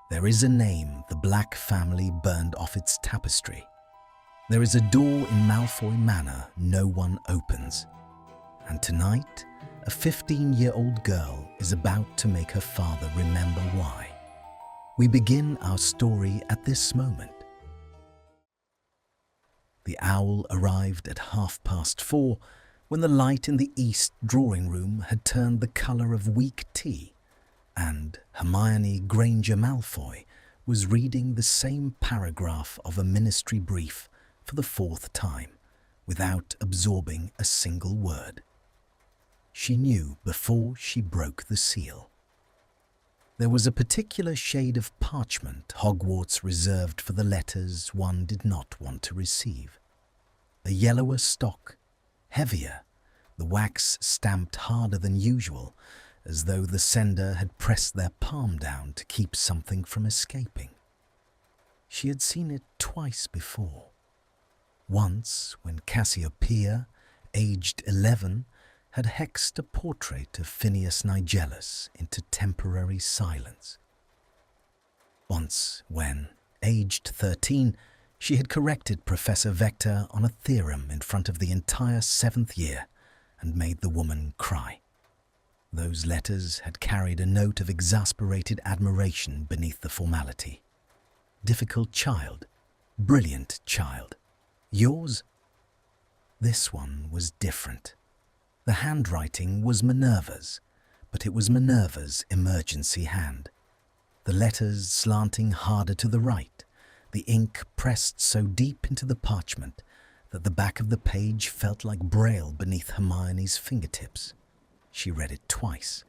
There is a name the Black family burned off its tapestry. There is a door in Malfoy Manor no one opens. And tonight, a 15-year-old girl is about to make her father remember why. We begin our story at this moment. The owl arrived at 4:30 when the light in the east drawing room had turned the colour of weak tea, and Hermione Granger Malfoy was reading the same paragraph of a ministry brief for the 4th time, without absorbing a single word. She knew before she broke the seal. There was a particular shade of parchment Hogwarts reserved for the letters one did not want to receive. A yellower stock, heavier, the wax stamped harder than usual, as though the sender had pressed their palm down to keep something from escaping. She had seen it twice before. Once, when Cassiopeia, aged 11, had hexed a portrait of Phineas Nigellus into temporary silence. Once, when, aged 13, she had corrected Professor Vector on a theorem in front of the entire 7th year and made the woman cry. Those letters had carried a note of exasperated admiration beneath the formality. Difficult child, brilliant child. Yours? This one was different. The handwriting was Minerva's, but it was Minerva's emergency hand. The letters slanting harder to the right, the ink pressed so deep into the parchment that the back of the page felt like braille beneath Hermione's fingertips. She read it twice.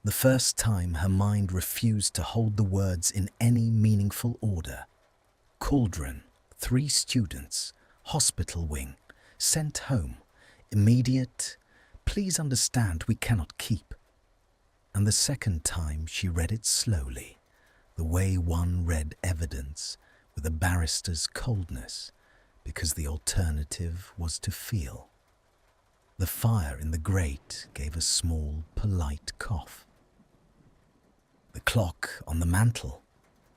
The first time her mind refused to hold the words in any meaningful order. Cauldron, 3 students, hospital wing, sent home, immediate, please understand we cannot keep. And the second time she read it slowly, the way one read evidence with a barrister's coldness, because the alternative was to feel. The fire in the grate gave a small, polite cough. The clock on the mantel,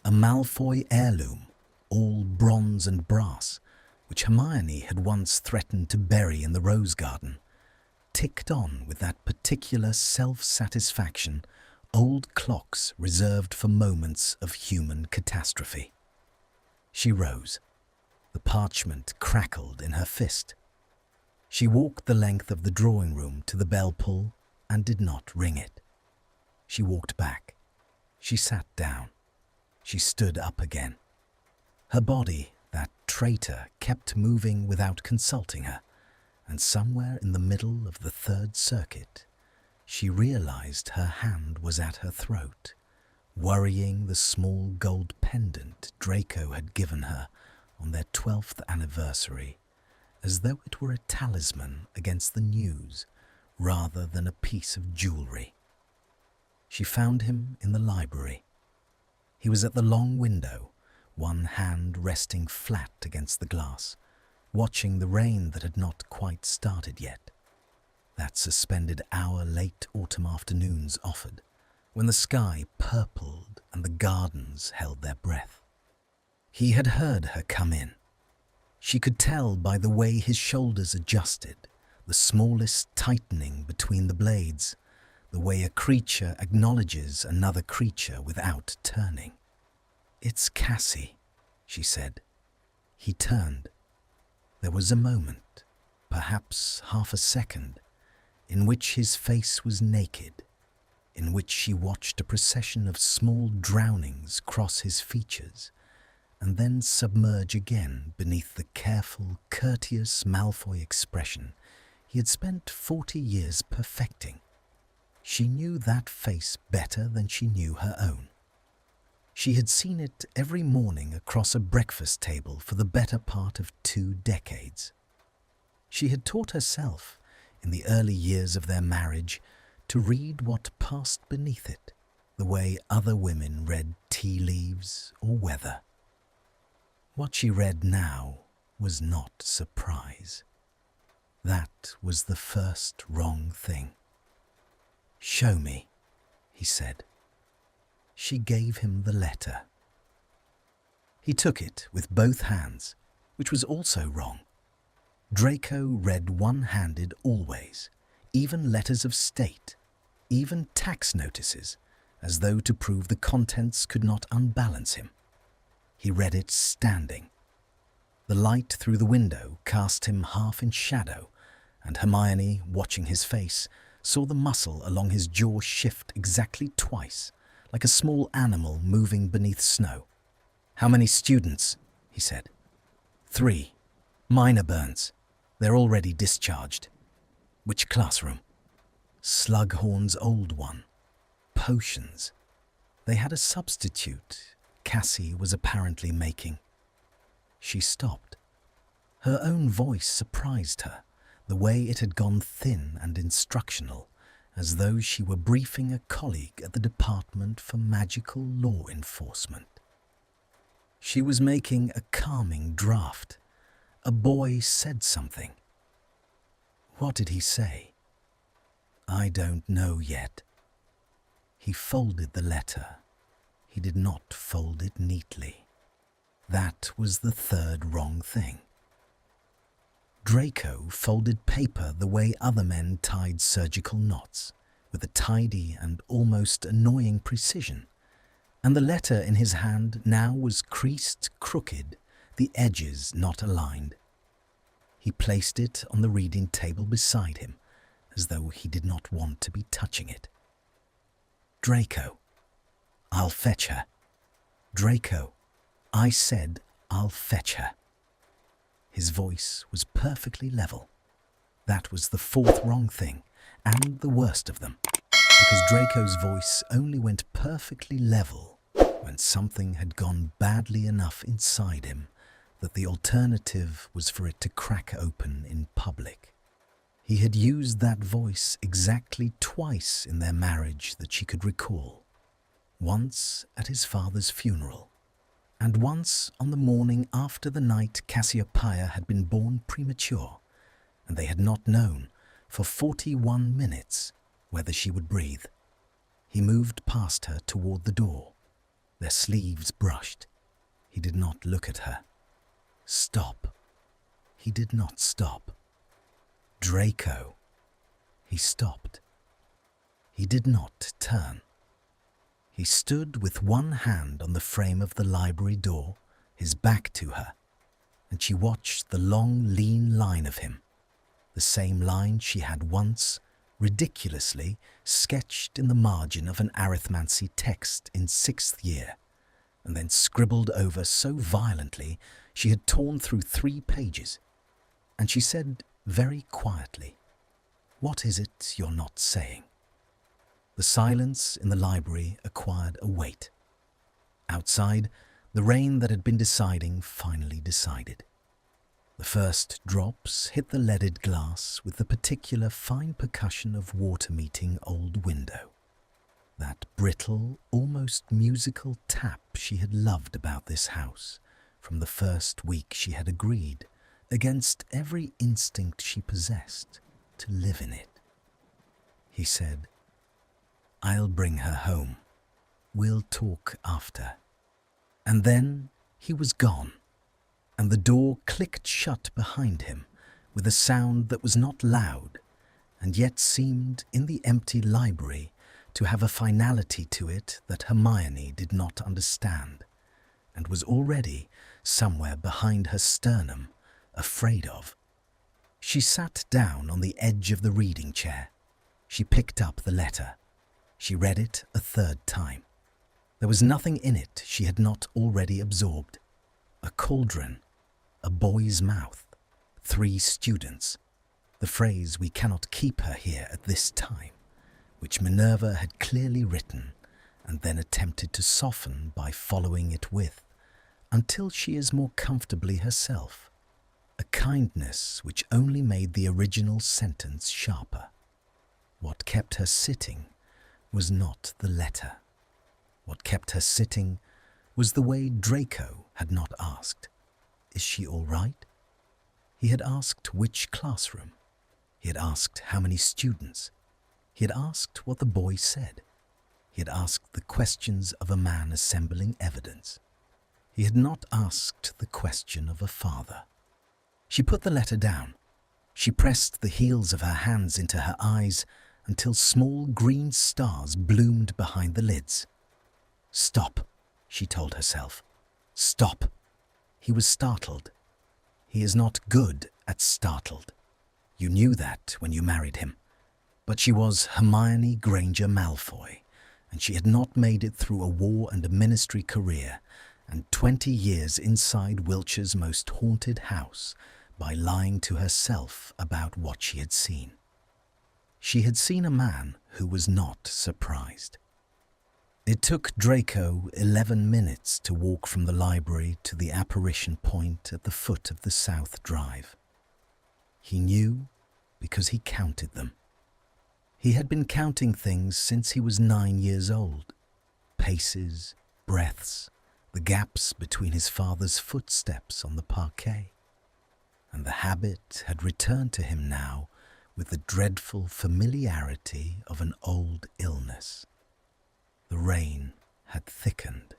a Malfoy heirloom, all bronze and brass, which Hermione had once threatened to bury in the rose garden, ticked on with that particular self-satisfaction old clocks reserved for moments of human catastrophe. She rose. The parchment crackled in her fist. She walked the length of the drawing room to the bell pull and did not ring it. She walked back. She sat down. She stood up again. Her body, that traitor, kept moving without consulting her, and somewhere in the middle of the 3rd circuit, she realized her hand was at her throat, worrying the small gold pendant Draco had given her on their 12th anniversary, as though it were a talisman against the news rather than a piece of jewelry. She found him in the library. He was at the long window, one hand resting flat against the glass, watching the rain that had not quite started yet. That suspended hour late autumn afternoons offered, when the sky purpled and the gardens held their breath. He had heard her come in. She could tell by the way his shoulders adjusted, the smallest tightening between the blades, the way a creature acknowledges another creature without turning. "It's Cassie," she said. He turned. There was a moment, perhaps half a second, in which his face was naked, in which she watched a procession of small drownings cross his features, and then submerge again beneath the careful, courteous Malfoy expression he had spent 40 years perfecting. She knew that face better than she knew her own. She had seen it every morning across a breakfast table for the better part of 2 decades. She had taught herself, in the early years of their marriage, to read what passed beneath it, the way other women read tea leaves or weather. What she read now was not surprise. That was the first wrong thing. "Show me," he said. She gave him the letter. He took it with both hands, which was also wrong. Draco read one-handed always, even letters of state, even tax notices, as though to prove the contents could not unbalance him. He read it standing. The light through the window cast him half in shadow, and Hermione, watching his face, saw the muscle along his jaw shift exactly twice, like a small animal moving beneath snow. "How many students?" he said. "3. Minor burns. They're already discharged." "Which classroom?" Slughorn's old one. Potions. They had a substitute Cassie was apparently making. She stopped. Her own voice surprised her, the way it had gone thin and instructional, as though she were briefing a colleague at the Department for Magical Law Enforcement. She was making a calming draft. A boy said something. What did he say? I don't know yet. He folded the letter. He did not fold it neatly. That was the third wrong thing. Draco folded paper the way other men tied surgical knots, with a tidy and almost annoying precision, and the letter in his hand now was creased crooked, the edges not aligned. He placed it on the reading table beside him, as though he did not want to be touching it. "Draco, I'll fetch her. Draco, I said I'll fetch her." His voice was perfectly level. That was the fourth wrong thing, and the worst of them, because Draco's voice only went perfectly level when something had gone badly enough inside him that the alternative was for it to crack open in public. He had used that voice exactly twice in their marriage that she could recall. Once at his father's funeral, and once on the morning after the night Cassiopeia had been born premature, and they had not known for 41 minutes whether she would breathe. He moved past her toward the door, their sleeves brushed. He did not look at her. Stop. He did not stop. Draco. He stopped. He did not turn. He stood with one hand on the frame of the library door, his back to her, and she watched the long, lean line of him, the same line she had once, ridiculously, sketched in the margin of an arithmancy text in 6th year, and then scribbled over so violently she had torn through 3 pages. And she said very quietly, "What is it you're not saying?" The silence in the library acquired a weight. Outside, the rain that had been deciding finally decided. The first drops hit the leaded glass with the particular fine percussion of water-meeting old window. That brittle, almost musical tap she had loved about this house from the first week she had agreed, against every instinct she possessed, to live in it. He said, "I'll bring her home. We'll talk after." And then he was gone, and the door clicked shut behind him with a sound that was not loud, and yet seemed, in the empty library, to have a finality to it that Hermione did not understand, and was already, somewhere behind her sternum, afraid of. She sat down on the edge of the reading chair. She picked up the letter. She read it a 3rd time. There was nothing in it she had not already absorbed. A cauldron, a boy's mouth, 3 students, the phrase "we cannot keep her here at this time," which Minerva had clearly written and then attempted to soften by following it with, "until she is more comfortably herself," a kindness which only made the original sentence sharper. What kept her sitting was not the letter. What kept her sitting was the way Draco had not asked, "Is she all right?" He had asked which classroom. He had asked how many students. He had asked what the boy said. he had asked the questions of a man assembling evidence. He had not asked the question of a father. She put the letter down. She pressed the heels of her hands into her eyes until small green stars bloomed behind the lids. "Stop," she told herself. "Stop." He was startled. He is not good at startled. You knew that when you married him. But she was Hermione Granger Malfoy, and she had not made it through a war and a ministry career and 20 years inside Wiltshire's most haunted house by lying to herself about what she had seen. She had seen a man who was not surprised. It took Draco 11 minutes to walk from the library to the apparition point at the foot of the South Drive. He knew because he counted them. He had been counting things since he was 9 years old. Paces, breaths, the gaps between his father's footsteps on the parquet. And the habit had returned to him now with the dreadful familiarity of an old illness. The rain had thickened.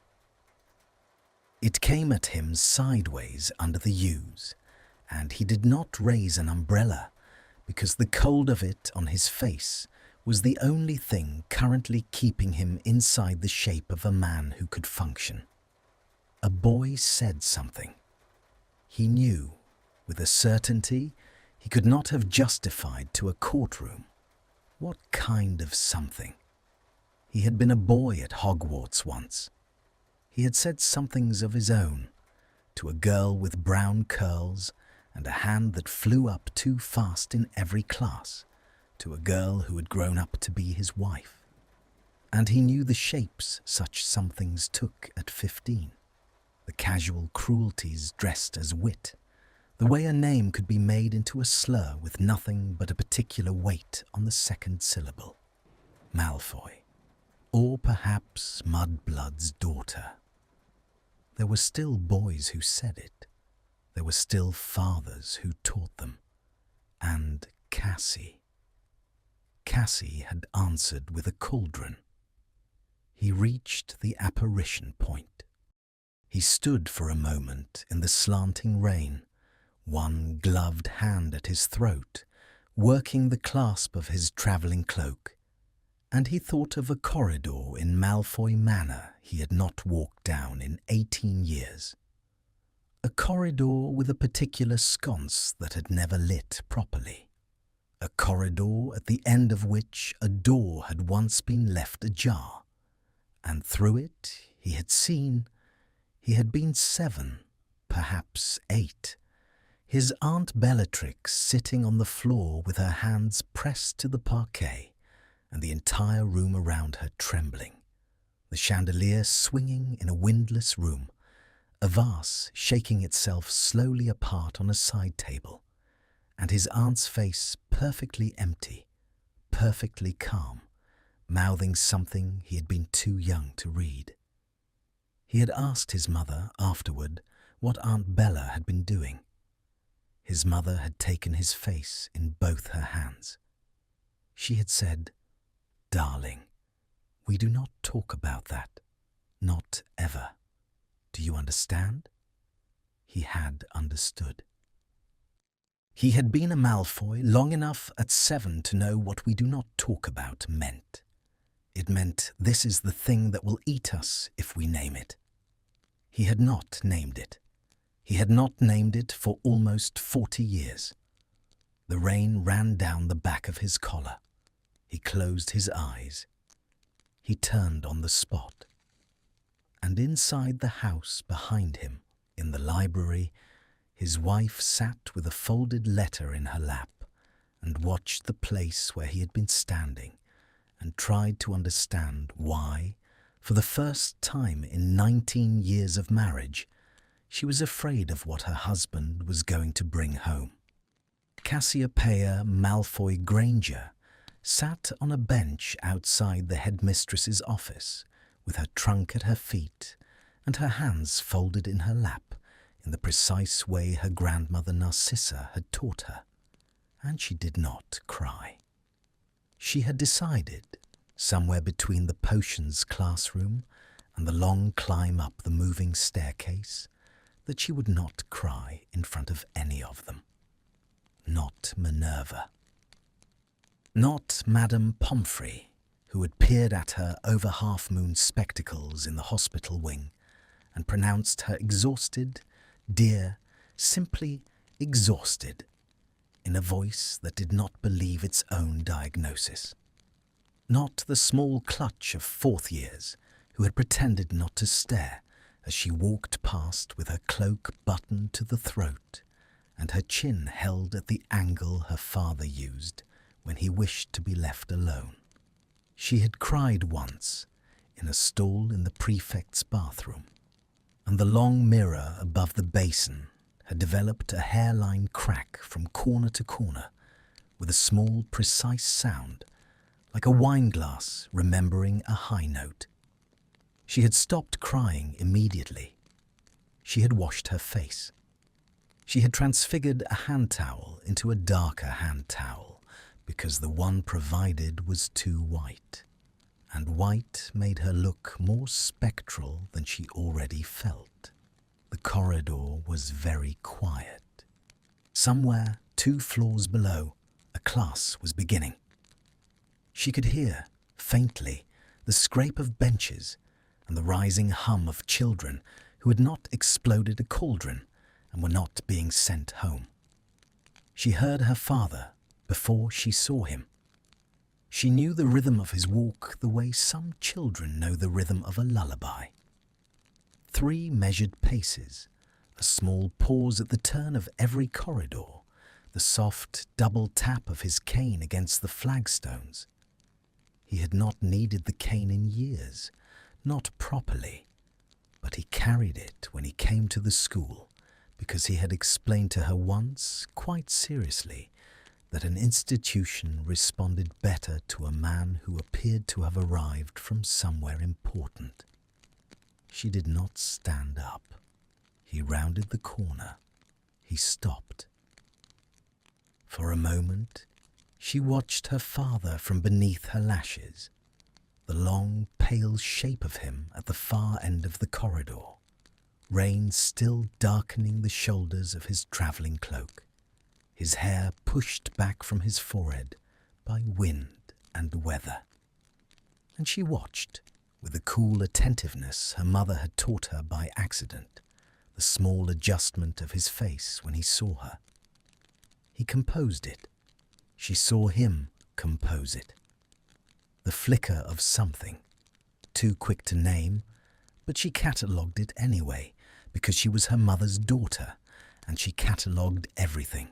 It came at him sideways under the yews, and he did not raise an umbrella because the cold of it on his face was the only thing currently keeping him inside the shape of a man who could function. A boy said something. He knew, with a certainty he could not have justified to a courtroom. What kind of something? He had been a boy at Hogwarts once. He had said somethings of his own, to a girl with brown curls and a hand that flew up too fast in every class, to a girl who had grown up to be his wife. And he knew the shapes such somethings took at 15. The casual cruelties dressed as wit, the way a name could be made into a slur with nothing but a particular weight on the second syllable. Malfoy, or perhaps Mudblood's daughter. There were still boys who said it. There were still fathers who taught them. And Cassie. Cassie had answered with a cauldron. He reached the apparition point. He stood for a moment in the slanting rain, one gloved hand at his throat, working the clasp of his travelling cloak, and he thought of a corridor in Malfoy Manor he had not walked down in 18 years. A corridor with a particular sconce that had never lit properly. A corridor at the end of which a door had once been left ajar, and through it he had been 7, perhaps 8. His Aunt Bellatrix sitting on the floor with her hands pressed to the parquet, and the entire room around her trembling. The chandelier swinging in a windless room, a vase shaking itself slowly apart on a side table, and his aunt's face perfectly empty, perfectly calm, mouthing something he had been too young to read. He had asked his mother afterward what Aunt Bella had been doing. His mother had taken his face in both her hands. She had said, "Darling, we do not talk about that. Not ever. Do you understand?" He had understood. He had been a Malfoy long enough at 7 to know what we do not talk about meant. It meant this is the thing that will eat us if we name it. He had not named it. He had not named it for almost 40 years. The rain ran down the back of his collar. He closed his eyes. He turned on the spot. And inside the house behind him, in the library, his wife sat with a folded letter in her lap and watched the place where he had been standing and tried to understand why, for the first time in 19 years of marriage, she was afraid of what her husband was going to bring home. Cassiopeia Malfoy-Granger sat on a bench outside the headmistress's office, with her trunk at her feet and her hands folded in her lap in the precise way her grandmother Narcissa had taught her, and she did not cry. She had decided, somewhere between the potions classroom and the long climb up the moving staircase, that she would not cry in front of any of them. Not Minerva. Not Madame Pomfrey, who had peered at her over half-moon spectacles in the hospital wing and pronounced her exhausted, dear, simply exhausted, in a voice that did not believe its own diagnosis. Not the small clutch of fourth years who had pretended not to stare as she walked past with her cloak buttoned to the throat and her chin held at the angle her father used when he wished to be left alone. She had cried once in a stall in the prefect's bathroom, and the long mirror above the basin had developed a hairline crack from corner to corner with a small, precise sound, like a wine glass remembering a high note. She had stopped crying immediately. She had washed her face. She had transfigured a hand towel into a darker hand towel because the one provided was too white, and white made her look more spectral than she already felt. The corridor was very quiet. Somewhere 2 floors below, a class was beginning. She could hear, faintly, the scrape of benches and the rising hum of children who had not exploded a cauldron and were not being sent home. She heard her father before she saw him. She knew the rhythm of his walk the way some children know the rhythm of a lullaby. 3 measured paces, a small pause at the turn of every corridor, the soft double tap of his cane against the flagstones. He had not needed the cane in years, not properly, but he carried it when he came to the school because he had explained to her once, quite seriously, that an institution responded better to a man who appeared to have arrived from somewhere important. She did not stand up. He rounded the corner. He stopped. For a moment, she watched her father from beneath her lashes, the long, pale shape of him at the far end of the corridor, rain still darkening the shoulders of his travelling cloak, his hair pushed back from his forehead by wind and weather. And she watched, with the cool attentiveness her mother had taught her by accident, the small adjustment of his face when he saw her. He composed it. She saw him compose it. The flicker of something, too quick to name, but she catalogued it anyway because she was her mother's daughter and she catalogued everything.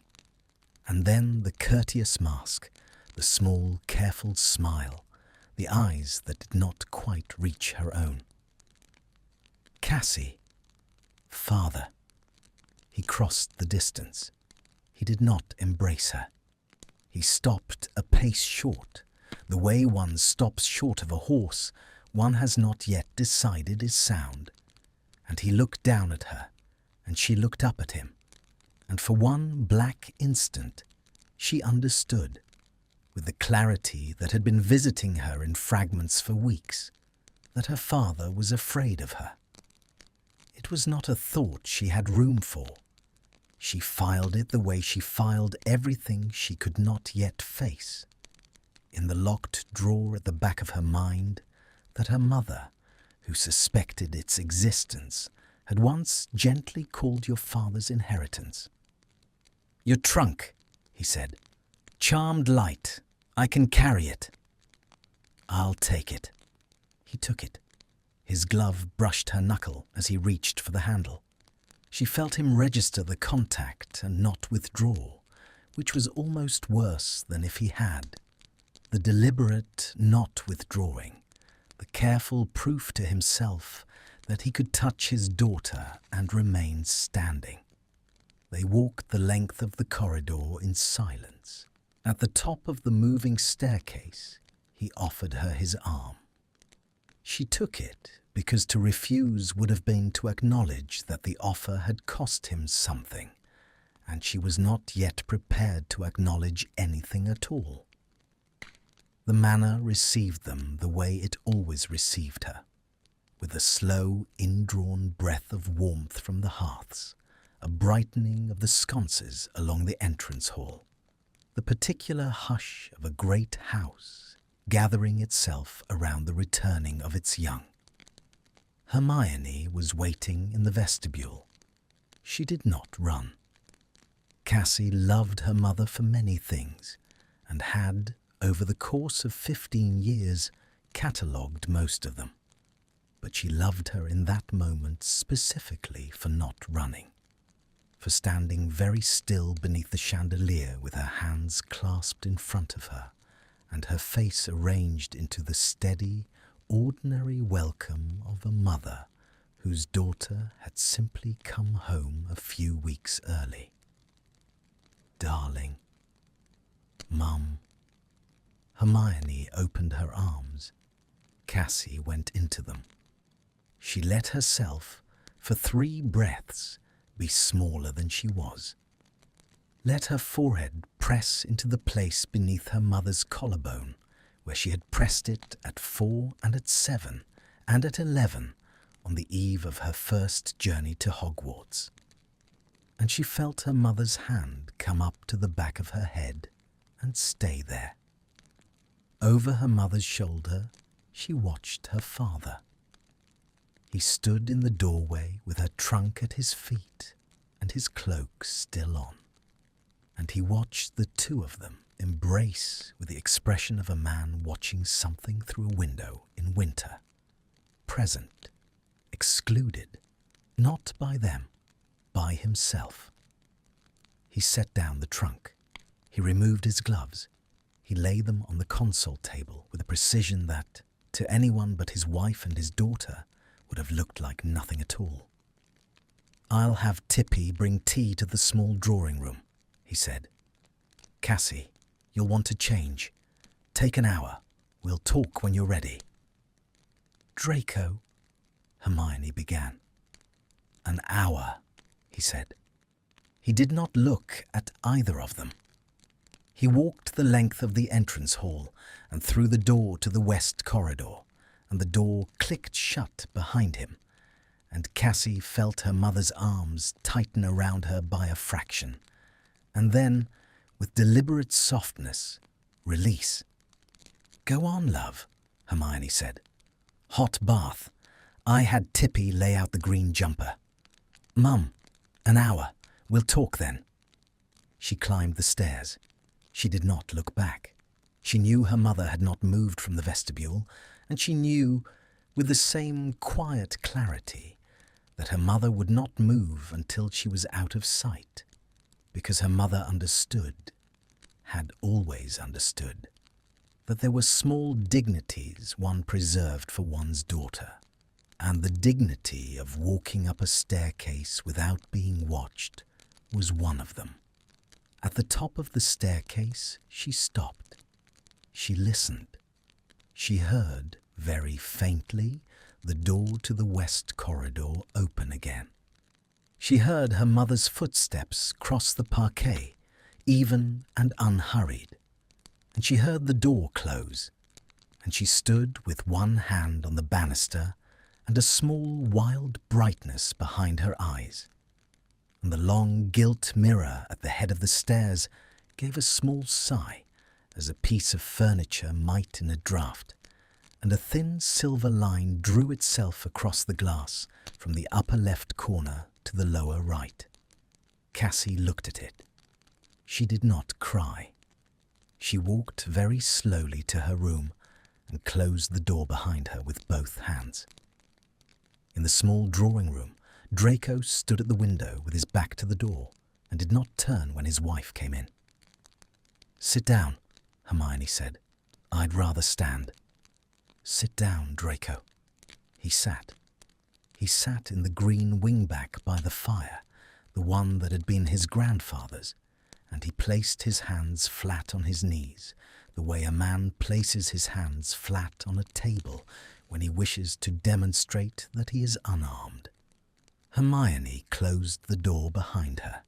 And then the courteous mask, the small, careful smile, the eyes that did not quite reach her own. Cassie. Father. He crossed the distance. He did not embrace her. He stopped a pace short. The way one stops short of a horse one has not yet decided is sound. And he looked down at her, and she looked up at him. And for one black instant, she understood, with the clarity that had been visiting her in fragments for weeks, that her father was afraid of her. It was not a thought she had room for. She filed it the way she filed everything she could not yet face, in the locked drawer at the back of her mind that her mother, who suspected its existence, had once gently called your father's inheritance. "Your trunk," he said. "Charmed light. I can carry it." "I'll take it." He took it. His glove brushed her knuckle as he reached for the handle. She felt him register the contact and not withdraw, which was almost worse than if he had. The deliberate not withdrawing, the careful proof to himself that he could touch his daughter and remain standing. They walked the length of the corridor in silence. At the top of the moving staircase, he offered her his arm. She took it because to refuse would have been to acknowledge that the offer had cost him something, and she was not yet prepared to acknowledge anything at all. The manor received them the way it always received her, with a slow, indrawn breath of warmth from the hearths, a brightening of the sconces along the entrance hall, the particular hush of a great house gathering itself around the returning of its young. Hermione was waiting in the vestibule. She did not run. Cassie loved her mother for many things, and had, over the course of 15 years, catalogued most of them. But she loved her in that moment specifically for not running, for standing very still beneath the chandelier with her hands clasped in front of her, and her face arranged into the steady, ordinary welcome of a mother whose daughter had simply come home a few weeks early. "Darling, Mum." Hermione opened her arms. Cassie went into them. She let herself, for 3 breaths, be smaller than she was. Let her forehead press into the place beneath her mother's collarbone, where she had pressed it at 4 and at 7 and at 11 on the eve of her first journey to Hogwarts. And she felt her mother's hand come up to the back of her head and stay there. Over her mother's shoulder, she watched her father. He stood in the doorway with her trunk at his feet and his cloak still on, and he watched the two of them embrace with the expression of a man watching something through a window in winter, present, excluded, not by them, by himself. He set down the trunk. He removed his gloves. He laid them on the console table with a precision that, to anyone but his wife and his daughter, would have looked like nothing at all. "I'll have Tippy bring tea to the small drawing room," he said. "Cassie, you'll want to change. Take an hour. We'll talk when you're ready." "Draco," Hermione began. "An hour," he said. He did not look at either of them. He walked the length of the entrance hall and through the door to the west corridor, and the door clicked shut behind him, and Cassie felt her mother's arms tighten around her by a fraction, and then, with deliberate softness, release. "Go on, love," Hermione said. "Hot bath. I had Tippy lay out the green jumper. Mum, an hour. We'll talk then." She climbed the stairs. She did not look back. She knew her mother had not moved from the vestibule, and she knew, with the same quiet clarity, that her mother would not move until she was out of sight, because her mother understood, had always understood, that there were small dignities one preserved for one's daughter, and the dignity of walking up a staircase without being watched was one of them. At the top of the staircase, she stopped. She listened. She heard, very faintly, the door to the west corridor open again. She heard her mother's footsteps cross the parquet, even and unhurried, and she heard the door close, and she stood with one hand on the banister and a small wild brightness behind her eyes. And the long gilt mirror at the head of the stairs gave a small sigh, as a piece of furniture might in a draught, and a thin silver line drew itself across the glass from the upper left corner to the lower right. Cassie looked at it. She did not cry. She walked very slowly to her room and closed the door behind her with both hands. In the small drawing room, Draco stood at the window with his back to the door and did not turn when his wife came in. "Sit down," Hermione said. "I'd rather stand." "Sit down, Draco." He sat. He sat in the green wingback by the fire, the one that had been his grandfather's, and he placed his hands flat on his knees, the way a man places his hands flat on a table when he wishes to demonstrate that he is unarmed. Hermione closed the door behind her.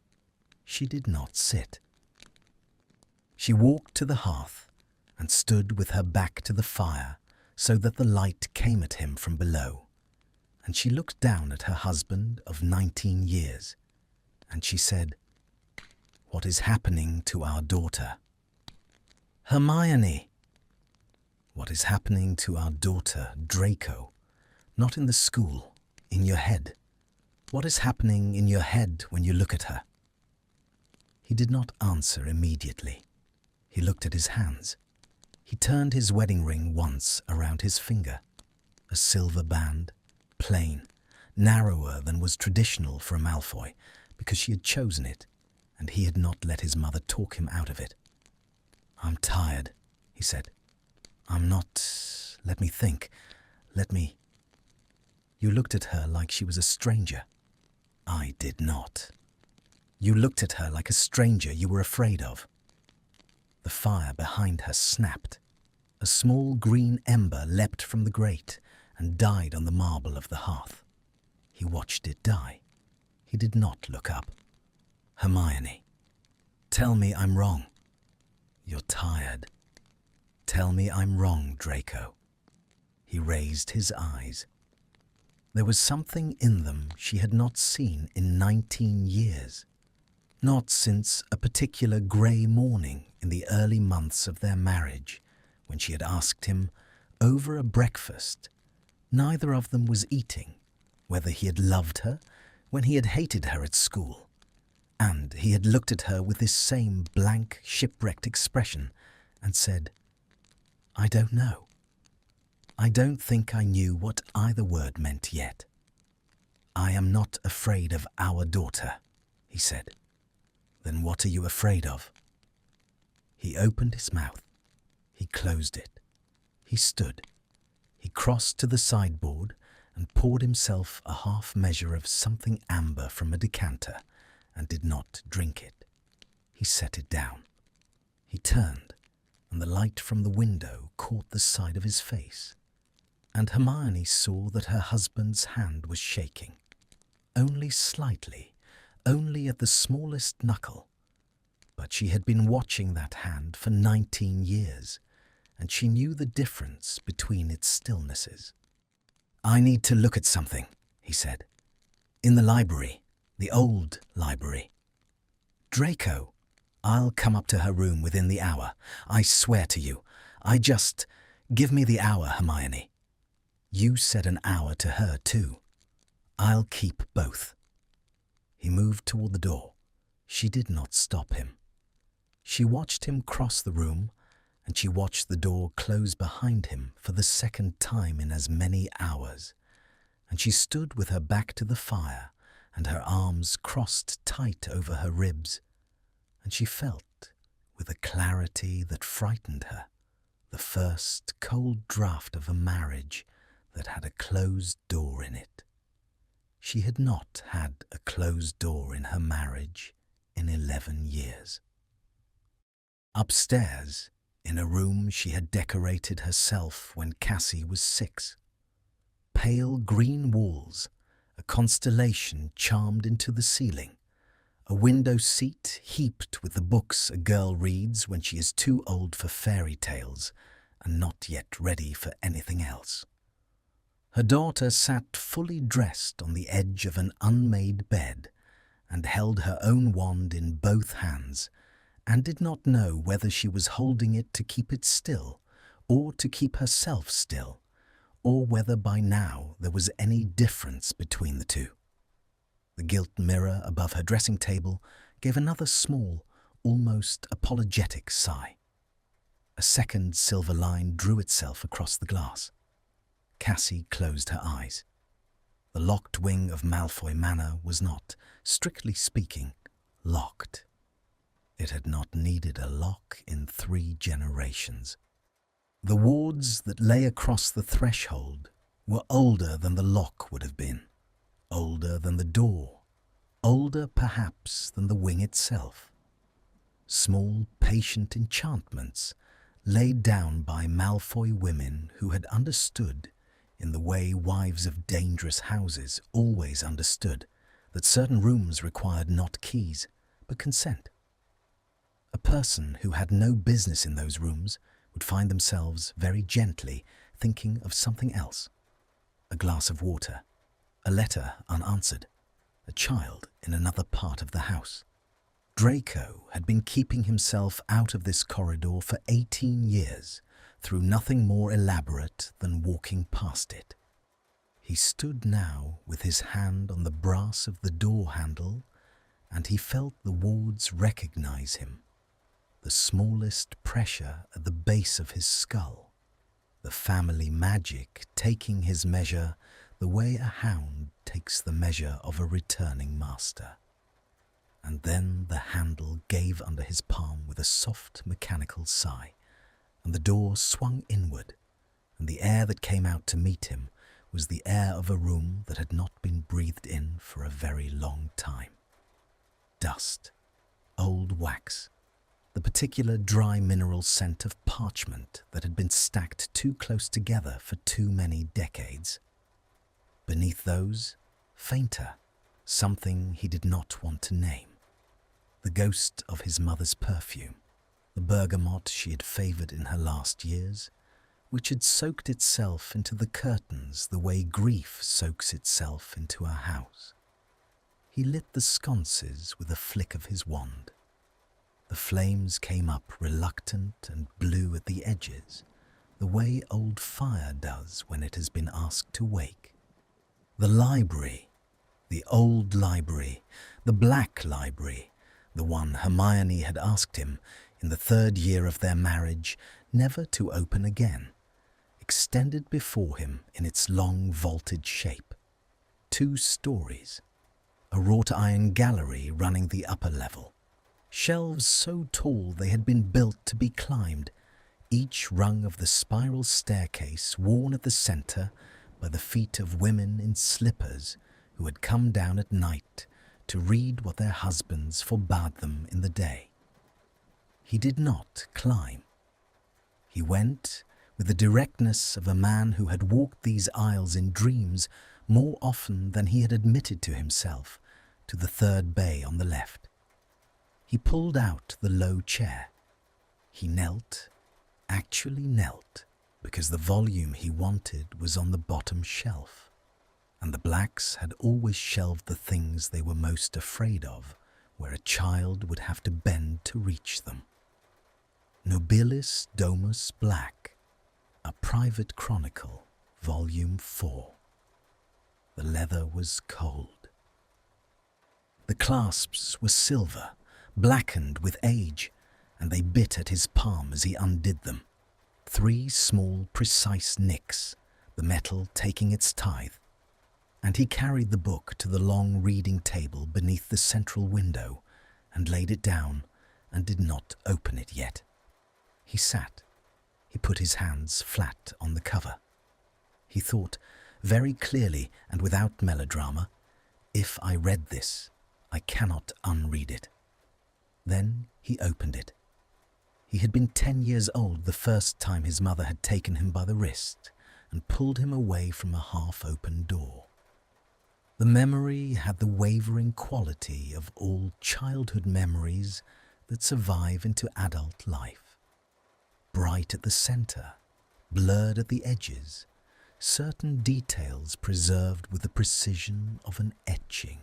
She did not sit. She walked to the hearth and stood with her back to the fire so that the light came at him from below. And she looked down at her husband of 19 years, and she said, "What is happening to our daughter?" "Hermione!" "What is happening to our daughter, Draco? Not in the school, in your head. What is happening in your head when you look at her?" He did not answer immediately. He looked at his hands. He turned his wedding ring once around his finger, a silver band, plain, narrower than was traditional for a Malfoy, because she had chosen it, and he had not let his mother talk him out of it. "I'm tired," he said. "I'm not... Let me think. Let me..." "You looked at her like she was a stranger." "I did not." "You looked at her like a stranger you were afraid of." The fire behind her snapped. A small green ember leapt from the grate and died on the marble of the hearth. He watched it die. He did not look up. "Hermione, tell me I'm wrong." "You're tired." "Tell me I'm wrong, Draco." He raised his eyes. There was something in them she had not seen in 19 years. Not since a particular grey morning in the early months of their marriage, when she had asked him, over a breakfast, neither of them was eating, whether he had loved her when he had hated her at school, and he had looked at her with this same blank, shipwrecked expression and said, "I don't know. I don't think I knew what either word meant yet." "I am not afraid of our daughter," he said. "Then what are you afraid of?" He opened his mouth. He closed it. He stood. He crossed to the sideboard and poured himself a half measure of something amber from a decanter and did not drink it. He set it down. He turned, and the light from the window caught the side of his face, and Hermione saw that her husband's hand was shaking. Only slightly, only at the smallest knuckle. But she had been watching that hand for 19 years, and she knew the difference between its stillnesses. "I need to look at something," he said. "In the library, the old library." "Draco, I'll come up to her room within the hour. I swear to you. Give me the hour, Hermione." "You said an hour to her too." "I'll keep both." He moved toward the door. She did not stop him. She watched him cross the room, and she watched the door close behind him for the second time in as many hours, and she stood with her back to the fire and her arms crossed tight over her ribs, and she felt, with a clarity that frightened her, the first cold draught of a marriage that had a closed door in it. She had not had a closed door in her marriage in 11 years. Upstairs, in a room she had decorated herself when Cassie was 6. Pale green walls, a constellation charmed into the ceiling, a window seat heaped with the books a girl reads when she is too old for fairy tales and not yet ready for anything else. Her daughter sat fully dressed on the edge of an unmade bed and held her own wand in both hands and did not know whether she was holding it to keep it still or to keep herself still, or whether by now there was any difference between the two. The gilt mirror above her dressing table gave another small, almost apologetic sigh. A second silver line drew itself across the glass. Cassie closed her eyes. The locked wing of Malfoy Manor was not, strictly speaking, locked. It had not needed a lock in 3 generations. The wards that lay across the threshold were older than the lock would have been, older than the door, older perhaps than the wing itself. Small, patient enchantments laid down by Malfoy women who had understood, in the way wives of dangerous houses always understood, that certain rooms required not keys, but consent. A person who had no business in those rooms would find themselves very gently thinking of something else. A glass of water, a letter unanswered, a child in another part of the house. Draco had been keeping himself out of this corridor for 18 years, through nothing more elaborate than walking past it. He stood now with his hand on the brass of the door handle, and he felt the wards recognize him. The smallest pressure at the base of his skull, the family magic taking his measure the way a hound takes the measure of a returning master. And then the handle gave under his palm with a soft mechanical sigh, and the door swung inward, and the air that came out to meet him was the air of a room that had not been breathed in for a very long time. Dust, old wax, the particular dry mineral scent of parchment that had been stacked too close together for too many decades. Beneath those, fainter, something he did not want to name. The ghost of his mother's perfume, the bergamot she had favoured in her last years, which had soaked itself into the curtains the way grief soaks itself into a house. He lit the sconces with a flick of his wand. The flames came up reluctant and blue at the edges, the way old fire does when it has been asked to wake. The library, the old library, the black library, the one Hermione had asked him, in the 3rd year of their marriage, never to open again, extended before him in its long vaulted shape. 2 stories, a wrought iron gallery running the upper level, shelves so tall they had been built to be climbed, each rung of the spiral staircase worn at the centre by the feet of women in slippers who had come down at night to read what their husbands forbade them in the day. He did not climb. He went with the directness of a man who had walked these aisles in dreams more often than he had admitted to himself, to the 3rd bay on the left. He pulled out the low chair. He knelt, actually knelt, because the volume he wanted was on the bottom shelf, and the blacks had always shelved the things they were most afraid of, where a child would have to bend to reach them. Nobilis Domus Black, a private chronicle, volume 4. The leather was cold. The clasps were silver, blackened with age, and they bit at his palm as he undid them. 3 small, precise nicks, the metal taking its tithe, and he carried the book to the long reading table beneath the central window and laid it down and did not open it yet. He sat. He put his hands flat on the cover. He thought, very clearly and without melodrama, if I read this, I cannot unread it. Then he opened it. He had been 10 years old the first time his mother had taken him by the wrist and pulled him away from a half-open door. The memory had the wavering quality of all childhood memories that survive into adult life. Bright at the centre, blurred at the edges, certain details preserved with the precision of an etching,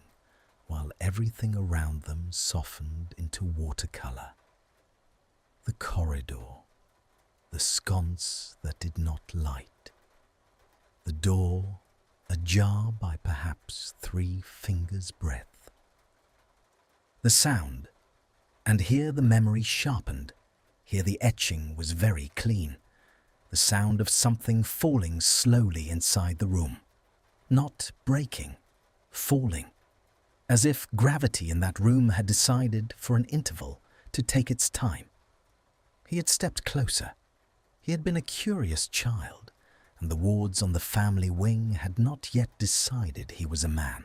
while everything around them softened into watercolour. The corridor, the sconce that did not light, the door ajar by perhaps 3 fingers' breadth. The sound, and here the memory sharpened, here the etching was very clean, the sound of something falling slowly inside the room, not breaking, falling, as if gravity in that room had decided for an interval to take its time. He had stepped closer. He had been a curious child, and the wards on the family wing had not yet decided he was a man.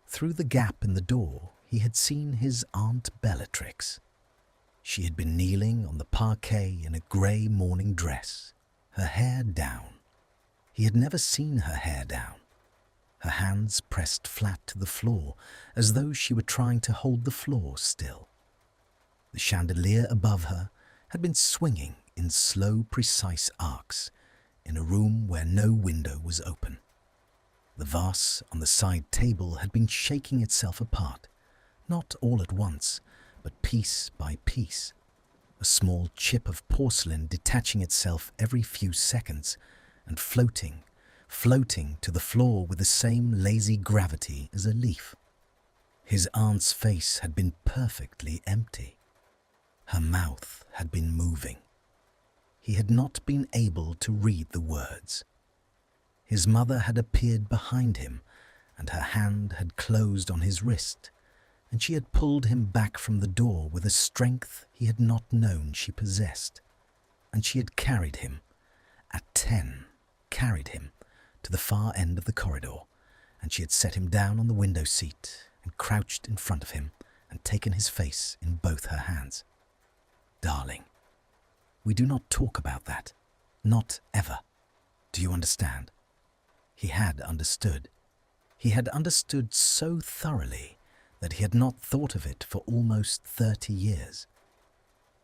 Through the gap in the door, he had seen his Aunt Bellatrix. She had been kneeling on the parquet in a grey morning dress, her hair down. He had never seen her hair down. Her hands pressed flat to the floor, as though she were trying to hold the floor still. The chandelier above her had been swinging in slow, precise arcs in a room where no window was open. The vase on the side table had been shaking itself apart, not all at once, but piece by piece, a small chip of porcelain detaching itself every few seconds and floating to the floor with the same lazy gravity as a leaf. His aunt's face had been perfectly empty. Her mouth had been moving. He had not been able to read the words. His mother had appeared behind him, and her hand had closed on his wrist, and she had pulled him back from the door with a strength he had not known she possessed. And she had carried him, at 10, carried him to the far end of the corridor, and she had set him down on the window seat and crouched in front of him and taken his face in both her hands. Darling, we do not talk about that. Not ever. Do you understand? He had understood. He had understood so thoroughly that he had not thought of it for almost 30 years.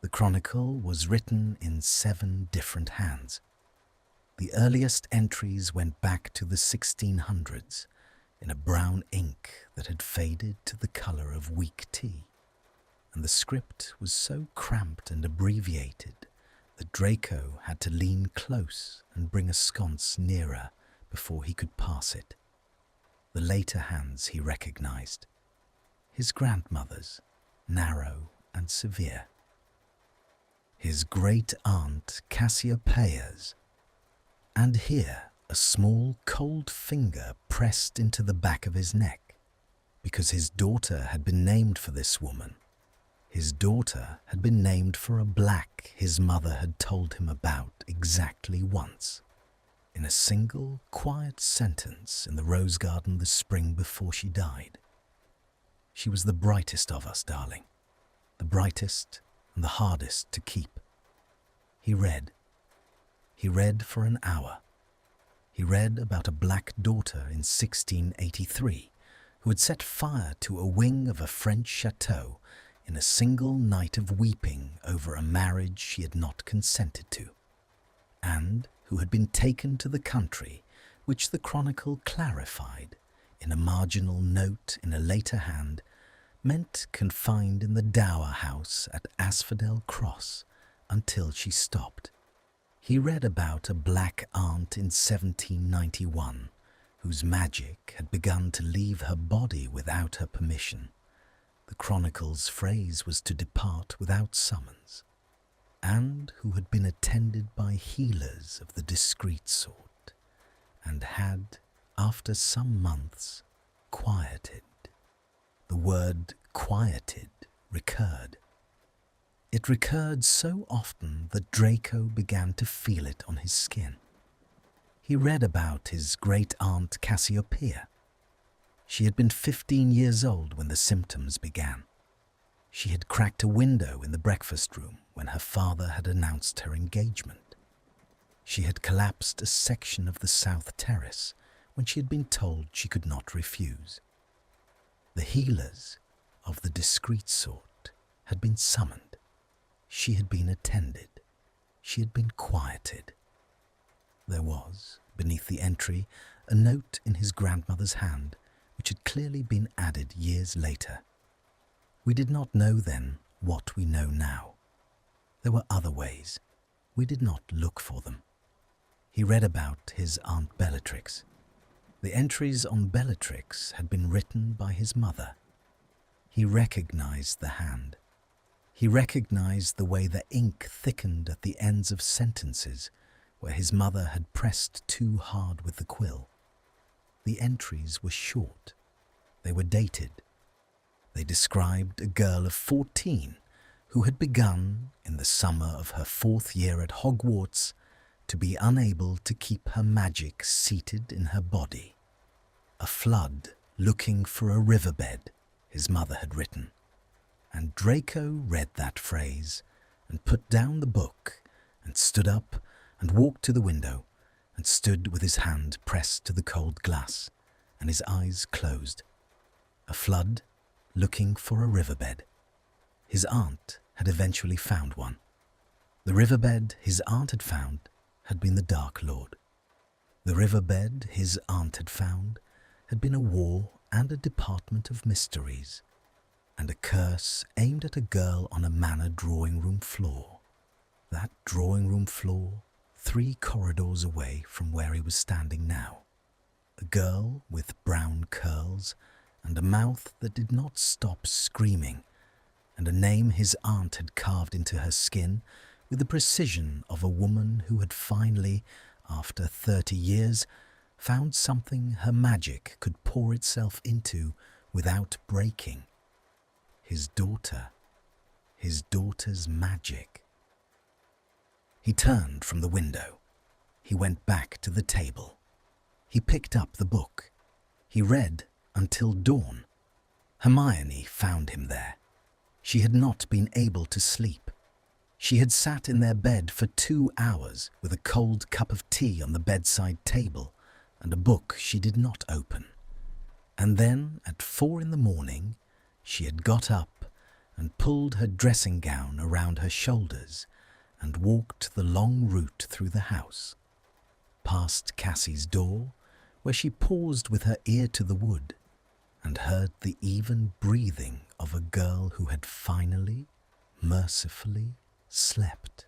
The chronicle was written in 7 different hands. The earliest entries went back to the 1600s in a brown ink that had faded to the colour of weak tea, and the script was so cramped and abbreviated that Draco had to lean close and bring a sconce nearer before he could pass it. The later hands he recognized, his grandmother's, narrow and severe, his great-aunt Cassiopeia's, and here a small cold finger pressed into the back of his neck, because his daughter had been named for this woman. His daughter had been named for a black his mother had told him about exactly once, in a single quiet sentence in the rose garden the spring before she died. She was the brightest of us, darling, the brightest and the hardest to keep. He read. He read for an hour. He read about a black daughter in 1683 who had set fire to a wing of a French chateau in a single night of weeping over a marriage she had not consented to, and who had been taken to the country, which the chronicle clarified in a marginal note in a later hand, meant confined in the dower house at Asphodel Cross until she stopped. He read about a black aunt in 1791 whose magic had begun to leave her body without her permission. The chronicle's phrase was to depart without summons, and who had been attended by healers of the discreet sort, and had, after some months, quieted. The word quieted recurred. It recurred so often that Draco began to feel it on his skin. He read about his great-aunt Cassiopeia. She had been 15 years old when the symptoms began. She had cracked a window in the breakfast room when her father had announced her engagement. She had collapsed a section of the south terrace when she had been told she could not refuse. The healers of the discreet sort had been summoned. She had been attended. She had been quieted. There was, beneath the entry, a note in his grandmother's hand, which had clearly been added years later. We did not know then what we know now. There were other ways. We did not look for them. He read about his Aunt Bellatrix. The entries on Bellatrix had been written by his mother. He recognized the hand. He recognized the way the ink thickened at the ends of sentences where his mother had pressed too hard with the quill. The entries were short. They were dated. They described a girl of 14 who had begun, in the summer of her 4th year at Hogwarts, to be unable to keep her magic seated in her body. A flood looking for a riverbed, his mother had written. And Draco read that phrase and put down the book and stood up and walked to the window and stood with his hand pressed to the cold glass and his eyes closed. A flood looking for a riverbed. His aunt had eventually found one. The riverbed his aunt had found had been the Dark Lord. The riverbed his aunt had found had been a war and a department of mysteries, and a curse aimed at a girl on a manor drawing room floor. That drawing room floor, 3 corridors away from where he was standing now. A girl with brown curls and a mouth that did not stop screaming, and a name his aunt had carved into her skin with the precision of a woman who had finally, after 30 years, found something her magic could pour itself into without breaking. His daughter. His daughter's magic. He turned from the window. He went back to the table. He picked up the book. He read until dawn. Hermione found him there. She had not been able to sleep. She had sat in their bed for 2 hours with a cold cup of tea on the bedside table and a book she did not open. And then, at 4 in the morning, she had got up and pulled her dressing gown around her shoulders and walked the long route through the house, past Cassie's door, where she paused with her ear to the wood and heard the even breathing of a girl who had finally, mercifully slept.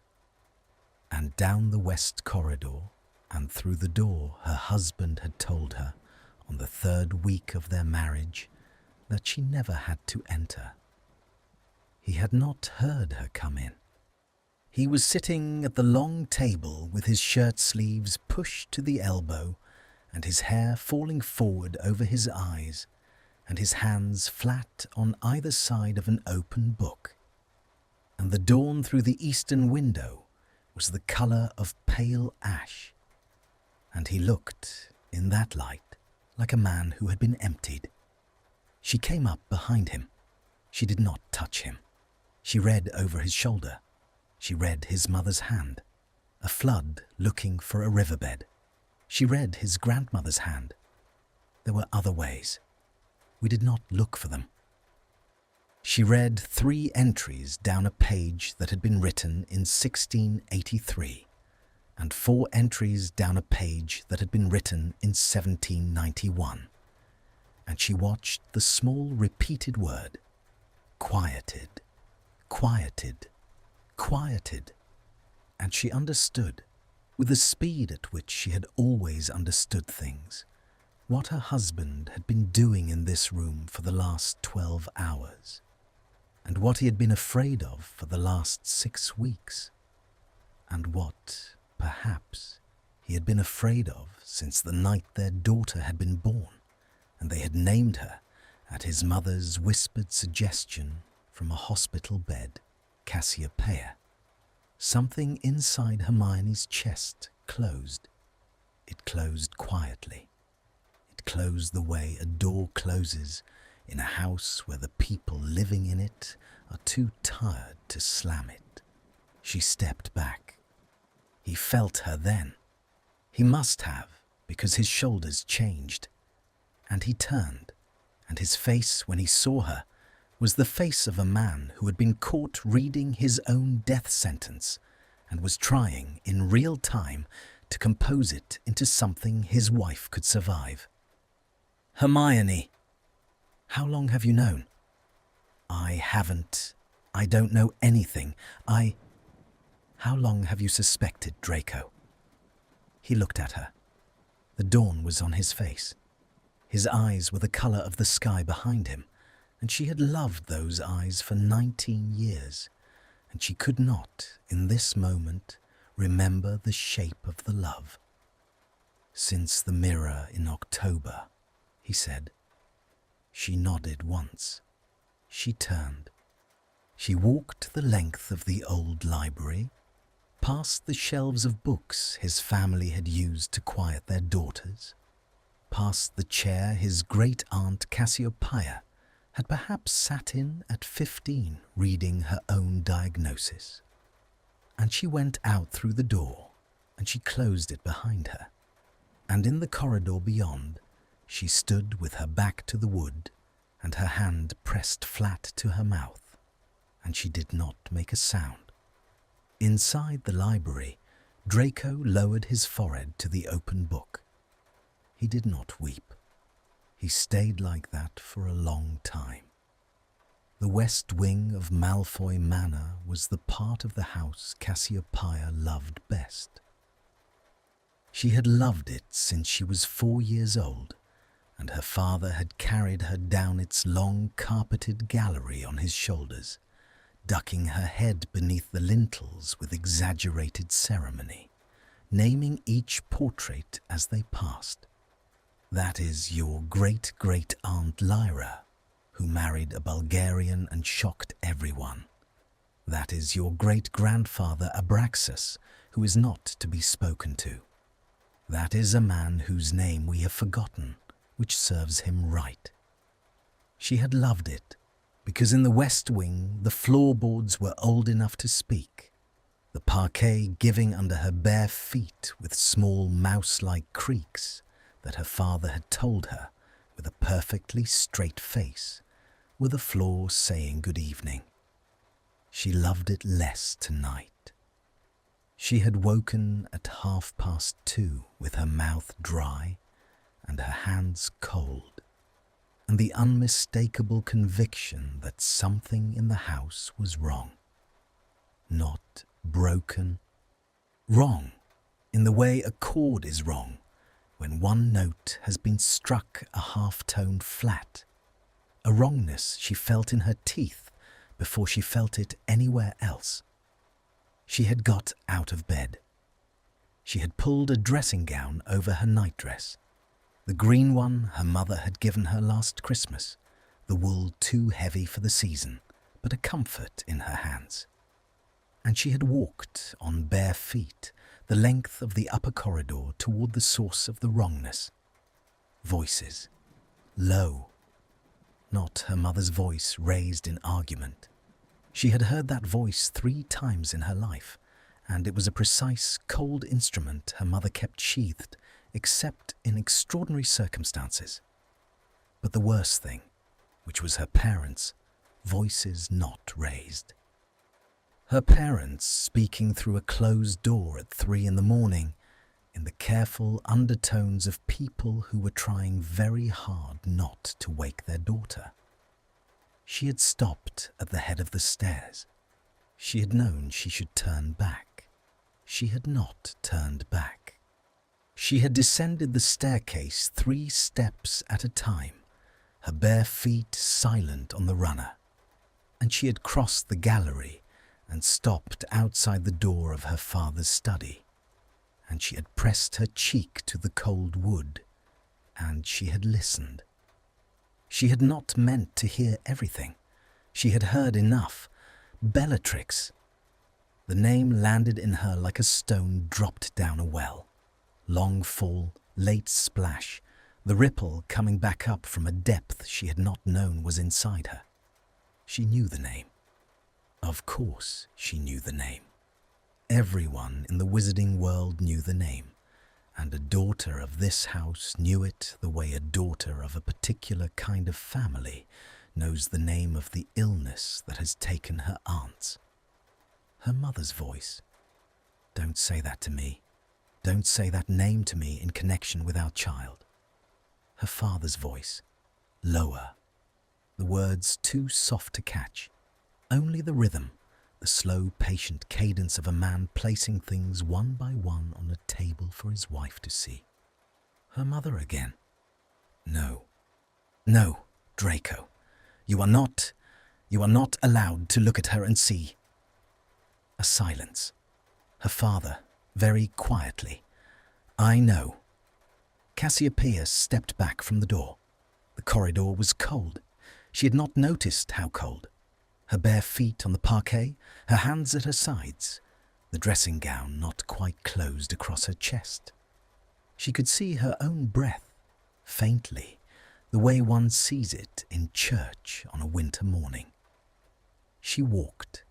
And down the west corridor and through the door her husband had told her on the 3rd week of their marriage that she never had to enter. He had not heard her come in. He was sitting at the long table with his shirt sleeves pushed to the elbow and his hair falling forward over his eyes and his hands flat on either side of an open book. And the dawn through the eastern window was the colour of pale ash, and he looked, in that light, like a man who had been emptied. She came up behind him. She did not touch him. She read over his shoulder. She read his mother's hand, a flood looking for a riverbed. She read his grandmother's hand. There were other ways. We did not look for them. She read 3 entries down a page that had been written in 1683, and 4 entries down a page that had been written in 1791. And she watched the small repeated word, quieted, quieted, quieted, and she understood, with the speed at which she had always understood things, what her husband had been doing in this room for the last 12 hours, and what he had been afraid of for the last 6 weeks, and what, perhaps, he had been afraid of since the night their daughter had been born, and they had named her, at his mother's whispered suggestion from a hospital bed, Cassiopeia. Something inside Hermione's chest closed. It closed quietly. It closed the way a door closes in a house where the people living in it are too tired to slam it. She stepped back. He felt her then. He must have, because his shoulders changed. And he turned, and his face, when he saw her, was the face of a man who had been caught reading his own death sentence and was trying, in real time, to compose it into something his wife could survive. "Hermione, how long have you known?" I don't know anything. How long have you suspected Draco?" He looked at her. The dawn was on his face. His eyes were the colour of the sky behind him, and she had loved those eyes for 19 years, and she could not, in this moment, remember the shape of the love. "Since the mirror in October," he said. She nodded once. She turned. She walked the length of the old library, past the shelves of books his family had used to quiet their daughters, past the chair his great-aunt Cassiopeia had perhaps sat in at 15 reading her own diagnosis. And she went out through the door, and she closed it behind her. And in the corridor beyond, she stood with her back to the wood and her hand pressed flat to her mouth, and she did not make a sound. Inside the library, Draco lowered his forehead to the open book. He did not weep. He stayed like that for a long time. The west wing of Malfoy Manor was the part of the house Cassiopeia loved best. She had loved it since she was 4 years old, and her father had carried her down its long carpeted gallery on his shoulders, ducking her head beneath the lintels with exaggerated ceremony, naming each portrait as they passed. That is your great-great-aunt Lyra, who married a Bulgarian and shocked everyone. That is your great-grandfather Abraxas, who is not to be spoken to. That is a man whose name we have forgotten, which serves him right. She had loved it, because in the West Wing the floorboards were old enough to speak, the parquet giving under her bare feet with small mouse-like creaks that her father had told her, with a perfectly straight face, were the floor saying good evening. She loved it less tonight. She had woken at 2:30 with her mouth dry and her hands cold, and the unmistakable conviction that something in the house was wrong. Not broken. Wrong in the way a chord is wrong when one note has been struck a half-tone flat. A wrongness she felt in her teeth before she felt it anywhere else. She had got out of bed. She had pulled a dressing gown over her nightdress, the green one her mother had given her last Christmas, the wool too heavy for the season, but a comfort in her hands. And she had walked on bare feet the length of the upper corridor toward the source of the wrongness. Voices, low, not her mother's voice raised in argument. She had heard that voice 3 times in her life, and it was a precise, cold instrument her mother kept sheathed, except in extraordinary circumstances. But the worst thing, which was her parents' voices not raised. Her parents speaking through a closed door at 3 in the morning, in the careful undertones of people who were trying very hard not to wake their daughter. She had stopped at the head of the stairs. She had known she should turn back. She had not turned back. She had descended the staircase 3 steps at a time, her bare feet silent on the runner, and she had crossed the gallery and stopped outside the door of her father's study, and she had pressed her cheek to the cold wood, and she had listened. She had not meant to hear everything. She had heard enough. Bellatrix. The name landed in her like a stone dropped down a well. Long fall, late splash, the ripple coming back up from a depth she had not known was inside her. She knew the name. Of course she knew the name. Everyone in the wizarding world knew the name, and a daughter of this house knew it the way a daughter of a particular kind of family knows the name of the illness that has taken her aunts. Her mother's voice. Don't say that to me. Don't say that name to me in connection with our child. Her father's voice. Lower. The words too soft to catch. Only the rhythm, the slow, patient cadence of a man placing things one by one on a table for his wife to see. Her mother again. No. No, Draco. You are not allowed to look at her and see. A silence. Her father, very quietly. I know. Cassiopeia stepped back from the door. The corridor was cold. She had not noticed how cold. Her bare feet on the parquet, her hands at her sides, the dressing gown not quite closed across her chest. She could see her own breath, faintly, the way one sees it in church on a winter morning. She walked.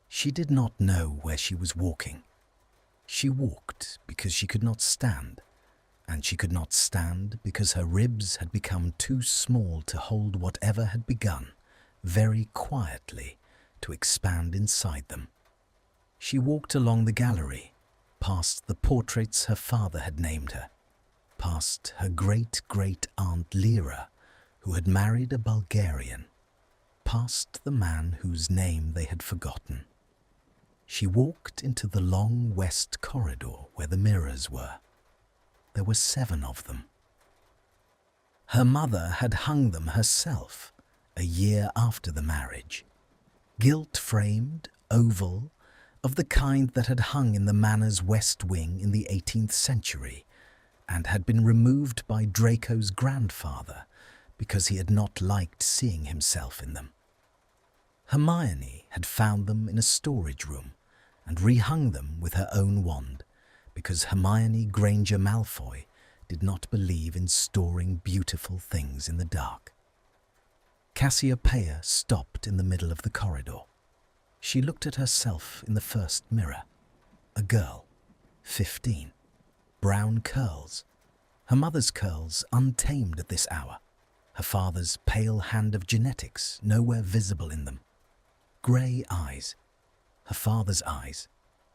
She did not know where she was walking. She walked because she could not stand, and she could not stand because her ribs had become too small to hold whatever had begun, very quietly, to expand inside them. She walked along the gallery, past the portraits her father had named her, past her great-great-aunt Lyra, who had married a Bulgarian, past the man whose name they had forgotten. She walked into the long west corridor where the mirrors were. There were 7 of them. Her mother had hung them herself a year after the marriage, gilt-framed, oval, of the kind that had hung in the manor's west wing in the 18th century and had been removed by Draco's grandfather because he had not liked seeing himself in them. Hermione had found them in a storage room and rehung them with her own wand because Hermione Granger Malfoy did not believe in storing beautiful things in the dark. Cassiopeia stopped in the middle of the corridor. She looked at herself in the first mirror. A girl, 15, brown curls, her mother's curls untamed at this hour, her father's pale hand of genetics nowhere visible in them. Grey eyes, her father's eyes,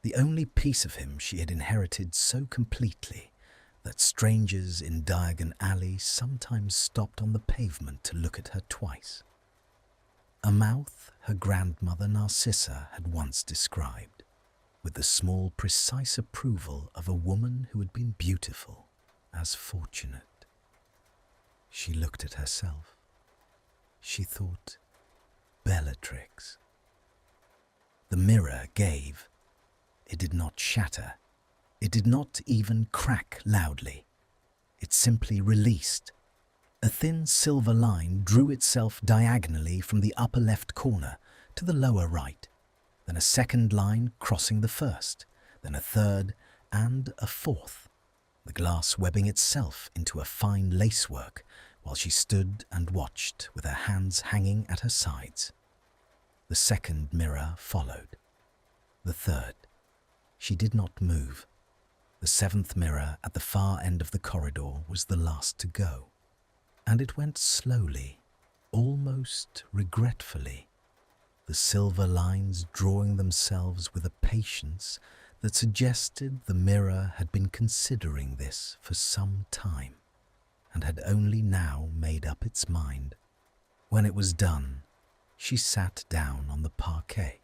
the only piece of him she had inherited so completely that strangers in Diagon Alley sometimes stopped on the pavement to look at her twice. A mouth her grandmother Narcissa had once described, with the small, precise approval of a woman who had been beautiful, as fortunate. She looked at herself. She thought, Bellatrix. The mirror gave. It did not shatter. It did not even crack loudly. It simply released. A thin silver line drew itself diagonally from the upper left corner to the lower right, then a second line crossing the first, then a third and a fourth, the glass webbing itself into a fine lacework while she stood and watched with her hands hanging at her sides. The second mirror followed. The third. She did not move. The 7th mirror at the far end of the corridor was the last to go, and it went slowly, almost regretfully, the silver lines drawing themselves with a patience that suggested the mirror had been considering this for some time and had only now made up its mind. When it was done, she sat down on the parquet.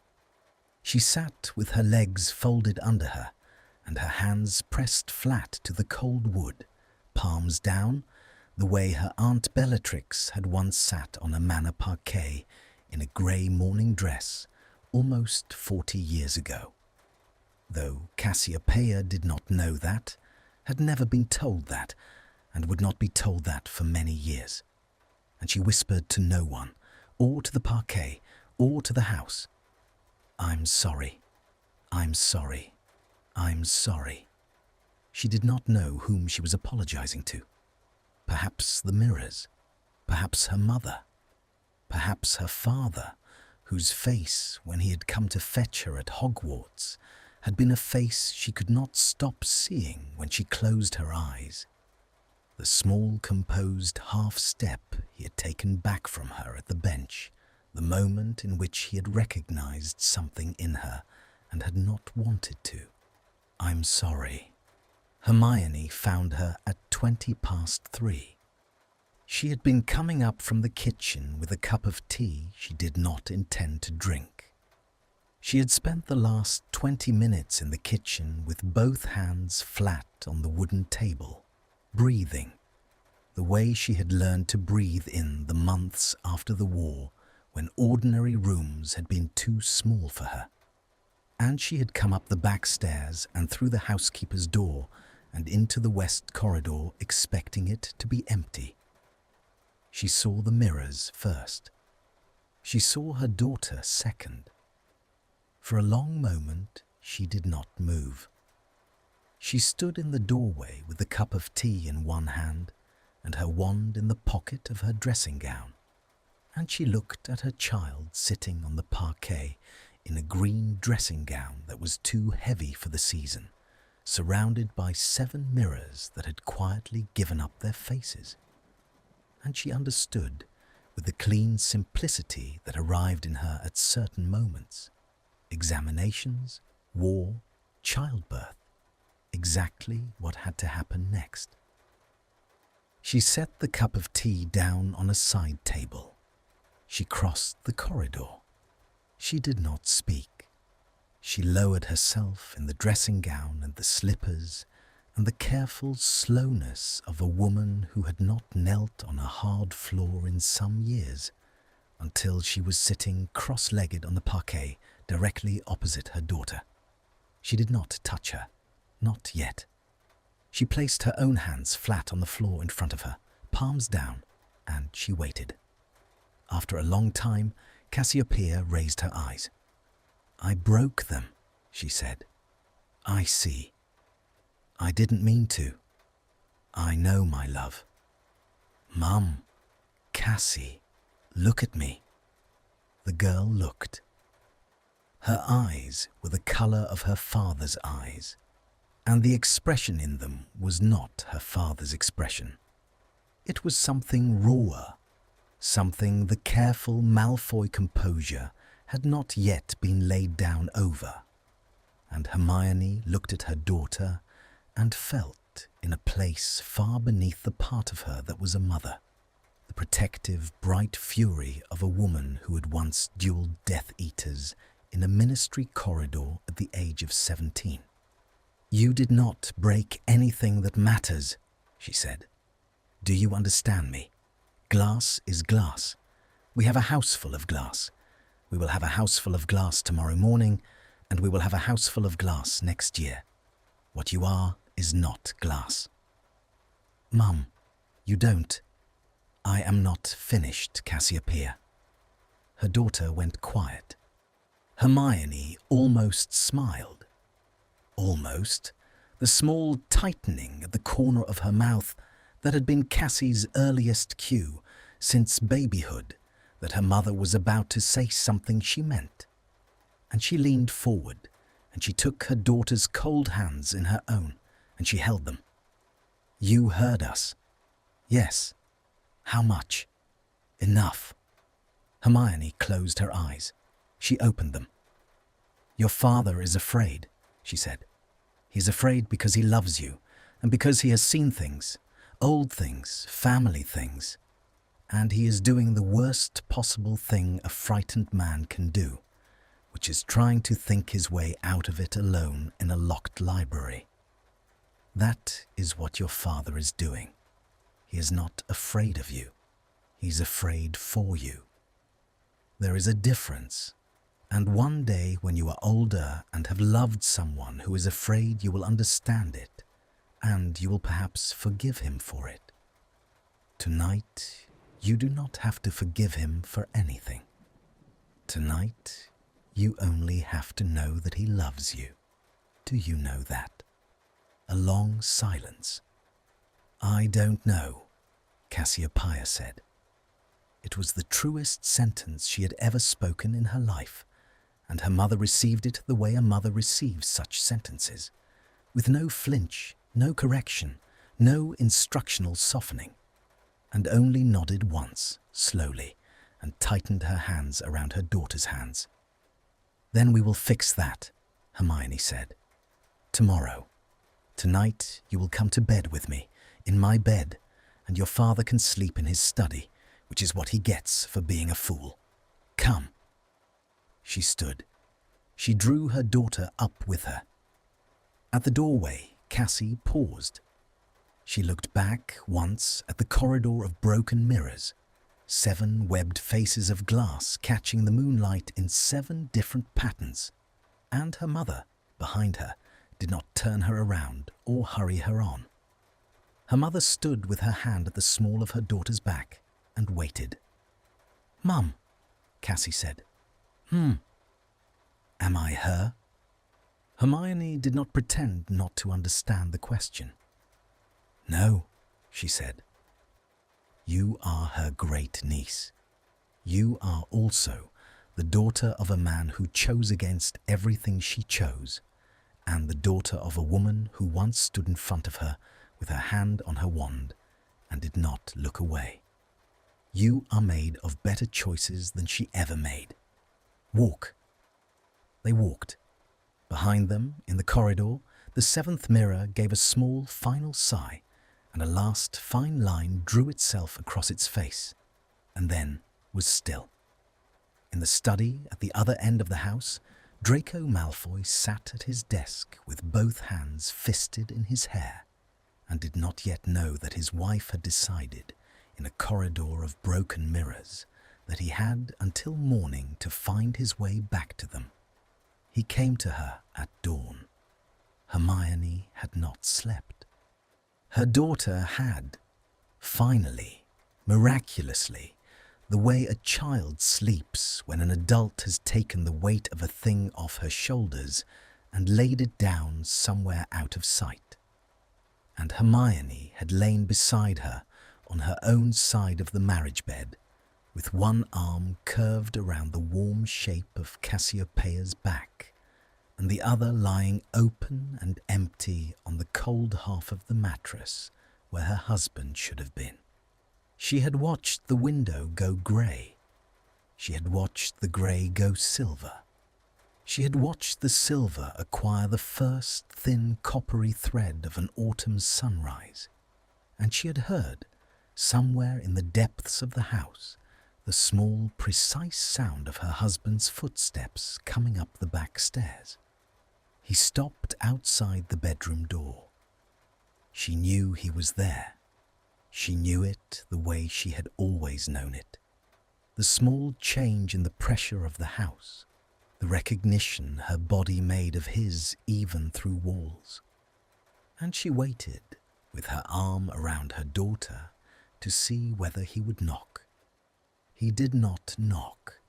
She sat with her legs folded under her and her hands pressed flat to the cold wood, palms down, the way her Aunt Bellatrix had once sat on a manor parquet in a grey morning dress almost 40 years ago. Though Cassiopeia did not know that, had never been told that, and would not be told that for many years. And she whispered to no one, or to the parquet, or to the house, "I'm sorry, I'm sorry, I'm sorry." She did not know whom she was apologizing to. Perhaps the mirrors, perhaps her mother, perhaps her father, whose face, when he had come to fetch her at Hogwarts, had been a face she could not stop seeing when she closed her eyes. The small, composed half-step he had taken back from her at the bench, the moment in which he had recognized something in her and had not wanted to. "I'm sorry." Hermione found her at 3:20. She had been coming up from the kitchen with a cup of tea she did not intend to drink. She had spent the last 20 minutes in the kitchen with both hands flat on the wooden table, breathing, the way she had learned to breathe in the months after the war when ordinary rooms had been too small for her. And she had come up the back stairs and through the housekeeper's door and into the west corridor expecting it to be empty. She saw the mirrors first. She saw her daughter second. For a long moment she did not move. She stood in the doorway with the cup of tea in one hand and her wand in the pocket of her dressing gown, and she looked at her child sitting on the parquet in a green dressing gown that was too heavy for the season, surrounded by 7 mirrors that had quietly given up their faces. And she understood, with the clean simplicity that arrived in her at certain moments, examinations, war, childbirth, exactly what had to happen next. She set the cup of tea down on a side table. She crossed the corridor. She did not speak. She lowered herself in the dressing gown and the slippers and the careful slowness of a woman who had not knelt on a hard floor in some years, until she was sitting cross-legged on the parquet directly opposite her daughter. She did not touch her, not yet. She placed her own hands flat on the floor in front of her, palms down, and she waited. After a long time, Cassiopeia raised her eyes. "I broke them," she said. "I see. I didn't mean to. I know, my love. Mum, Cassie, look at me." The girl looked. Her eyes were the colour of her father's eyes, and the expression in them was not her father's expression. It was something rawer, something the careful Malfoy composure had not yet been laid down over, and Hermione looked at her daughter and felt in a place far beneath the part of her that was a mother, the protective, bright fury of a woman who had once duelled Death Eaters in a ministry corridor at the age of 17. "You did not break anything that matters," she said. "Do you understand me? Glass is glass. We have a house full of glass. We will have a house full of glass tomorrow morning, and we will have a house full of glass next year. What you are is not glass." "Mum, you don't." "I am not finished, Cassiopeia." Her daughter went quiet. Hermione almost smiled. Almost. The small tightening at the corner of her mouth that had been Cassie's earliest cue since babyhood that her mother was about to say something she meant. And she leaned forward, and she took her daughter's cold hands in her own, and she held them. "You heard us." "Yes." "How much?" "Enough." Hermione closed her eyes. She opened them. "Your father is afraid," she said. "He's afraid because he loves you, and because he has seen things, old things, family things. And he is doing the worst possible thing a frightened man can do, which is trying to think his way out of it alone in a locked library. That is what your father is doing. He is not afraid of you. He's afraid for you. There is a difference, and one day when you are older and have loved someone who is afraid, you will understand it, and you will perhaps forgive him for it. Tonight, you do not have to forgive him for anything. Tonight, you only have to know that he loves you. Do you know that?" A long silence. "I don't know," Cassiopeia said. It was the truest sentence she had ever spoken in her life, and her mother received it the way a mother receives such sentences, with no flinch, no correction, no instructional softening, and only nodded once, slowly, and tightened her hands around her daughter's hands. "Then we will fix that," Hermione said. "Tomorrow. Tonight you will come to bed with me, in my bed, and your father can sleep in his study, which is what he gets for being a fool. Come." She stood. She drew her daughter up with her. At the doorway, Cassie paused. She looked back once at the corridor of broken mirrors, 7 webbed faces of glass catching the moonlight in 7 different patterns, and her mother, behind her, did not turn her around or hurry her on. Her mother stood with her hand at the small of her daughter's back and waited. "Mum," Cassie said. Am I her?" Hermione did not pretend not to understand the question. "No," she said. "You are her great niece. You are also the daughter of a man who chose against everything she chose, and the daughter of a woman who once stood in front of her with her hand on her wand and did not look away. You are made of better choices than she ever made. Walk." They walked. Behind them, in the corridor, the seventh mirror gave a small final sigh, and a last fine line drew itself across its face, and then was still. In the study at the other end of the house, Draco Malfoy sat at his desk with both hands fisted in his hair, and did not yet know that his wife had decided, in a corridor of broken mirrors, that he had until morning to find his way back to them. He came to her at dawn. Hermione had not slept. Her daughter had, finally, miraculously, the way a child sleeps when an adult has taken the weight of a thing off her shoulders and laid it down somewhere out of sight. And Hermione had lain beside her on her own side of the marriage bed, with one arm curved around the warm shape of Cassiopeia's back, and the other lying open and empty on the cold half of the mattress where her husband should have been. She had watched the window go grey. She had watched the grey go silver. She had watched the silver acquire the first thin coppery thread of an autumn sunrise, and she had heard, somewhere in the depths of the house, the small, precise sound of her husband's footsteps coming up the back stairs. He stopped outside the bedroom door. She knew he was there. She knew it the way she had always known it. The small change in the pressure of the house, the recognition her body made of his even through walls. And she waited, with her arm around her daughter, to see whether he would knock. He did not knock.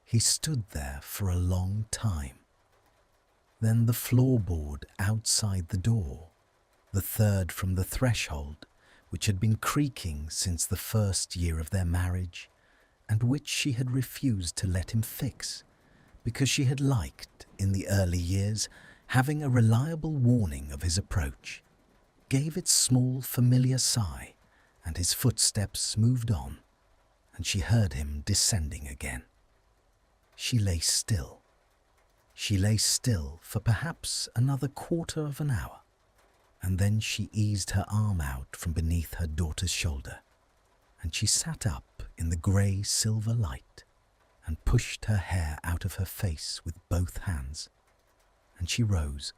He stood there for a long time. Then the floorboard outside the door, the third from the threshold, which had been creaking since the first year of their marriage, and which she had refused to let him fix, because she had liked, in the early years, having a reliable warning of his approach, gave its small familiar sigh, and his footsteps moved on, and she heard him descending again. She lay still. She lay still for perhaps another quarter of an hour, and then she eased her arm out from beneath her daughter's shoulder, and she sat up in the grey-silver light and pushed her hair out of her face with both hands. And she rose,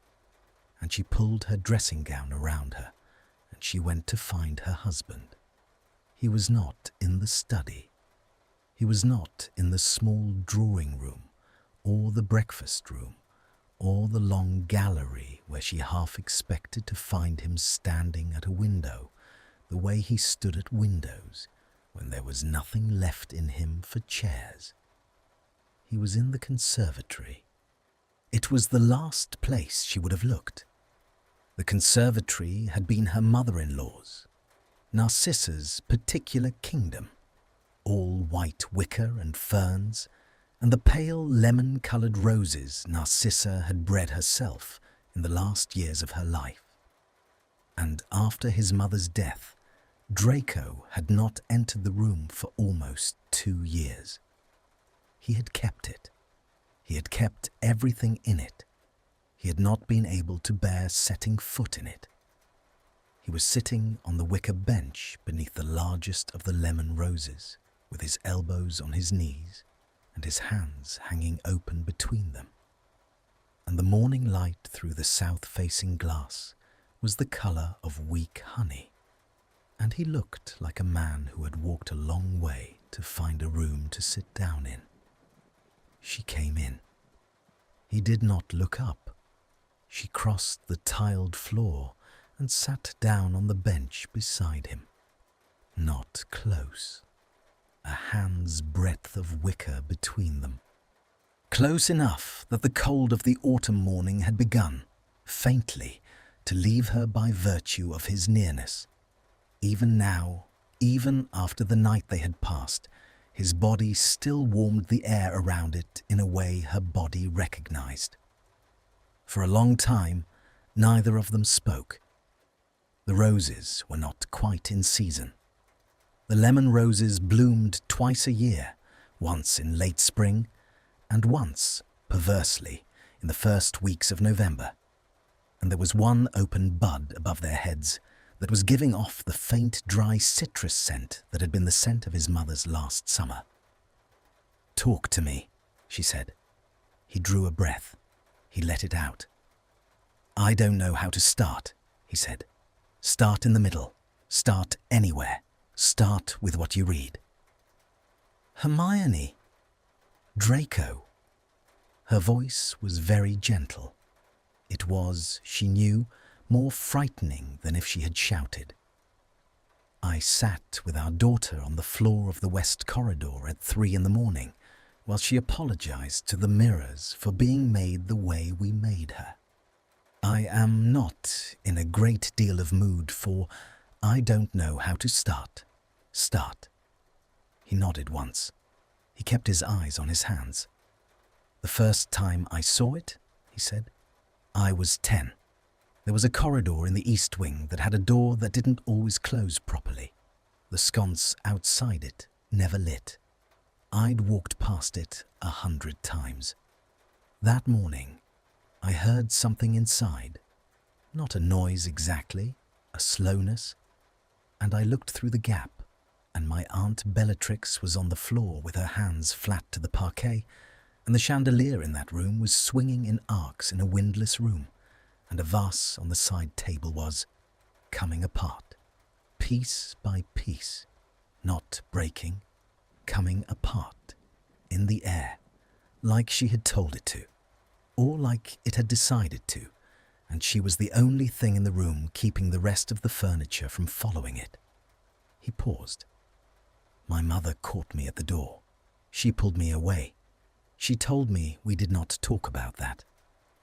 and she pulled her dressing gown around her, and she went to find her husband. He was not in the study. He was not in the small drawing room, or the breakfast room, or the long gallery where she half expected to find him standing at a window, the way he stood at windows when there was nothing left in him for chairs. He was in the conservatory. It was the last place she would have looked. The conservatory had been her mother-in-law's, Narcissa's particular kingdom, all white wicker and ferns, and the pale lemon-coloured roses Narcissa had bred herself in the last years of her life. And after his mother's death, Draco had not entered the room for almost 2 years. He had kept it. He had kept everything in it. He had not been able to bear setting foot in it. He was sitting on the wicker bench beneath the largest of the lemon roses, with his elbows on his knees, and his hands hanging open between them. And the morning light through the south-facing glass was the colour of weak honey, and he looked like a man who had walked a long way to find a room to sit down in. She came in. He did not look up. She crossed the tiled floor and sat down on the bench beside him. Not close. A hand's breadth of wicker between them. Close enough that the cold of the autumn morning had begun, faintly, to leave her by virtue of his nearness. Even now, even after the night they had passed, his body still warmed the air around it in a way her body recognized. For a long time, neither of them spoke. The roses were not quite in season. The lemon roses bloomed twice a year, once in late spring, and once, perversely, in the first weeks of November, and there was one open bud above their heads that was giving off the faint, dry citrus scent that had been the scent of his mother's last summer. "Talk to me," she said. He drew a breath. He let it out. "I don't know how to start," he said. "Start in the middle. Start anywhere. Start with what you read." "Hermione." "Draco." Her voice was very gentle. It was, she knew, more frightening than if she had shouted. "I sat with our daughter on the floor of the west corridor at 3 in the morning while she apologized to the mirrors for being made the way we made her. I am not in a great deal of mood for, I don't know how to start. Start." He nodded once. He kept his eyes on his hands. "The first time I saw it," he said, "I was 10. There was a corridor in the east wing that had a door that didn't always close properly. The sconce outside it never lit. I'd walked past it 100 times. That morning, I heard something inside. Not a noise exactly, a slowness. And I looked through the gap, and my Aunt Bellatrix was on the floor with her hands flat to the parquet, and the chandelier in that room was swinging in arcs in a windless room, and a vase on the side table was coming apart, piece by piece, not breaking, coming apart, in the air, like she had told it to, or like it had decided to, and she was the only thing in the room keeping the rest of the furniture from following it." He paused. "My mother caught me at the door. She pulled me away. She told me we did not talk about that.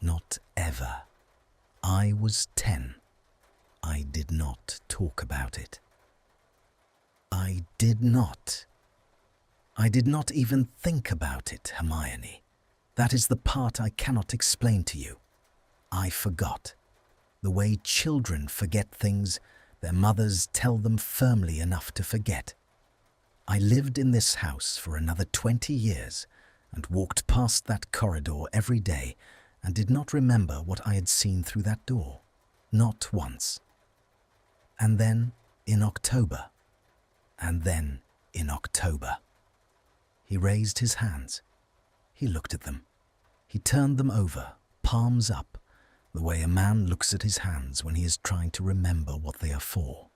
Not ever. I was 10. I did not talk about it. I did not. I did not even think about it, Hermione. That is the part I cannot explain to you. I forgot. The way children forget things their mothers tell them firmly enough to forget. I lived in this house for another 20 years and walked past that corridor every day and did not remember what I had seen through that door. Not once. And then in October. And then in October." He raised his hands. He looked at them. He turned them over, palms up, the way a man looks at his hands when he is trying to remember what they are for.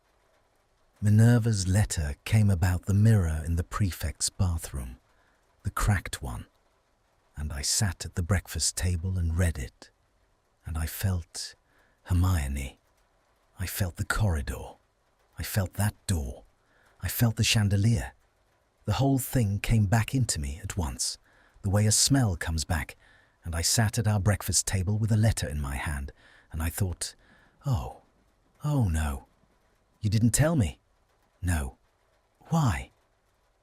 Minerva's letter came about the mirror in the prefect's bathroom, the cracked one, and I sat at the breakfast table and read it, and I felt, Hermione, I felt the corridor, I felt that door, I felt the chandelier. The whole thing came back into me at once, the way a smell comes back, and I sat at our breakfast table with a letter in my hand, and I thought, oh no. You didn't tell me? No. Why?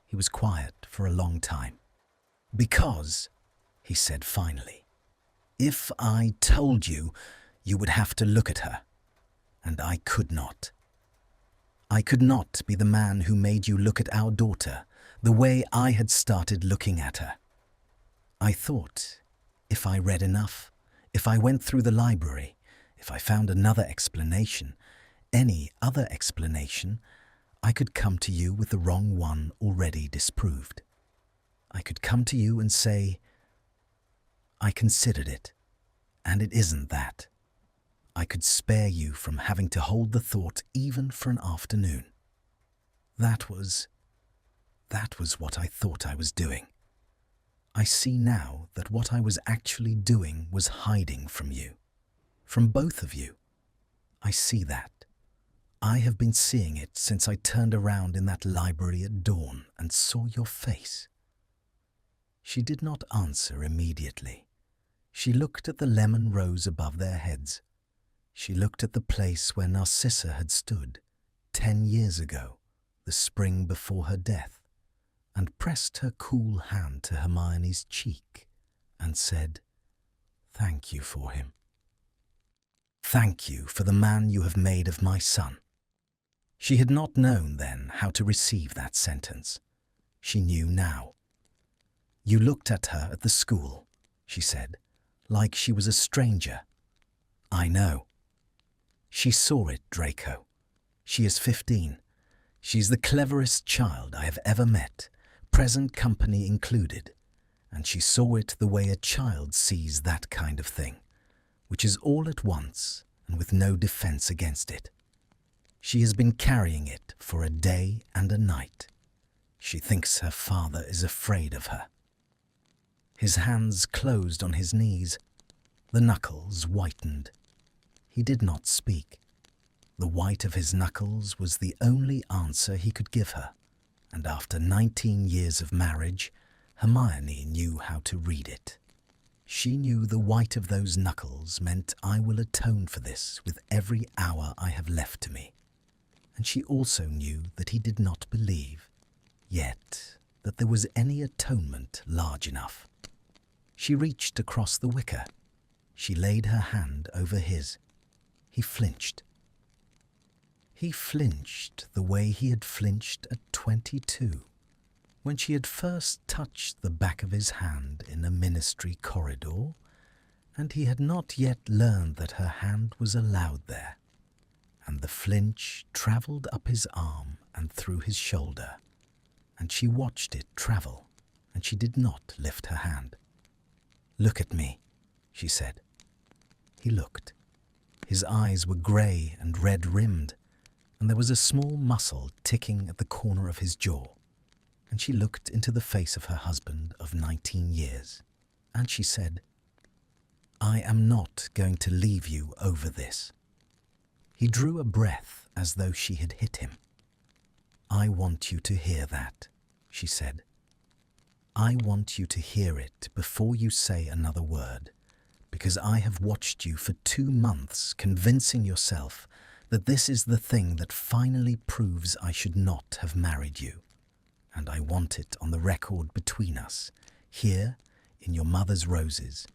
He was quiet for a long time. Because, he said finally, if I told you, you would have to look at her. And I could not. I could not be the man who made you look at our daughter the way I had started looking at her. I thought, if I read enough, if I went through the library, if I found another explanation, any other explanation, I could come to you with the wrong one already disproved. I could come to you and say, I considered it, and it isn't that. I could spare you from having to hold the thought even for an afternoon. That was what I thought I was doing. I see now that what I was actually doing was hiding from you, from both of you. I see that. I have been seeing it since I turned around in that library at dawn and saw your face. She did not answer immediately. She looked at the lemon rose above their heads. She looked at the place where Narcissa had stood 10 years ago, the spring before her death, and pressed her cool hand to Hermione's cheek and said, "Thank you for him. Thank you for the man you have made of my son." She had not known then how to receive that sentence. She knew now. "You looked at her at the school," she said, like she was a stranger. I know. She saw it, Draco. She is 15. She's the cleverest child I have ever met, present company included, and she saw it the way a child sees that kind of thing, which is all at once and with no defense against it. She has been carrying it for a day and a night. She thinks her father is afraid of her. His hands closed on his knees. The knuckles whitened. He did not speak. The white of his knuckles was the only answer he could give her, and after 19 years of marriage, Hermione knew how to read it. She knew the white of those knuckles meant I will atone for this with every hour I have left to me. And she also knew that he did not believe, yet, that there was any atonement large enough. She reached across the wicker. She laid her hand over his. He flinched. He flinched the way he had flinched at 22, when she had first touched the back of his hand in a ministry corridor, and he had not yet learned that her hand was allowed there, and the flinch travelled up his arm and through his shoulder, and she watched it travel, and she did not lift her hand. "Look at me," she said. He looked. His eyes were grey and red-rimmed, and there was a small muscle ticking at the corner of his jaw, and she looked into the face of her husband of 19 years, and she said, "I am not going to leave you over this." He drew a breath as though she had hit him. "I want you to hear that," she said. "I want you to hear it before you say another word, because I have watched you for 2 months convincing yourself that this is the thing that finally proves I should not have married you. And I want it on the record between us, here in your mother's roses,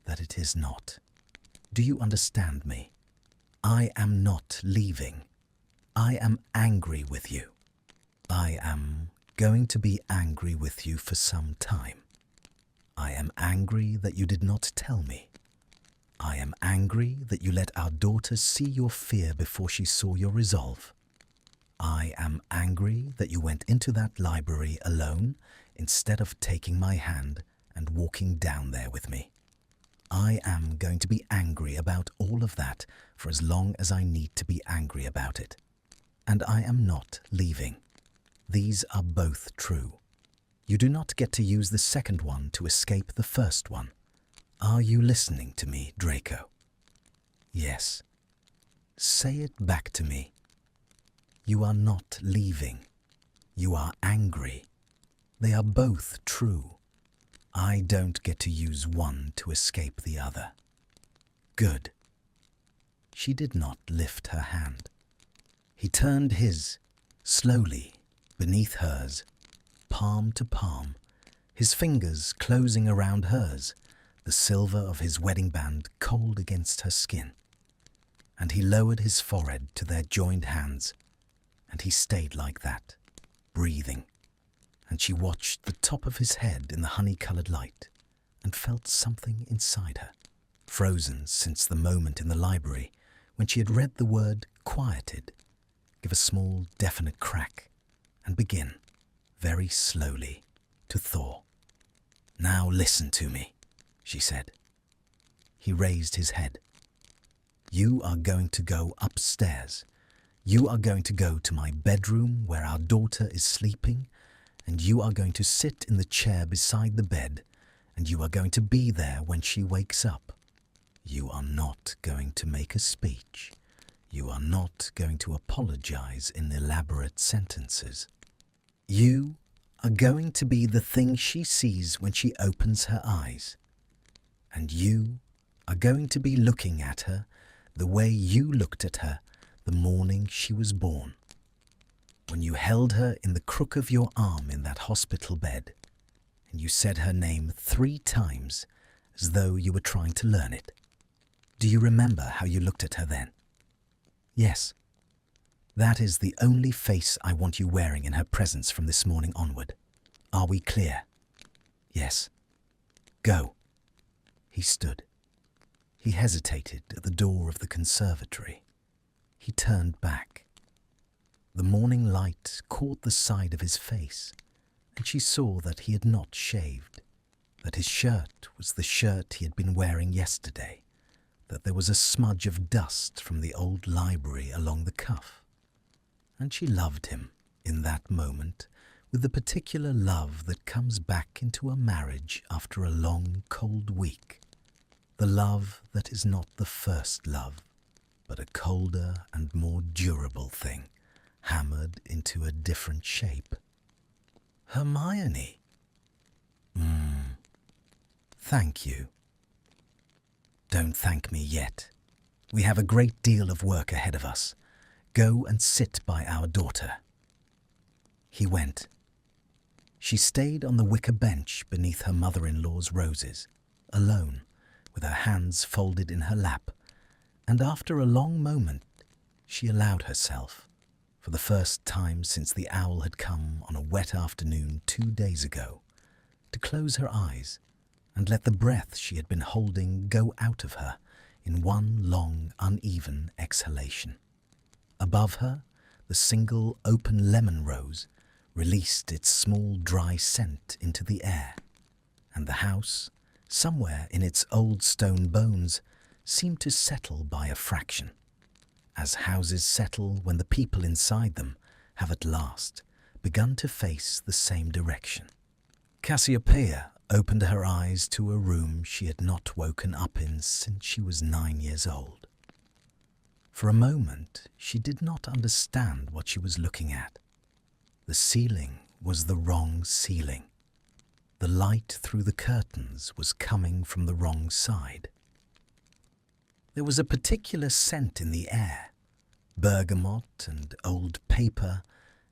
that it is not. Do you understand me? I am not leaving. I am angry with you. I am going to be angry with you for some time. I am angry that you did not tell me. I am angry that you let our daughter see your fear before she saw your resolve. I am angry that you went into that library alone instead of taking my hand and walking down there with me. I am going to be angry about all of that for as long as I need to be angry about it. And I am not leaving. These are both true. You do not get to use the second one to escape the first one. Are you listening to me, Draco? Yes. Say it back to me. You are not leaving. You are angry. They are both true. I don't get to use one to escape the other. Good. She did not lift her hand. He turned his, slowly, beneath hers, palm to palm, his fingers closing around hers, the silver of his wedding band cold against her skin. And he lowered his forehead to their joined hands, and he stayed like that, breathing, and she watched the top of his head in the honey-coloured light and felt something inside her, frozen since the moment in the library when she had read the word quieted, give a small definite crack and begin, very slowly, to thaw. "Now listen to me," she said. He raised his head. "You are going to go upstairs. You are going to go to my bedroom where our daughter is sleeping, and you are going to sit in the chair beside the bed, and you are going to be there when she wakes up. You are not going to make a speech. You are not going to apologize in elaborate sentences. You are going to be the thing she sees when she opens her eyes. And you are going to be looking at her the way you looked at her the morning she was born, when you held her in the crook of your arm in that hospital bed, and you said her name 3 times as though you were trying to learn it. Do you remember how you looked at her then? Yes. That is the only face I want you wearing in her presence from this morning onward. Are we clear? Yes. Go." He stood. He hesitated at the door of the conservatory. He turned back. The morning light caught the side of his face, and she saw that he had not shaved, that his shirt was the shirt he had been wearing yesterday, that there was a smudge of dust from the old library along the cuff. And she loved him in that moment with the particular love that comes back into a marriage after a long, cold week. The love that is not the first love, but a colder and more durable thing, hammered into a different shape. Hermione. Thank you. Don't thank me yet. We have a great deal of work ahead of us. Go and sit by our daughter. He went. She stayed on the wicker bench beneath her mother-in-law's roses, alone, with her hands folded in her lap, and after a long moment she allowed herself, for the first time since the owl had come on a wet afternoon 2 days ago, to close her eyes and let the breath she had been holding go out of her in one long, uneven exhalation. Above her, the single open lemon rose released its small dry scent into the air, and the house, somewhere in its old stone bones, seemed to settle by a fraction, as houses settle when the people inside them have at last begun to face the same direction. Cassiopeia opened her eyes to a room she had not woken up in since she was 9 years old. For a moment she did not understand what she was looking at. The ceiling was the wrong ceiling. The light through the curtains was coming from the wrong side. There was a particular scent in the air, bergamot and old paper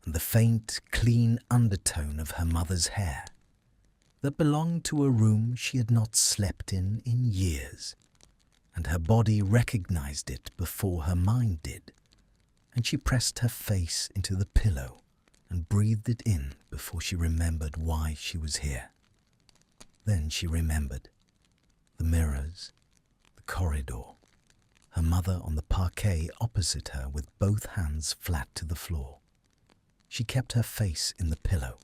and the faint, clean undertone of her mother's hair, that belonged to a room she had not slept in years, and her body recognized it before her mind did, and she pressed her face into the pillow and breathed it in before she remembered why she was here. Then she remembered the mirrors, the corridor, her mother on the parquet opposite her with both hands flat to the floor. She kept her face in the pillow.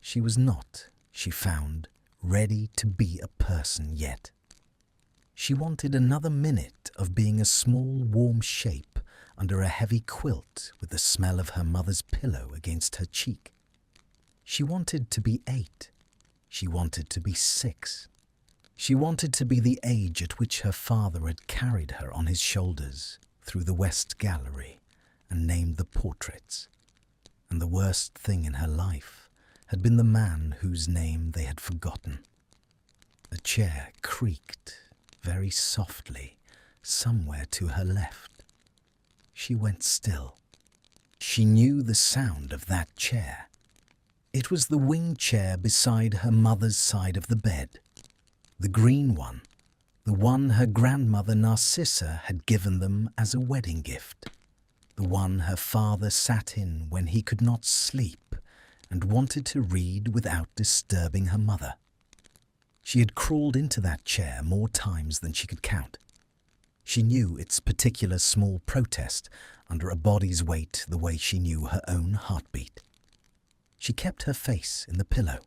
She was not, she found, ready to be a person yet. She wanted another minute of being a small, warm shape under a heavy quilt with the smell of her mother's pillow against her cheek. She wanted to be 8. She wanted to be 6. She wanted to be the age at which her father had carried her on his shoulders through the West Gallery and named the portraits. And the worst thing in her life had been the man whose name they had forgotten. A chair creaked very softly somewhere to her left. She went still. She knew the sound of that chair. It was the wing chair beside her mother's side of the bed, the green one, the one her grandmother Narcissa had given them as a wedding gift, the one her father sat in when he could not sleep and wanted to read without disturbing her mother. She had crawled into that chair more times than she could count. She knew its particular small protest under a body's weight the way she knew her own heartbeat. She kept her face in the pillow.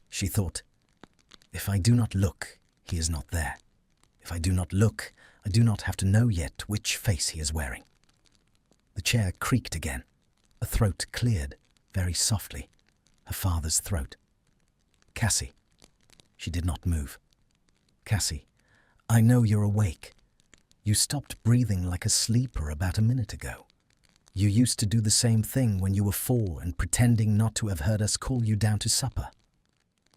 She thought, if I do not look, he is not there. If I do not look, I do not have to know yet which face he is wearing. The chair creaked again. A throat cleared, very softly, her father's throat. Cassie. She did not move. Cassie, I know you're awake. You stopped breathing like a sleeper about a minute ago. You used to do the same thing when you were 4 and pretending not to have heard us call you down to supper.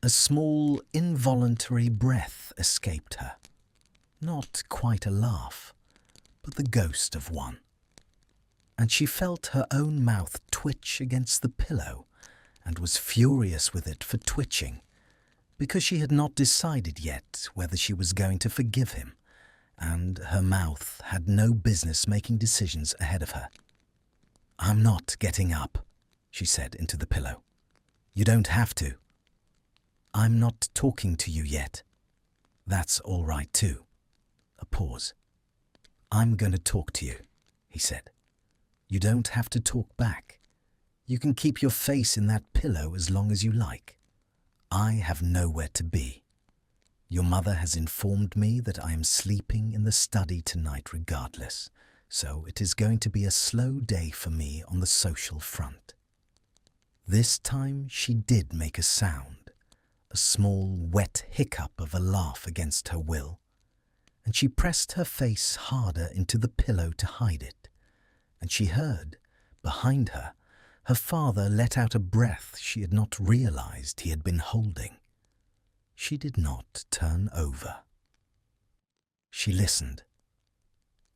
A small, involuntary breath escaped her. Not quite a laugh, but the ghost of one. And she felt her own mouth twitch against the pillow and was furious with it for twitching, because she had not decided yet whether she was going to forgive him, and her mouth had no business making decisions ahead of her. I'm not getting up, she said into the pillow. You don't have to. I'm not talking to you yet. That's all right too. A pause. "I'm going to talk to you," he said. "You don't have to talk back. You can keep your face in that pillow as long as you like. I have nowhere to be. Your mother has informed me that I am sleeping in the study tonight regardless, so it is going to be a slow day for me on the social front." This time she did make a sound, a small, wet hiccup of a laugh against her will, and she pressed her face harder into the pillow to hide it, and she heard, behind her, her father let out a breath she had not realized he had been holding. She did not turn over. She listened.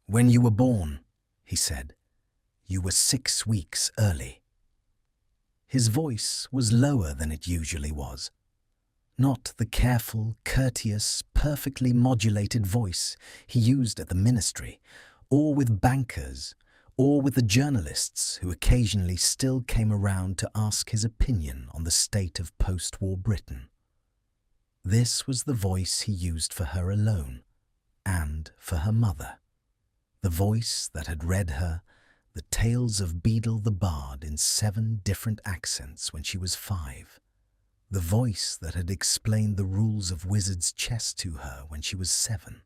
"When you were born," he said, "you were 6 weeks early." His voice was lower than it usually was. Not the careful, courteous, perfectly modulated voice he used at the ministry, or with bankers, or with the journalists who occasionally still came around to ask his opinion on the state of post-war Britain. This was the voice he used for her alone, and for her mother. The voice that had read her the tales of Beadle the Bard in 7 different accents when she was 5. The voice that had explained the rules of wizard's chess to her when she was 7.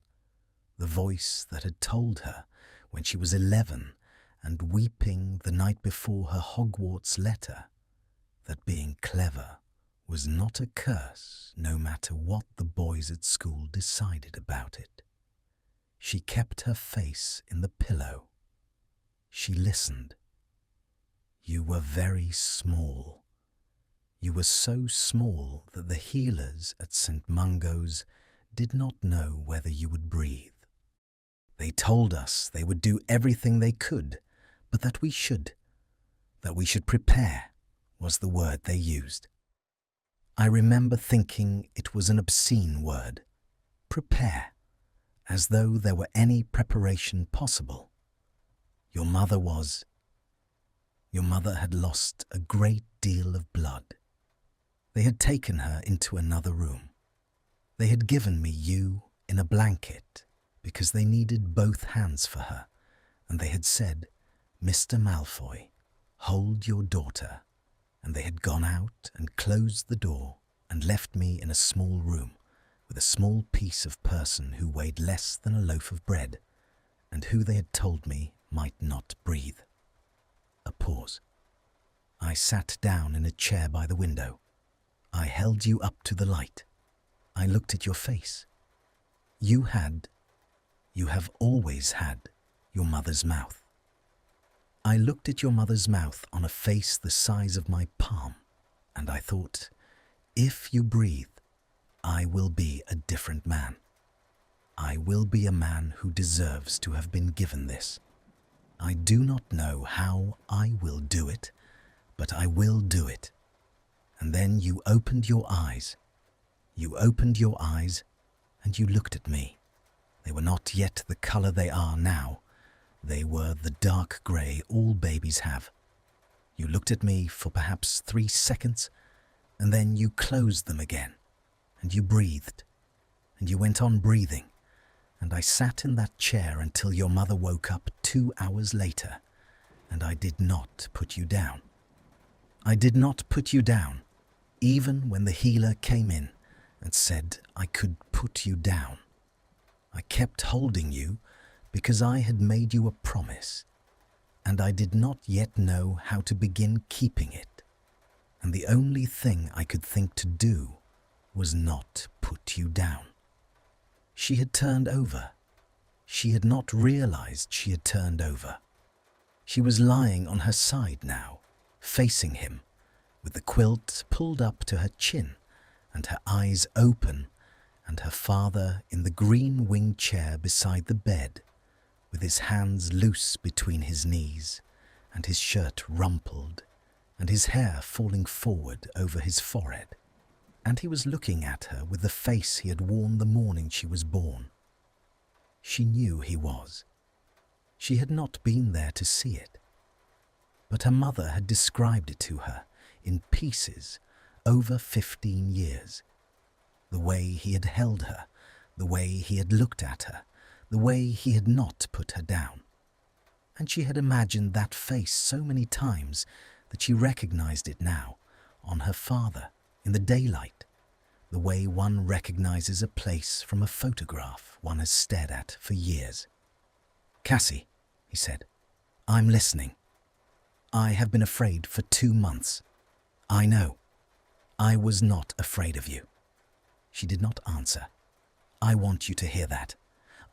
The voice that had told her, when she was 11, and weeping the night before her Hogwarts letter, that being clever was not a curse no matter what the boys at school decided about it. She kept her face in the pillow. She listened. "You were very small. You were so small that the healers at St. Mungo's did not know whether you would breathe. They told us they would do everything they could, but that we should prepare, was the word they used. I remember thinking it was an obscene word, prepare, as though there were any preparation possible. Your mother had lost a great deal of blood. They had taken her into another room. They had given me you in a blanket because they needed both hands for her, and they had said, 'Mr. Malfoy, hold your daughter,' and they had gone out and closed the door and left me in a small room with a small piece of person who weighed less than a loaf of bread, and who they had told me might not breathe." A pause. "I sat down in a chair by the window. I held you up to the light. I looked at your face. You have always had your mother's mouth. I looked at your mother's mouth on a face the size of my palm, and I thought, if you breathe, I will be a different man. I will be a man who deserves to have been given this. I do not know how I will do it, but I will do it." And then you opened your eyes. You opened your eyes and you looked at me. They were not yet the color they are now. They were the dark gray all babies have. You looked at me for perhaps 3 seconds, and then you closed them again, and you breathed, and you went on breathing, and I sat in that chair until your mother woke up 2 hours later, and I did not put you down. I did not put you down, even when the healer came in and said I could put you down. I kept holding you because I had made you a promise, and I did not yet know how to begin keeping it, and the only thing I could think to do was not put you down. She had turned over. She had not realized she had turned over. She was lying on her side now, facing him, with the quilt pulled up to her chin and her eyes open, and her father in the green wing chair beside the bed, with his hands loose between his knees and his shirt rumpled and his hair falling forward over his forehead. And he was looking at her with the face he had worn the morning she was born. She knew he was. She had not been there to see it. But her mother had described it to her in pieces over 15 years. The way he had held her, the way he had looked at her, the way he had not put her down. And she had imagined that face so many times that she recognized it now, on her father, in the daylight, the way one recognizes a place from a photograph one has stared at for years. "Cassie," he said, "I'm listening. I have been afraid for 2 months. I know. I was not afraid of you." She did not answer. "I want you to hear that.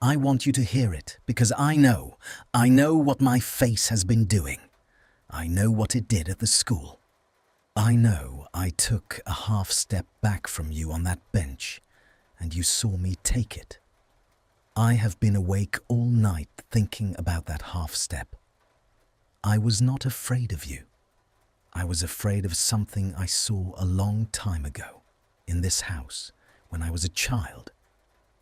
I want you to hear it, because I know what my face has been doing. I know what it did at the school. I know I took a half step back from you on that bench, and you saw me take it. I have been awake all night thinking about that half step. I was not afraid of you. I was afraid of something I saw a long time ago, in this house, when I was a child.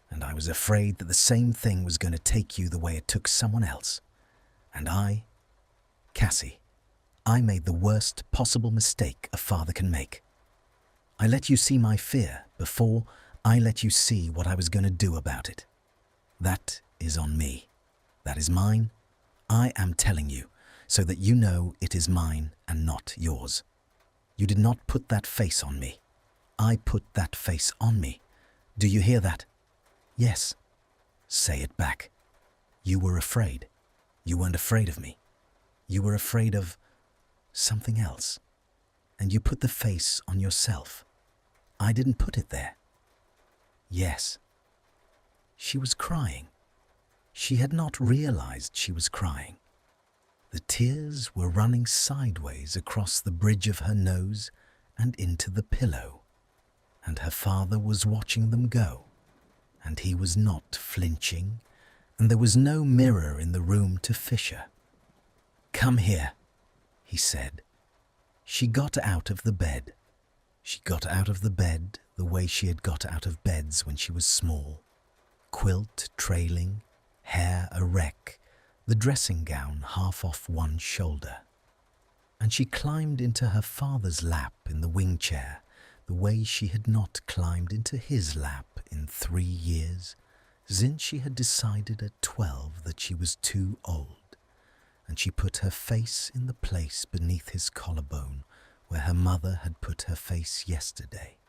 And I was afraid that the same thing was going to take you the way it took someone else. And Cassie, I made the worst possible mistake a father can make. I let you see my fear before I let you see what I was going to do about it. That is on me. That is mine. I am telling you, so that you know it is mine and not yours. You did not put that face on me. I put that face on me. Do you hear that? Yes. Say it back. You were afraid. You weren't afraid of me. You were afraid of something else. And you put the face on yourself. I didn't put it there. Yes. She was crying. She had not realized she was crying. The tears were running sideways across the bridge of her nose and into the pillow, and her father was watching them go, and he was not flinching, and there was no mirror in the room to Fisher. "Come here," he said. She got out of the bed. She got out of the bed the way she had got out of beds when she was small, quilt trailing, hair a wreck, the dressing gown half off one shoulder. And she climbed into her father's lap in the wing chair the way she had not climbed into his lap in 3 years, since she had decided at 12 that she was too old, and she put her face in the place beneath his collarbone where her mother had put her face yesterday,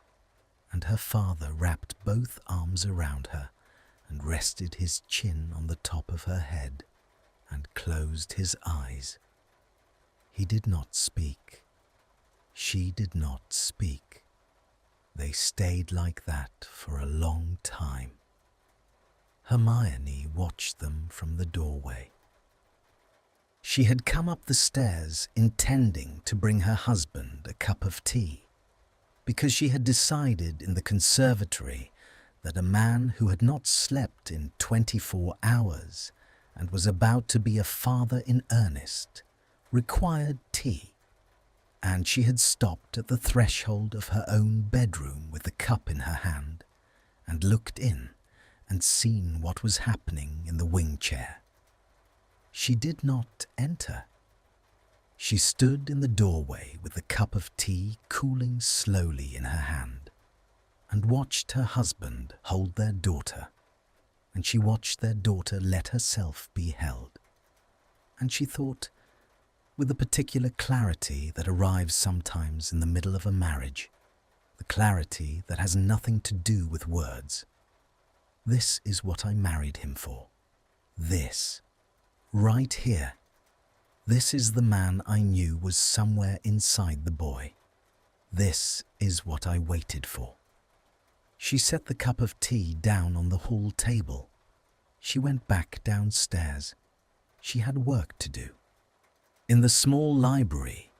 and her father wrapped both arms around her and rested his chin on the top of her head and closed his eyes. He did not speak. She did not speak. They stayed like that for a long time. Hermione watched them from the doorway. She had come up the stairs intending to bring her husband a cup of tea, because she had decided in the conservatory that a man who had not slept in 24 hours and was about to be a father in earnest required tea, and she had stopped at the threshold of her own bedroom with the cup in her hand and looked in and seen what was happening in the wing chair. She did not enter. She stood in the doorway with the cup of tea cooling slowly in her hand and watched her husband hold their daughter, and she watched their daughter let herself be held. And she thought, with the particular clarity that arrives sometimes in the middle of a marriage, the clarity that has nothing to do with words, this is what I married him for. This, right here. This is the man I knew was somewhere inside the boy. This is what I waited for. She set the cup of tea down on the hall table. She went back downstairs. She had work to do. In the small library,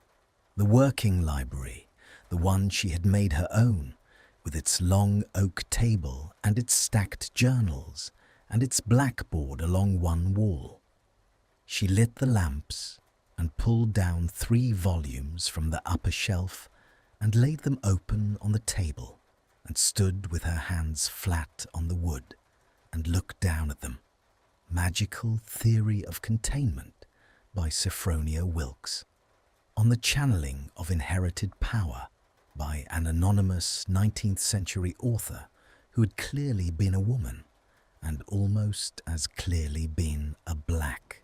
the working library, the one she had made her own, with its long oak table and its stacked journals and its blackboard along one wall. She lit the lamps and pulled down 3 volumes from the upper shelf and laid them open on the table and stood with her hands flat on the wood and looked down at them. Magical Theory of Containment by Sophronia Wilkes. On the Channeling of Inherited Power by an anonymous 19th century author who had clearly been a woman and almost as clearly been a black.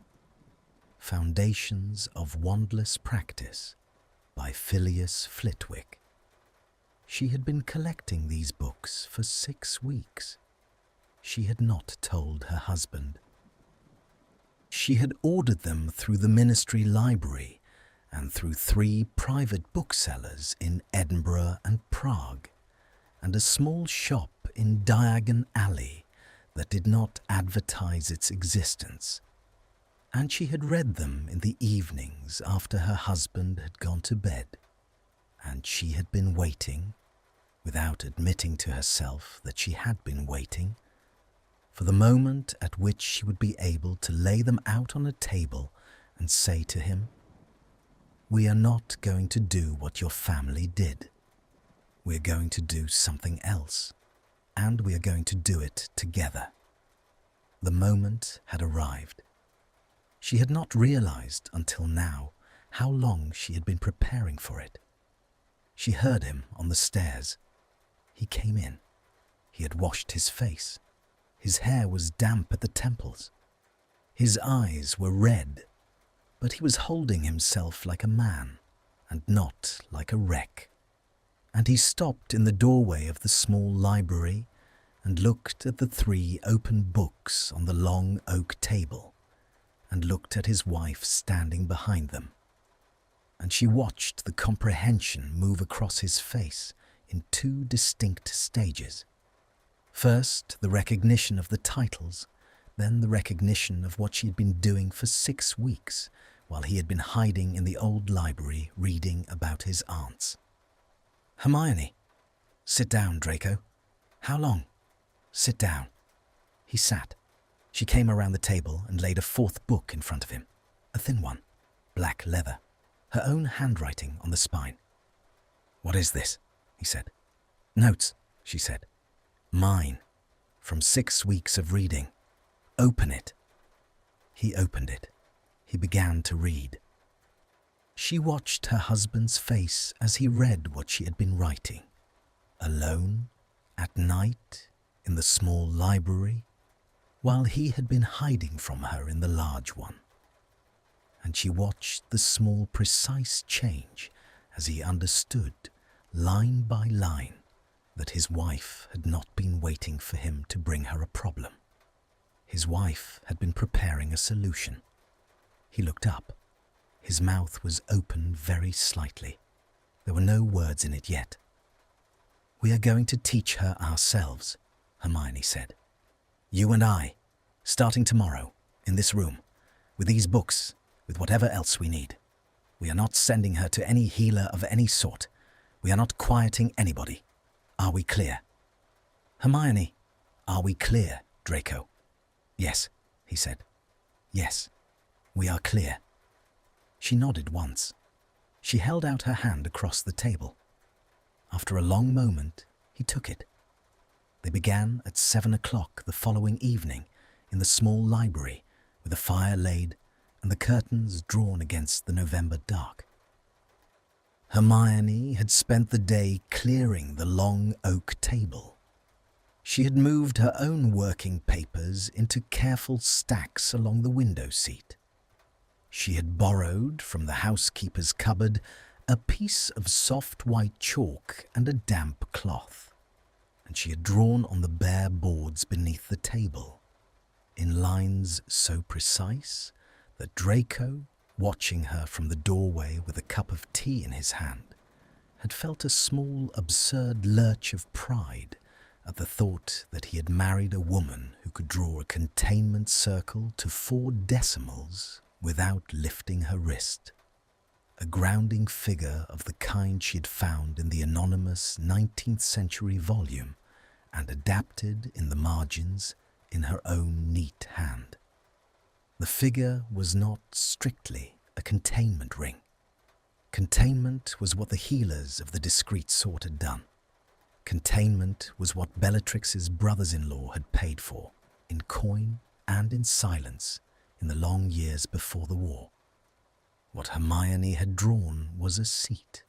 Foundations of Wandless Practice by Phileas Flitwick. She had been collecting these books for 6 weeks. She had not told her husband. She had ordered them through the ministry library and through 3 private booksellers in Edinburgh and Prague, and a small shop in Diagon Alley that did not advertise its existence. And she had read them in the evenings after her husband had gone to bed, and she had been waiting, without admitting to herself that she had been waiting, for the moment at which she would be able to lay them out on a table and say to him, "We are not going to do what your family did. We are going to do something else, and we are going to do it together." The moment had arrived. She had not realized until now how long she had been preparing for it. She heard him on the stairs. He came in. He had washed his face. His hair was damp at the temples. His eyes were red, but he was holding himself like a man and not like a wreck. And he stopped in the doorway of the small library and looked at the 3 open books on the long oak table, and looked at his wife standing behind them. And she watched the comprehension move across his face in 2 distinct stages. First, the recognition of the titles, then the recognition of what she had been doing for 6 weeks while he had been hiding in the old library reading about his aunts. "Hermione, sit down, Draco. How long? Sit down." He sat. She came around the table and laid a 4th book in front of him, a thin one, black leather, her own handwriting on the spine. "What is this?" he said. "Notes," she said. "Mine, from 6 weeks of reading. Open it." He opened it. He began to read. She watched her husband's face as he read what she had been writing. Alone, at night, in the small library, while he had been hiding from her in the large one. And she watched the small, precise change as he understood, line by line, that his wife had not been waiting for him to bring her a problem. His wife had been preparing a solution. He looked up. His mouth was open very slightly. There were no words in it yet. "We are going to teach her ourselves," Hermione said. "You and I, starting tomorrow, in this room, with these books, with whatever else we need. We are not sending her to any healer of any sort. We are not quieting anybody. Are we clear?" "Hermione, are we clear, Draco?" "Yes," he said. "Yes, we are clear." She nodded once. She held out her hand across the table. After a long moment, he took it. They began at 7 o'clock the following evening in the small library, with a fire laid and the curtains drawn against the November dark. Hermione had spent the day clearing the long oak table. She had moved her own working papers into careful stacks along the window seat. She had borrowed from the housekeeper's cupboard a piece of soft white chalk and a damp cloth, and she had drawn on the bare boards beneath the table, in lines so precise that Draco, watching her from the doorway with a cup of tea in his hand, had felt a small, absurd lurch of pride at the thought that he had married a woman who could draw a containment circle to 4 decimals without lifting her wrist. A grounding figure of the kind she had found in the anonymous 19th century volume and adapted in the margins in her own neat hand. The figure was not strictly a containment ring. Containment was what the healers of the discreet sort had done. Containment was what Bellatrix's brothers-in-law had paid for, in coin and in silence, in the long years before the war. What Hermione had drawn was a seat.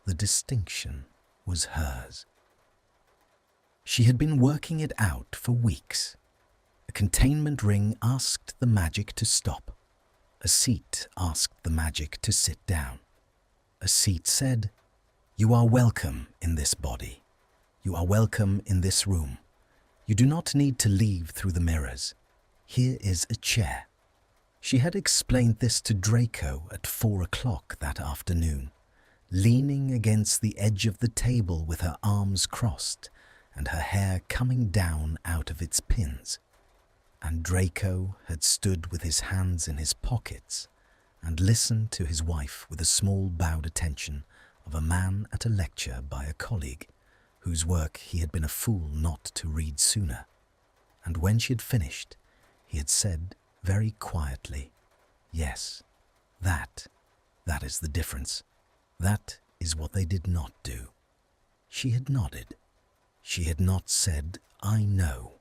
The distinction was hers. She had been working it out for weeks. containment ring asked the magic to stop. A seat asked the magic to sit down. A seat said, "You are welcome in this body. You are welcome in this room. You do not need to leave through the mirrors. Here is a chair." She had explained this to Draco at 4 o'clock that afternoon, leaning against the edge of the table with her arms crossed and her hair coming down out of its pins. And Draco had stood with his hands in his pockets and listened to his wife with a small bowed attention of a man at a lecture by a colleague, whose work he had been a fool not to read sooner. And when she had finished, he had said very quietly, "Yes, that is the difference. That is what they did not do." She had nodded. She had not said, "I know."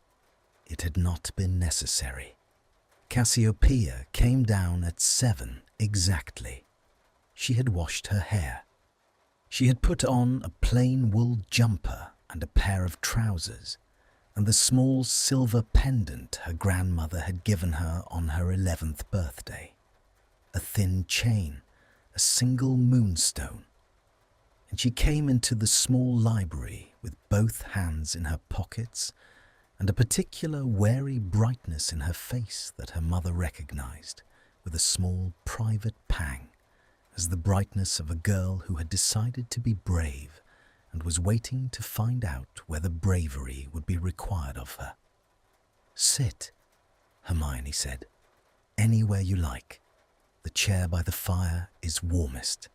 It had not been necessary. Cassiopeia came down at 7 exactly. She had washed her hair. She had put on a plain wool jumper and a pair of trousers, and the small silver pendant her grandmother had given her on her 11th birthday. A thin chain, a single moonstone. And she came into the small library with both hands in her pockets and a particular wary brightness in her face that her mother recognized with a small private pang as the brightness of a girl who had decided to be brave and was waiting to find out whether bravery would be required of her. "Sit," Hermione said. "Anywhere you like. The chair by the fire is warmest."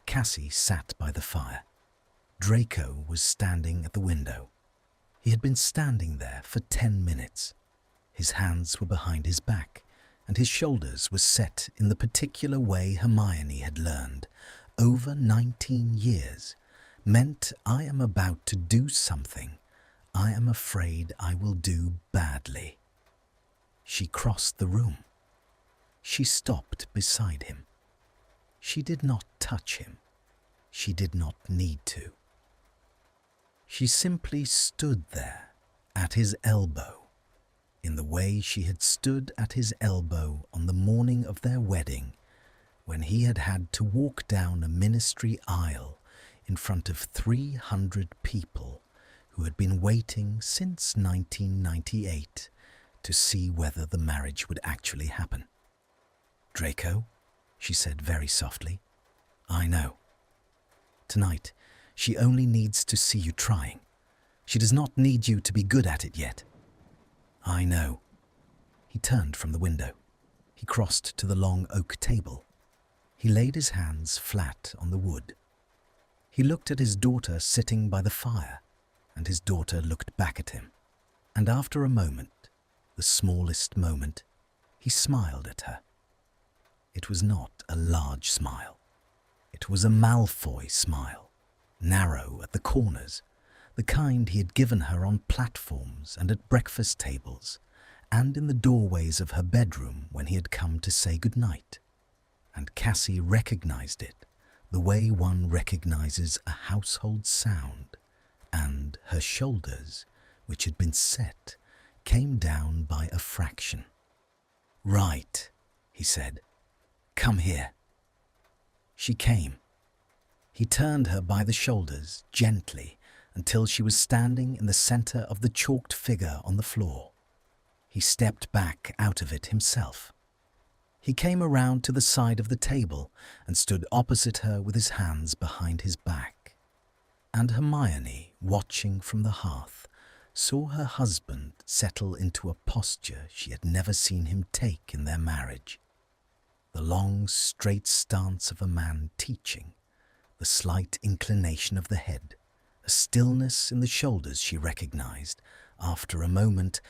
Cassie sat by the fire. Draco was standing at the window. He had been standing there for 10 minutes. His hands were behind his back, and his shoulders were set in the particular way Hermione had learned over 19 years, meant I am about to do something I am afraid I will do badly. She crossed the room. She stopped beside him. She did not touch him. She did not need to. She simply stood there at his elbow, in the way she had stood at his elbow on the morning of their wedding, when he had had to walk down a ministry aisle in front of 300 people who had been waiting since 1998 to see whether the marriage would actually happen. "Draco," she said very softly, "I know. Tonight, she only needs to see you trying. She does not need you to be good at it yet." "I know." He turned from the window. He crossed to the long oak table. He laid his hands flat on the wood. He looked at his daughter sitting by the fire, and his daughter looked back at him. And after a moment, the smallest moment, he smiled at her. It was not a large smile. It was a Malfoy smile, narrow at the corners, the kind he had given her on platforms and at breakfast tables, and in the doorways of her bedroom when he had come to say goodnight. And Cassie recognized it, the way one recognizes a household sound, and her shoulders, which had been set, came down by a fraction. "Right," he said. "Come here." She came. He turned her by the shoulders, gently, until she was standing in the center of the chalked figure on the floor. He stepped back out of it himself. He came around to the side of the table and stood opposite her with his hands behind his back. And Hermione, watching from the hearth, saw her husband settle into a posture she had never seen him take in their marriage. The long, straight stance of a man teaching, the slight inclination of the head, a stillness in the shoulders she recognized, after a moment,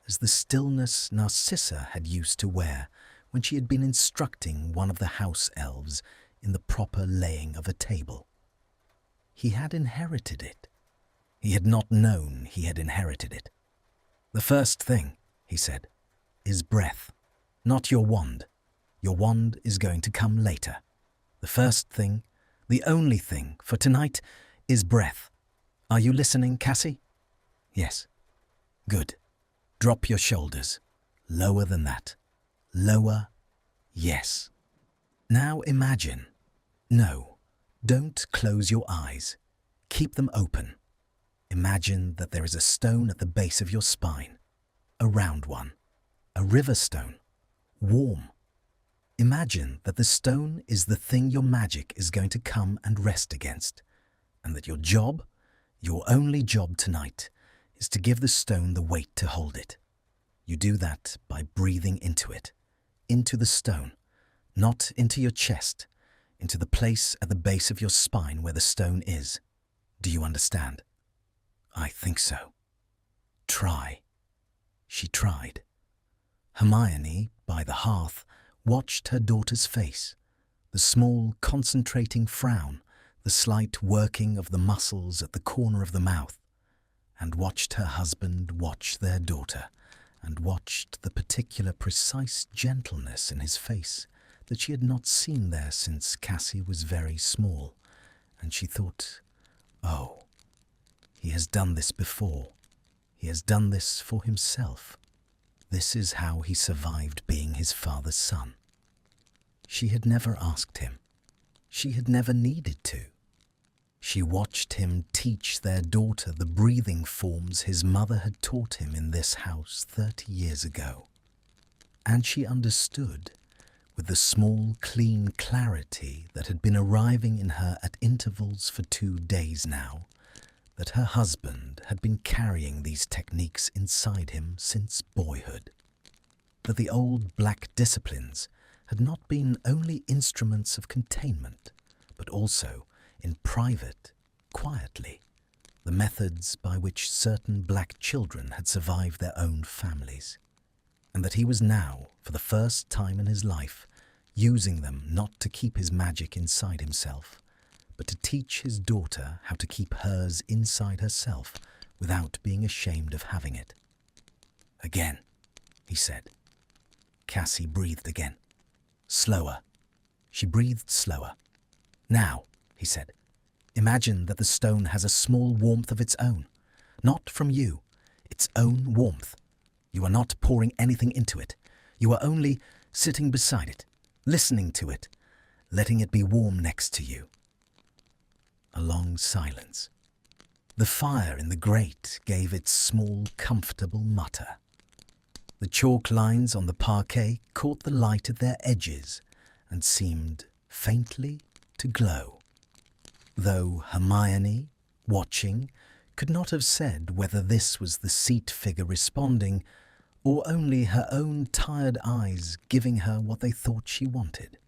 as the stillness Narcissa had used to wear when she had been instructing one of the house elves in the proper laying of a table. He had inherited it. He had not known he had inherited it. "The first thing," he said, "is breath, not your wand. Your wand is going to come later. The first thing, the only thing for tonight, is breath. Are you listening, Cassie?" "Yes." "Good. Drop your shoulders. Lower than that. Lower. Yes. Now imagine. No, don't close your eyes. Keep them open. Imagine that there is a stone at the base of your spine. A round one. A river stone. Warm. Imagine that the stone is the thing your magic is going to come and rest against, and that your job, your only job tonight, is to give the stone the weight to hold it. You do that by breathing into it, into the stone, not into your chest, into the place at the base of your spine where the stone is. Do you understand? I think so. Try. She tried. Hermione, by the hearth, watched her daughter's face, the small, concentrating frown, the slight working of the muscles at the corner of the mouth, and watched her husband watch their daughter, and watched the particular precise gentleness in his face that she had not seen there since Cassie was very small, and she thought, oh, he has done this before. He has done this for himself. This is how he survived being his father's son. She had never asked him. She had never needed to. She watched him teach their daughter the breathing forms his mother had taught him in this house 30 years ago. And she understood, with the small, clean clarity that had been arriving in her at intervals for 2 days now, that her husband had been carrying these techniques inside him since boyhood, that the old black disciplines had not been only instruments of containment, but also, in private, quietly, the methods by which certain black children had survived their own families, and that he was now, for the first time in his life, using them not to keep his magic inside himself, but to teach his daughter how to keep hers inside herself without being ashamed of having it. Again, he said. Cassie breathed again. Slower. She breathed slower. Now, he said, imagine that the stone has a small warmth of its own, not from you, its own warmth. You are not pouring anything into it. You are only sitting beside it, listening to it, letting it be warm next to you. A long silence. The fire in the grate gave its small, comfortable mutter. The chalk lines on the parquet caught the light at their edges and seemed faintly to glow, though Hermione, watching, could not have said whether this was the seat figure responding or only her own tired eyes giving her what they thought she wanted.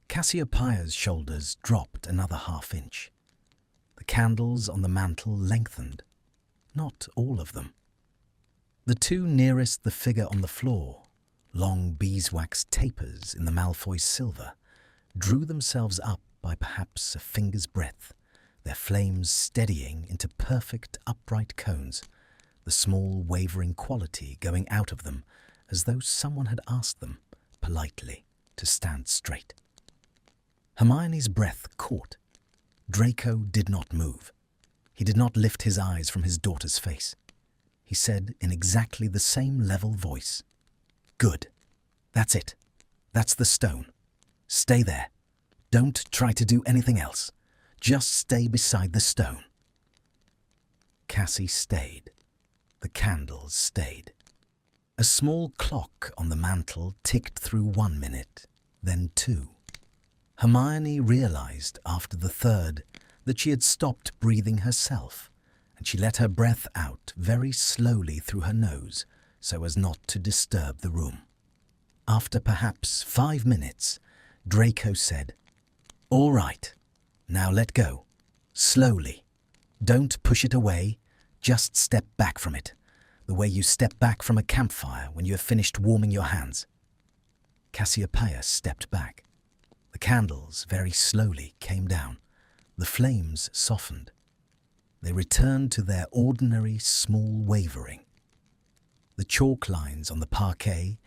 Cassiopeia's shoulders dropped another half-inch. The candles on the mantel lengthened. Not all of them. The two nearest the figure on the floor, long beeswax tapers in the Malfoy silver, drew themselves up by perhaps a finger's breadth, their flames steadying into perfect upright cones, the small wavering quality going out of them as though someone had asked them, politely, to stand straight. Hermione's breath caught. Draco did not move. He did not lift his eyes from his daughter's face. He said in exactly the same level voice, "Good. That's it. That's the stone. Stay there. Don't try to do anything else. Just stay beside the stone." Cassie stayed. The candles stayed. A small clock on the mantel ticked through 1 minute, then 2. Hermione realized after the 3rd that she had stopped breathing herself, and she let her breath out very slowly through her nose so as not to disturb the room. After perhaps 5 minutes, Draco said, "All right, now let go. Slowly. Don't push it away, just step back from it, the way you step back from a campfire when you have finished warming your hands." Cassiopeia stepped back. The candles very slowly came down. The flames softened. They returned to their ordinary small wavering. The chalk lines on the parquet,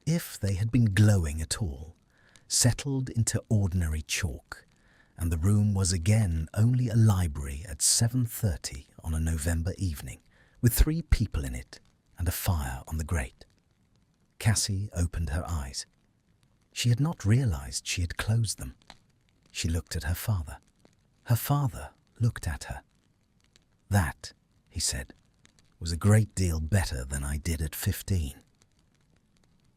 if they had been glowing at all, settled into ordinary chalk, and the room was again only a library at 7:30 on a November evening, with 3 people in it, and a fire on the grate. Cassie opened her eyes. She had not realized she had closed them. She looked at her father. Her father looked at her. "That," he said, "was a great deal better than I did at 15.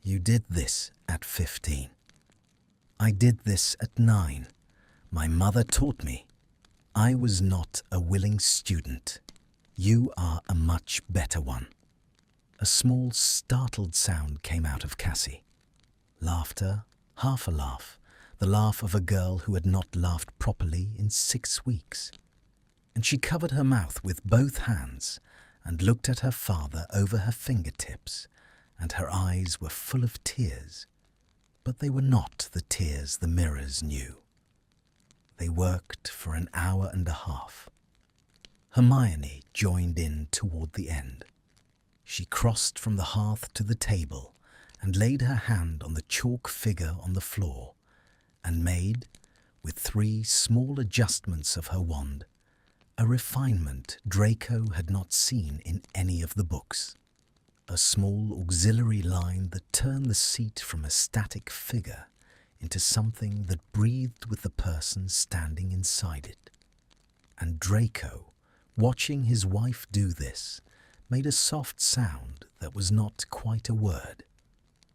"You did this at 15. "I did this at 9. My mother taught me. I was not a willing student. You are a much better one." A small, startled sound came out of Cassie. Laughter, half a laugh, the laugh of a girl who had not laughed properly in 6 weeks. And she covered her mouth with both hands and looked at her father over her fingertips, and her eyes were full of tears. But they were not the tears the mirrors knew. They worked for an hour and a half. Hermione joined in toward the end. She crossed from the hearth to the table and laid her hand on the chalk figure on the floor and made, with 3 small adjustments of her wand, a refinement Draco had not seen in any of the books. A small auxiliary line that turned the seat from a static figure into something that breathed with the person standing inside it. And Draco, watching his wife do this, made a soft sound that was not quite a word.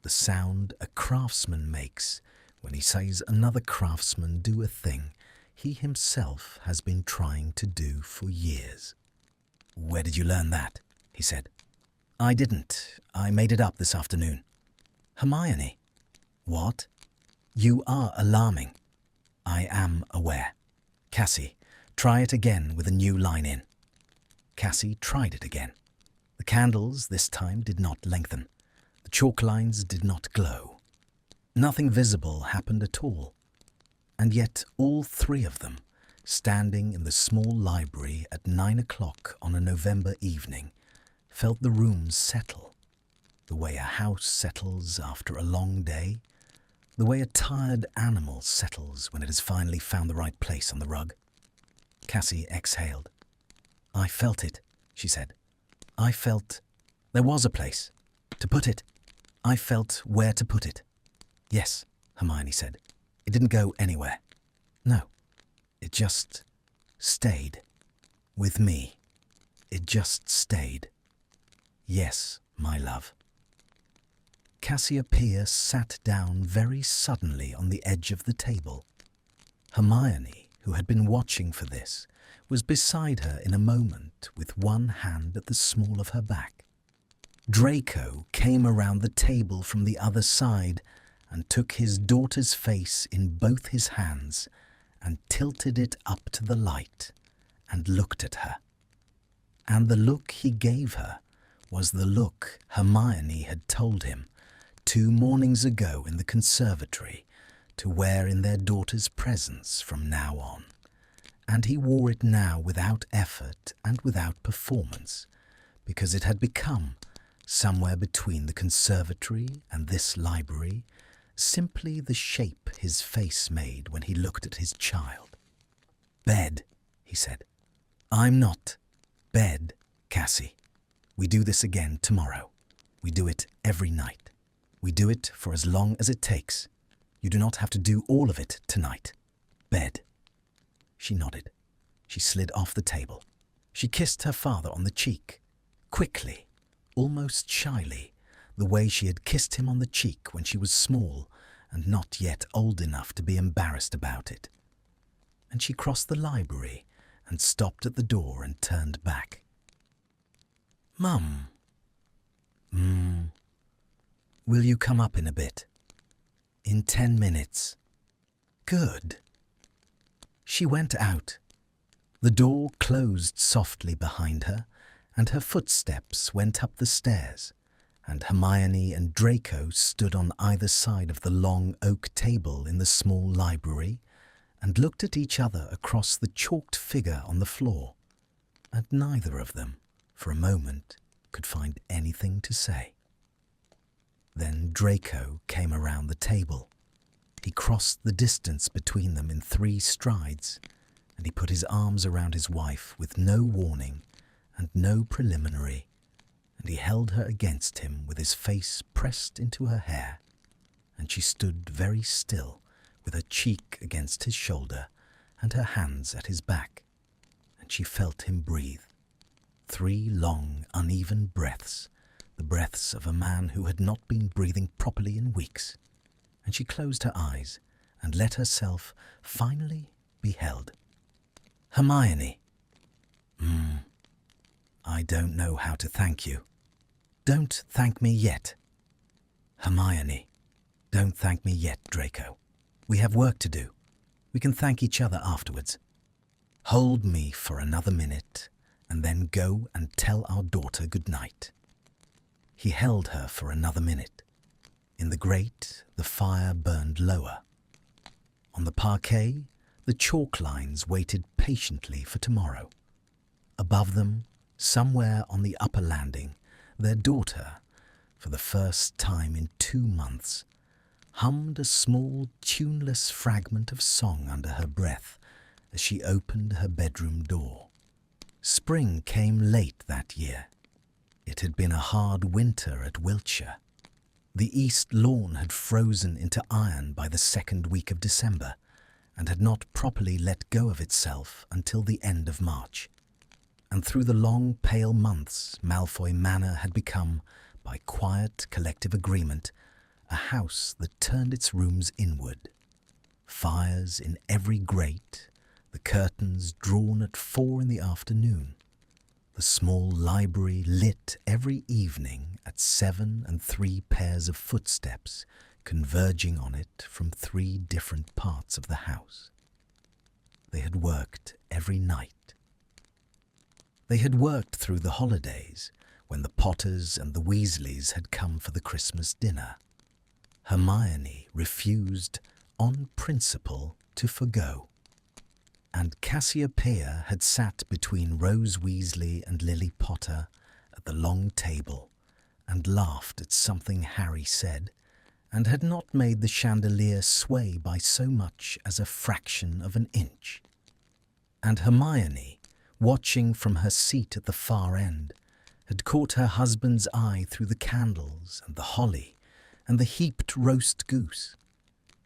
The sound a craftsman makes when he sees another craftsman do a thing he himself has been trying to do for years. "Where did you learn that?" he said. "I didn't. I made it up this afternoon." "Hermione." "What?" "You are alarming." "I am aware." "Cassie, try it again with a new line in." Cassie tried it again. The candles this time did not lengthen. The chalk lines did not glow. Nothing visible happened at all. And yet all 3 of them, standing in the small library at 9 o'clock on a November evening, felt the room settle, the way a house settles after a long day, the way a tired animal settles when it has finally found the right place on the rug. Cassie exhaled. "I felt it," she said. "I felt there was a place to put it. I felt where to put it." "Yes," Hermione said. "It didn't go anywhere." "No, it just stayed. With me. It just stayed." "Yes, my love." Cassiopeia sat down very suddenly on the edge of the table. Hermione, who had been watching for this, was beside her in a moment with one hand at the small of her back. Draco came around the table from the other side and took his daughter's face in both his hands and tilted it up to the light and looked at her. And the look he gave her was the look Hermione had told him 2 mornings ago in the conservatory to wear in their daughter's presence from now on. And he wore it now without effort and without performance, because it had become, somewhere between the conservatory and this library, simply the shape his face made when he looked at his child. "Bed," he said. "I'm not. Bed, Cassie. We do this again tomorrow. We do it every night. We do it for as long as it takes. You do not have to do all of it tonight. Bed." She nodded. She slid off the table. She kissed her father on the cheek, quickly, almost shyly, the way she had kissed him on the cheek when she was small and not yet old enough to be embarrassed about it. And she crossed the library and stopped at the door and turned back. "Mum. Will you come up in a bit?" "In 10 minutes." "Good." She went out. The door closed softly behind her, and her footsteps went up the stairs, and Hermione and Draco stood on either side of the long oak table in the small library and looked at each other across the chalked figure on the floor, and neither of them, for a moment, could find anything to say. Then Draco came around the table. He crossed the distance between them in 3 strides, and he put his arms around his wife with no warning and no preliminary, and he held her against him with his face pressed into her hair, and she stood very still with her cheek against his shoulder and her hands at his back, and she felt him breathe. 3 long, uneven breaths, the breaths of a man who had not been breathing properly in weeks, and she closed her eyes and let herself finally be held. Hermione. I don't know how to thank you. Don't thank me yet. Hermione. Don't thank me yet, Draco. We have work to do. We can thank each other afterwards. Hold me for another minute, and then go and tell our daughter good night. He held her for another minute. In the grate, the fire burned lower. On the parquet, the chalk lines waited patiently for tomorrow. Above them, somewhere on the upper landing, their daughter, for the first time in 2 months, hummed a small, tuneless fragment of song under her breath as she opened her bedroom door. Spring came late that year. It had been a hard winter at Wiltshire. The east lawn had frozen into iron by the 2nd week of December and had not properly let go of itself until the end of March. And through the long, pale months, Malfoy Manor had become, by quiet collective agreement, a house that turned its rooms inward. Fires in every grate, the curtains drawn at 4 in the afternoon, the small library lit every evening at 7 and 3 pairs of footsteps converging on it from 3 different parts of the house. They had worked every night. They had worked through the holidays, when the Potters and the Weasleys had come for the Christmas dinner. Hermione refused, on principle, to forgo. And Cassiopeia had sat between Rose Weasley and Lily Potter at the long table and laughed at something Harry said, and had not made the chandelier sway by so much as a fraction of an inch. And Hermione, watching from her seat at the far end, had caught her husband's eye through the candles and the holly and the heaped roast goose,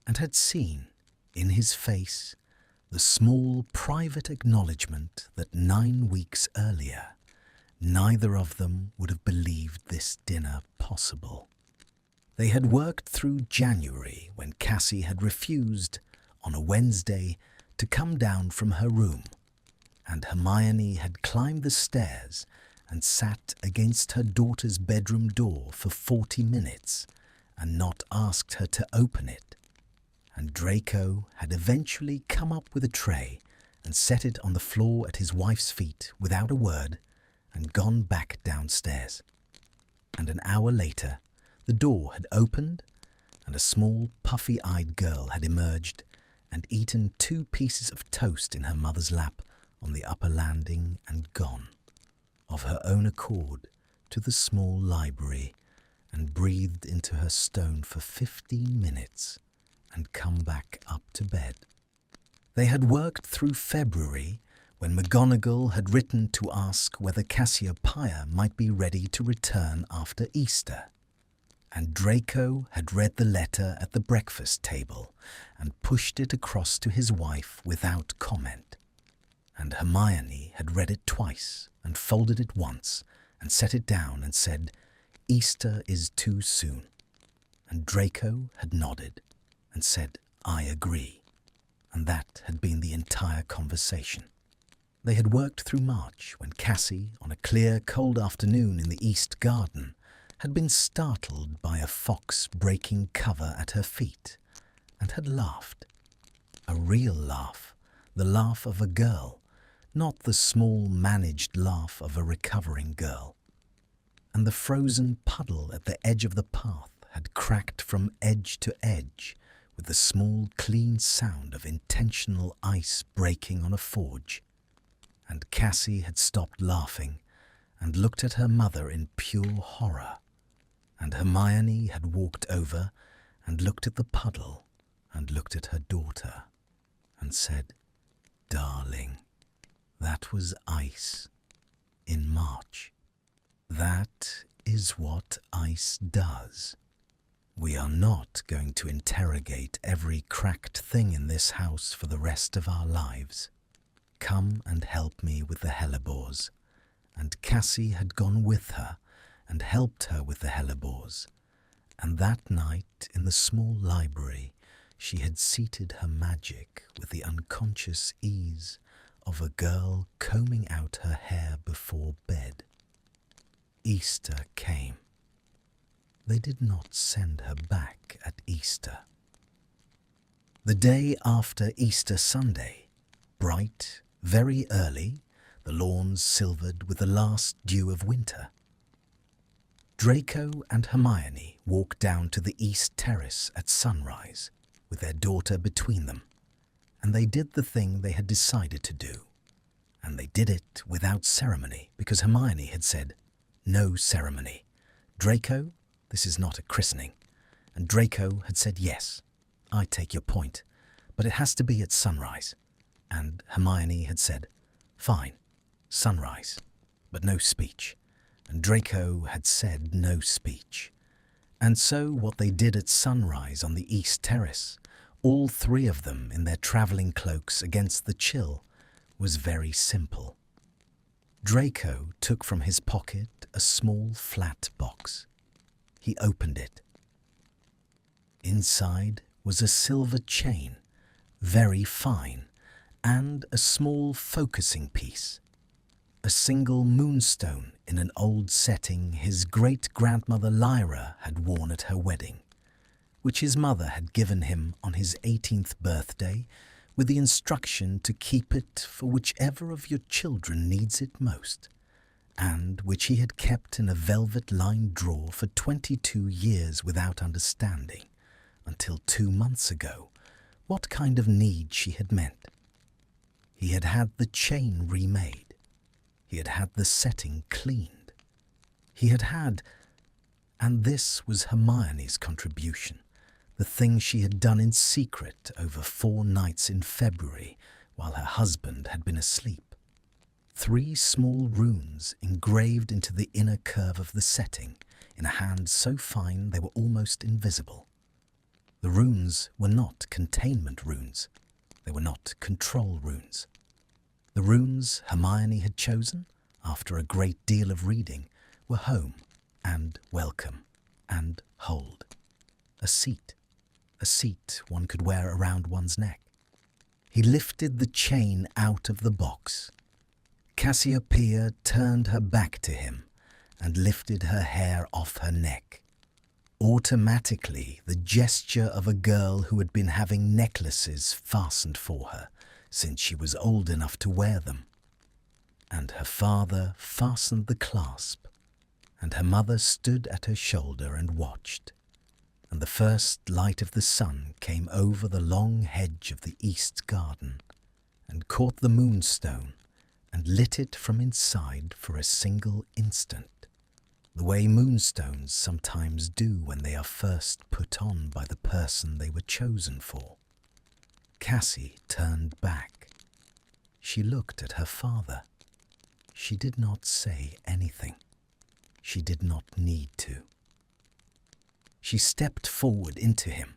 and had seen, in his face, the small private acknowledgement that 9 weeks earlier neither of them would have believed this dinner possible. They had worked through January when Cassie had refused, on a Wednesday, to come down from her room, and Hermione had climbed the stairs and sat against her daughter's bedroom door for 40 minutes and not asked her to open it, and Draco had eventually come up with a tray and set it on the floor at his wife's feet without a word and gone back downstairs. And an hour later, the door had opened and a small puffy-eyed girl had emerged and eaten 2 pieces of toast in her mother's lap on the upper landing and gone, of her own accord, to the small library and breathed into her stone for 15 minutes and come back up to bed. They had worked through February when McGonagall had written to ask whether Cassiopeia might be ready to return after Easter, and Draco had read the letter at the breakfast table and pushed it across to his wife without comment. And Hermione had read it twice and folded it once and set it down and said, "Easter is too soon." And Draco had nodded and said, "I agree." And that had been the entire conversation. They had worked through March when Cassie, on a clear, cold afternoon in the East Garden, had been startled by a fox breaking cover at her feet and had laughed. A real laugh, the laugh of a girl, not the small, managed laugh of a recovering girl. And the frozen puddle at the edge of the path had cracked from edge to edge with the small, clean sound of intentional ice breaking on a forge. And Cassie had stopped laughing and looked at her mother in pure horror. And Hermione had walked over and looked at the puddle and looked at her daughter and said, "Darling, that was ice in March. That is what ice does. We are not going to interrogate every cracked thing in this house for the rest of our lives. Come and help me with the hellebores." And Cassie had gone with her and helped her with the hellebores. And that night in the small library, she had seated her magic with the unconscious ease of a girl combing out her hair before bed. Easter came. They did not send her back at Easter. The day after Easter Sunday, bright, very early, the lawns silvered with the last dew of winter, Draco and Hermione walked down to the east terrace at sunrise with their daughter between them, and they did the thing they had decided to do. And they did it without ceremony because Hermione had said, "No ceremony. Draco, this is not a christening." And Draco had said, "Yes, I take your point, but it has to be at sunrise." And Hermione had said, "Fine, sunrise, but no speech." And Draco had said no speech. And so what they did at sunrise on the east terrace, all three of them in their travelling cloaks against the chill, was very simple. Draco took from his pocket a small flat box. He opened it. Inside was a silver chain, very fine, and a small focusing piece. A single moonstone in an old setting his great-grandmother Lyra had worn at her wedding, which his mother had given him on his 18th birthday with the instruction to keep it for whichever of your children needs it most, and which he had kept in a velvet-lined drawer for 22 years without understanding, until 2 months ago, what kind of need she had meant. He had had the chain remade. He had had the setting cleaned. He had had, and this was Hermione's contribution, the thing she had done in secret over 4 nights in February while her husband had been asleep. 3 small runes engraved into the inner curve of the setting in a hand so fine they were almost invisible. The runes were not containment runes. They were not control runes. The runes Hermione had chosen, after a great deal of reading, were home and welcome and hold. A seat one could wear around one's neck. He lifted the chain out of the box. Cassiopeia turned her back to him and lifted her hair off her neck. Automatically, the gesture of a girl who had been having necklaces fastened for her since she was old enough to wear them. And her father fastened the clasp, and her mother stood at her shoulder and watched. And the first light of the sun came over the long hedge of the east garden and caught the moonstone and lit it from inside for a single instant, the way moonstones sometimes do when they are first put on by the person they were chosen for. Cassie turned back. She looked at her father. She did not say anything. She did not need to. She stepped forward into him,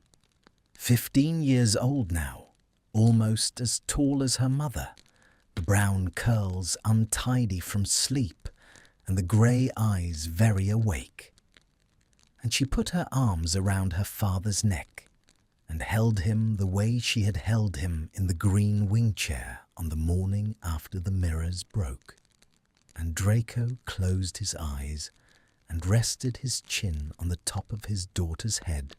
15 years old now, almost as tall as her mother, the brown curls untidy from sleep and the grey eyes very awake. And she put her arms around her father's neck and held him the way she had held him in the green wing chair on the morning after the mirrors broke. And Draco closed his eyes and rested his chin on the top of his daughter's head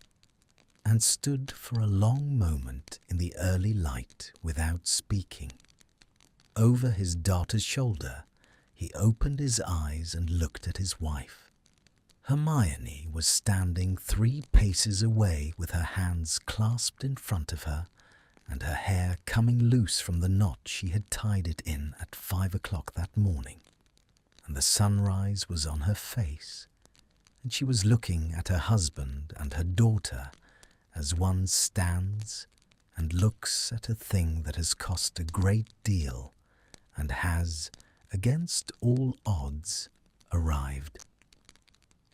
and stood for a long moment in the early light without speaking. Over his daughter's shoulder, he opened his eyes and looked at his wife. Hermione was standing 3 paces away with her hands clasped in front of her and her hair coming loose from the knot she had tied it in at 5 o'clock that morning. And the sunrise was on her face, and she was looking at her husband and her daughter as one stands and looks at a thing that has cost a great deal and has, against all odds, arrived.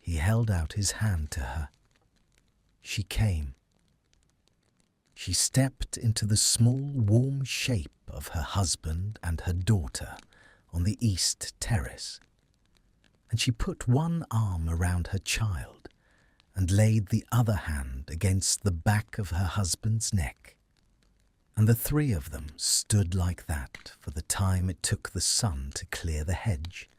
He held out his hand to her. She came. She stepped into the small, warm shape of her husband and her daughter on the east terrace, and she put one arm around her child and laid the other hand against the back of her husband's neck. And the three of them stood like that for the time it took the sun to clear the hedge,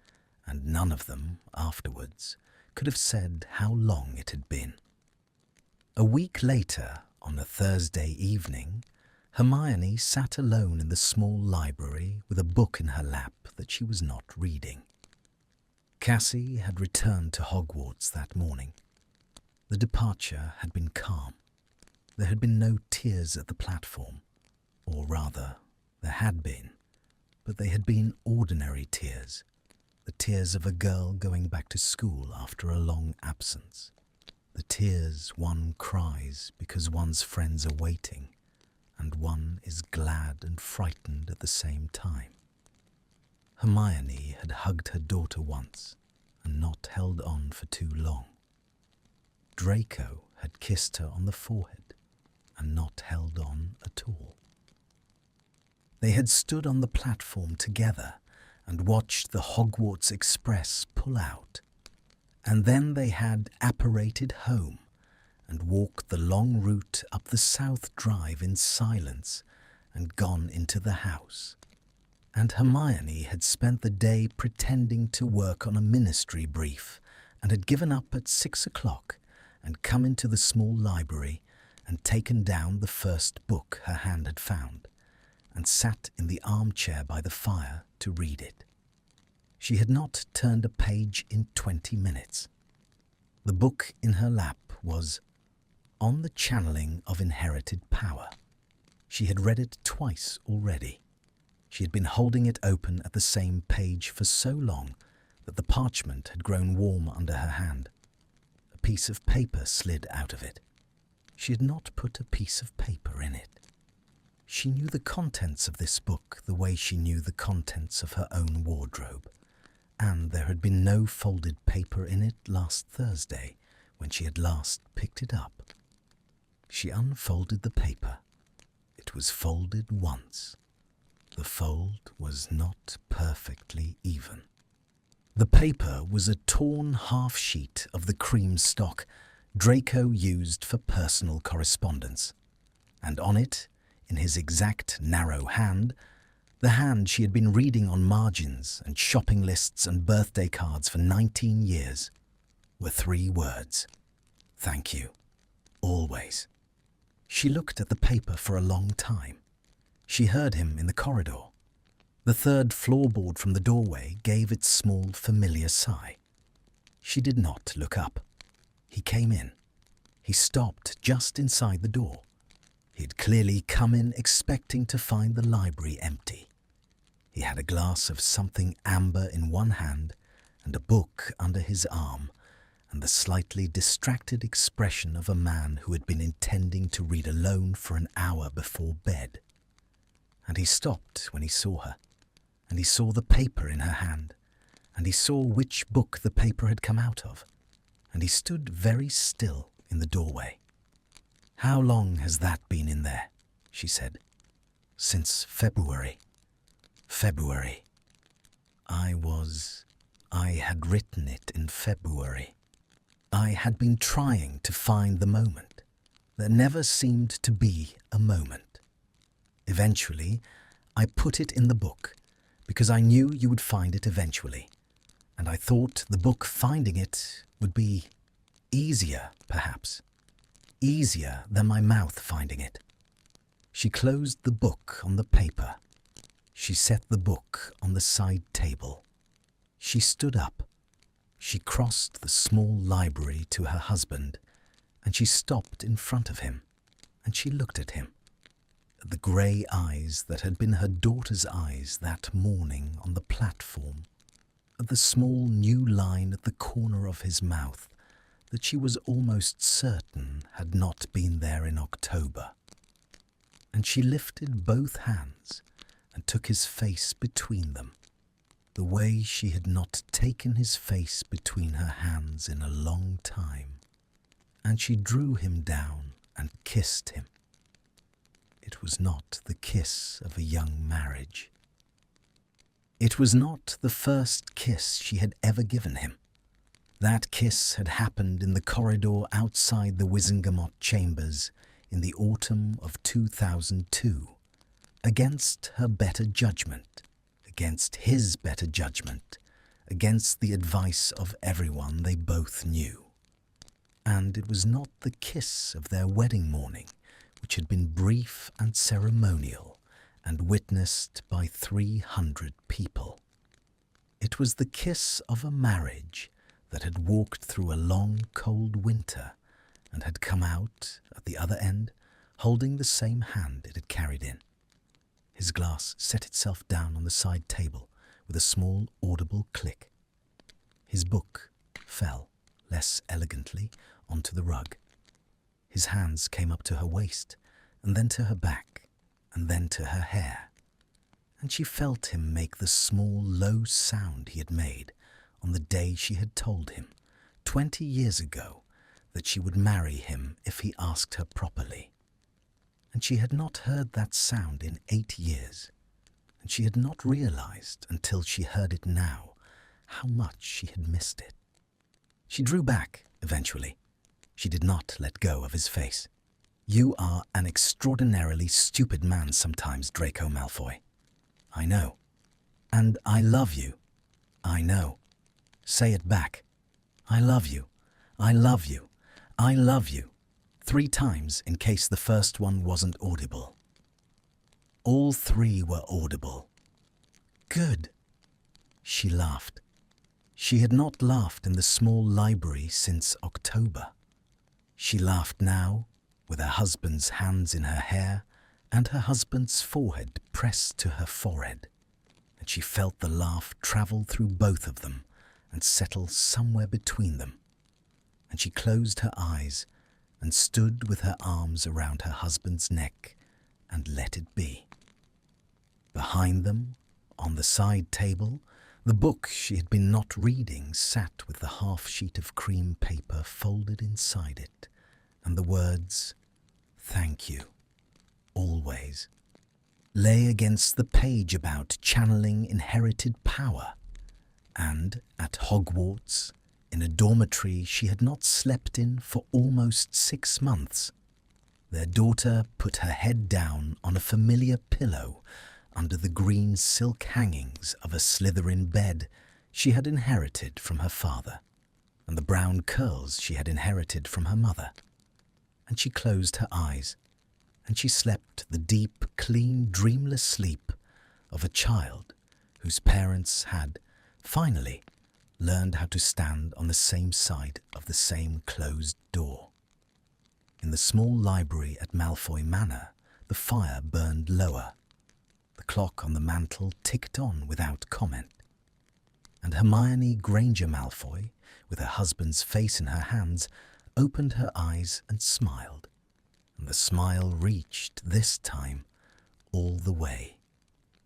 and none of them, afterwards, could have said how long it had been. A week later, on a Thursday evening, Hermione sat alone in the small library with a book in her lap that she was not reading. Cassie had returned to Hogwarts that morning. The departure had been calm. There had been no tears at the platform, or rather, there had been, but they had been ordinary tears, the tears of a girl going back to school after a long absence, the tears one cries because one's friends are waiting, and one is glad and frightened at the same time. Hermione had hugged her daughter once and not held on for too long. Draco had kissed her on the forehead and not held on at all. They had stood on the platform together and watched the Hogwarts Express pull out, and then they had apparated home and walked the long route up the South Drive in silence and gone into the house. And Hermione had spent the day pretending to work on a ministry brief and had given up at 6 o'clock and come into the small library and taken down the first book her hand had found and sat in the armchair by the fire to read it. She had not turned a page in 20 minutes. The book in her lap was On the Channeling of Inherited Power. She had read it twice already. She had been holding it open at the same page for so long that the parchment had grown warm under her hand. A piece of paper slid out of it. She had not put a piece of paper in it. She knew the contents of this book the way she knew the contents of her own wardrobe, and there had been no folded paper in it last Thursday when she had last picked it up. She unfolded the paper. It was folded once. The fold was not perfectly even. The paper was a torn half-sheet of the cream stock Draco used for personal correspondence, and on it, in his exact narrow hand, the hand she had been reading on margins and shopping lists and birthday cards for 19 years, were 3 words: "Thank you. Always." She looked at the paper for a long time. She heard him in the corridor. The third floorboard from the doorway gave its small, familiar sigh. She did not look up. He came in. He stopped just inside the door. He had clearly come in expecting to find the library empty. He had a glass of something amber in one hand and a book under his arm, and the slightly distracted expression of a man who had been intending to read alone for an hour before bed. And he stopped when he saw her, and he saw the paper in her hand, and he saw which book the paper had come out of, and he stood very still in the doorway. "How long has that been in there?" she said. "Since February." "February. I had written it in February. I had been trying to find the moment. There never seemed to be a moment. Eventually, I put it in the book, because I knew you would find it eventually, and I thought the book finding it would be easier, perhaps. Easier than my mouth finding it." She closed the book on the paper. She set the book on the side table. She stood up. She crossed the small library to her husband, and she stopped in front of him, and she looked at him. At the grey eyes that had been her daughter's eyes that morning on the platform, at the small new line at the corner of his mouth that she was almost certain had not been there in October. And she lifted both hands and took his face between them. the way she had not taken his face between her hands in a long time, and she drew him down and kissed him. It was not the kiss of a young marriage. It was not the first kiss she had ever given him. That kiss had happened in the corridor outside the Wizengamot chambers in the autumn of 2002, against her better judgment, against his better judgment, against the advice of everyone they both knew. And it was not the kiss of their wedding morning, which had been brief and ceremonial and witnessed by 300 people. It was the kiss of a marriage that had walked through a long, cold winter and had come out at the other end holding the same hand it had carried in. His glass set itself down on the side table with a small, audible click. His book fell, less elegantly, onto the rug. His hands came up to her waist, and then to her back, and then to her hair, and she felt him make the small, low sound he had made on the day she had told him, 20 years ago, that she would marry him if he asked her properly. And she had not heard that sound in 8 years, and she had not realized until she heard it now how much she had missed it. She drew back, eventually. She did not let go of his face. "You are an extraordinarily stupid man sometimes, Draco Malfoy. I know. And I love you. I know. Say it back. I love you. I love you. I love you. 3 times in case the first one wasn't audible." All 3 were audible. "Good." She laughed. She had not laughed in the small library since October. She laughed now, with her husband's hands in her hair and her husband's forehead pressed to her forehead, and she felt the laugh travel through both of them and settle somewhere between them. And she closed her eyes and stood with her arms around her husband's neck and let it be. Behind them, on the side table, the book she had been not reading sat with the half sheet of cream paper folded inside it, and the words, "Thank you, always," lay against the page about channeling inherited power. And at Hogwarts, in a dormitory she had not slept in for almost 6 months, their daughter put her head down on a familiar pillow under the green silk hangings of a Slytherin bed she had inherited from her father, and the brown curls she had inherited from her mother. And she closed her eyes, and she slept the deep, clean, dreamless sleep of a child whose parents had, finally, learned how to stand on the same side of the same closed door. In the small library at Malfoy Manor, the fire burned lower. The clock on the mantel ticked on without comment. And Hermione Granger Malfoy, with her husband's face in her hands, opened her eyes and smiled. And the smile reached, this time, all the way,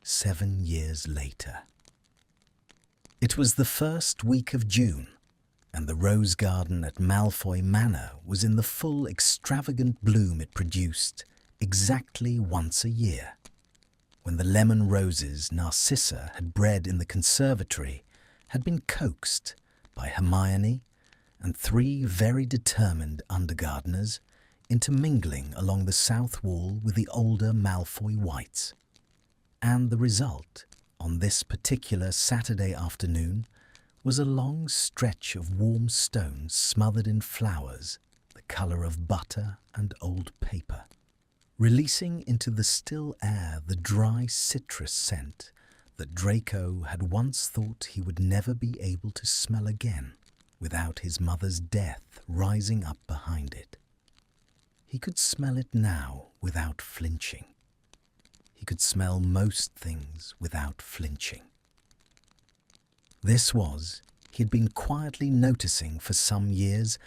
7 years later. It was the first week of June, and the rose garden at Malfoy Manor was in the full extravagant bloom it produced exactly once a year, when the lemon roses Narcissa had bred in the conservatory had been coaxed by Hermione and 3 very determined undergardeners into mingling along the south wall with the older Malfoy whites. And the result, on this particular Saturday afternoon, was a long stretch of warm stones smothered in flowers the colour of butter and old paper, releasing into the still air the dry citrus scent that Draco had once thought he would never be able to smell again without his mother's death rising up behind it. He could smell it now without flinching. He could smell most things without flinching. This was, he had been quietly noticing for some years,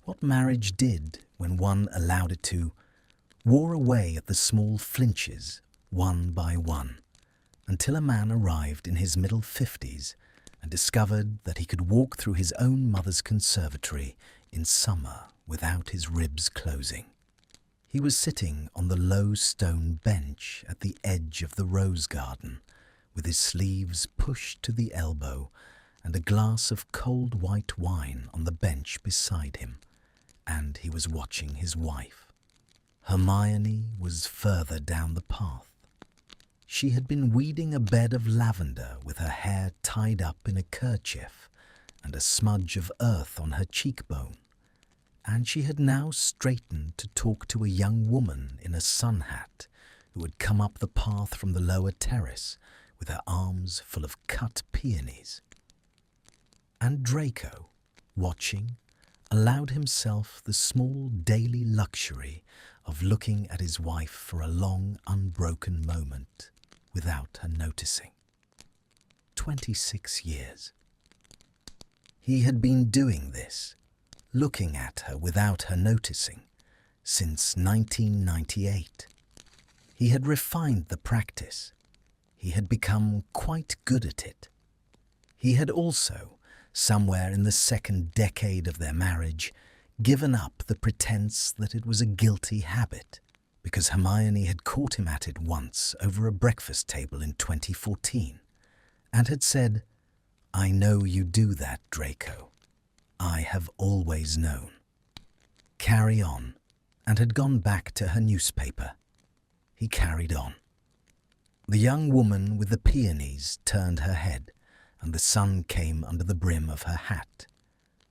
what marriage did when one allowed it to, wore away at the small flinches, one by one, until a man arrived in his middle 50s and discovered that he could walk through his own mother's conservatory in summer without his ribs closing. He was sitting on the low stone bench at the edge of the rose garden, with his sleeves pushed to the elbow and a glass of cold white wine on the bench beside him, and he was watching his wife. Hermione was further down the path. She had been weeding a bed of lavender with her hair tied up in a kerchief and a smudge of earth on her cheekbone, and she had now straightened to talk to a young woman in a sun hat who had come up the path from the lower terrace with her arms full of cut peonies. And Draco, watching, allowed himself the small daily luxury of looking at his wife for a long, unbroken moment without her noticing. 26 years. He had been doing this, looking at her without her noticing, since 1998. He had refined the practice. He had become quite good at it. He had also, somewhere in the second decade of their marriage, given up the pretense that it was a guilty habit, because Hermione had caught him at it once over a breakfast table in 2014, and had said, "I know you do that, Draco. I have always known. Carry on," and had gone back to her newspaper. He carried on. The young woman with the peonies turned her head, and the sun came under the brim of her hat,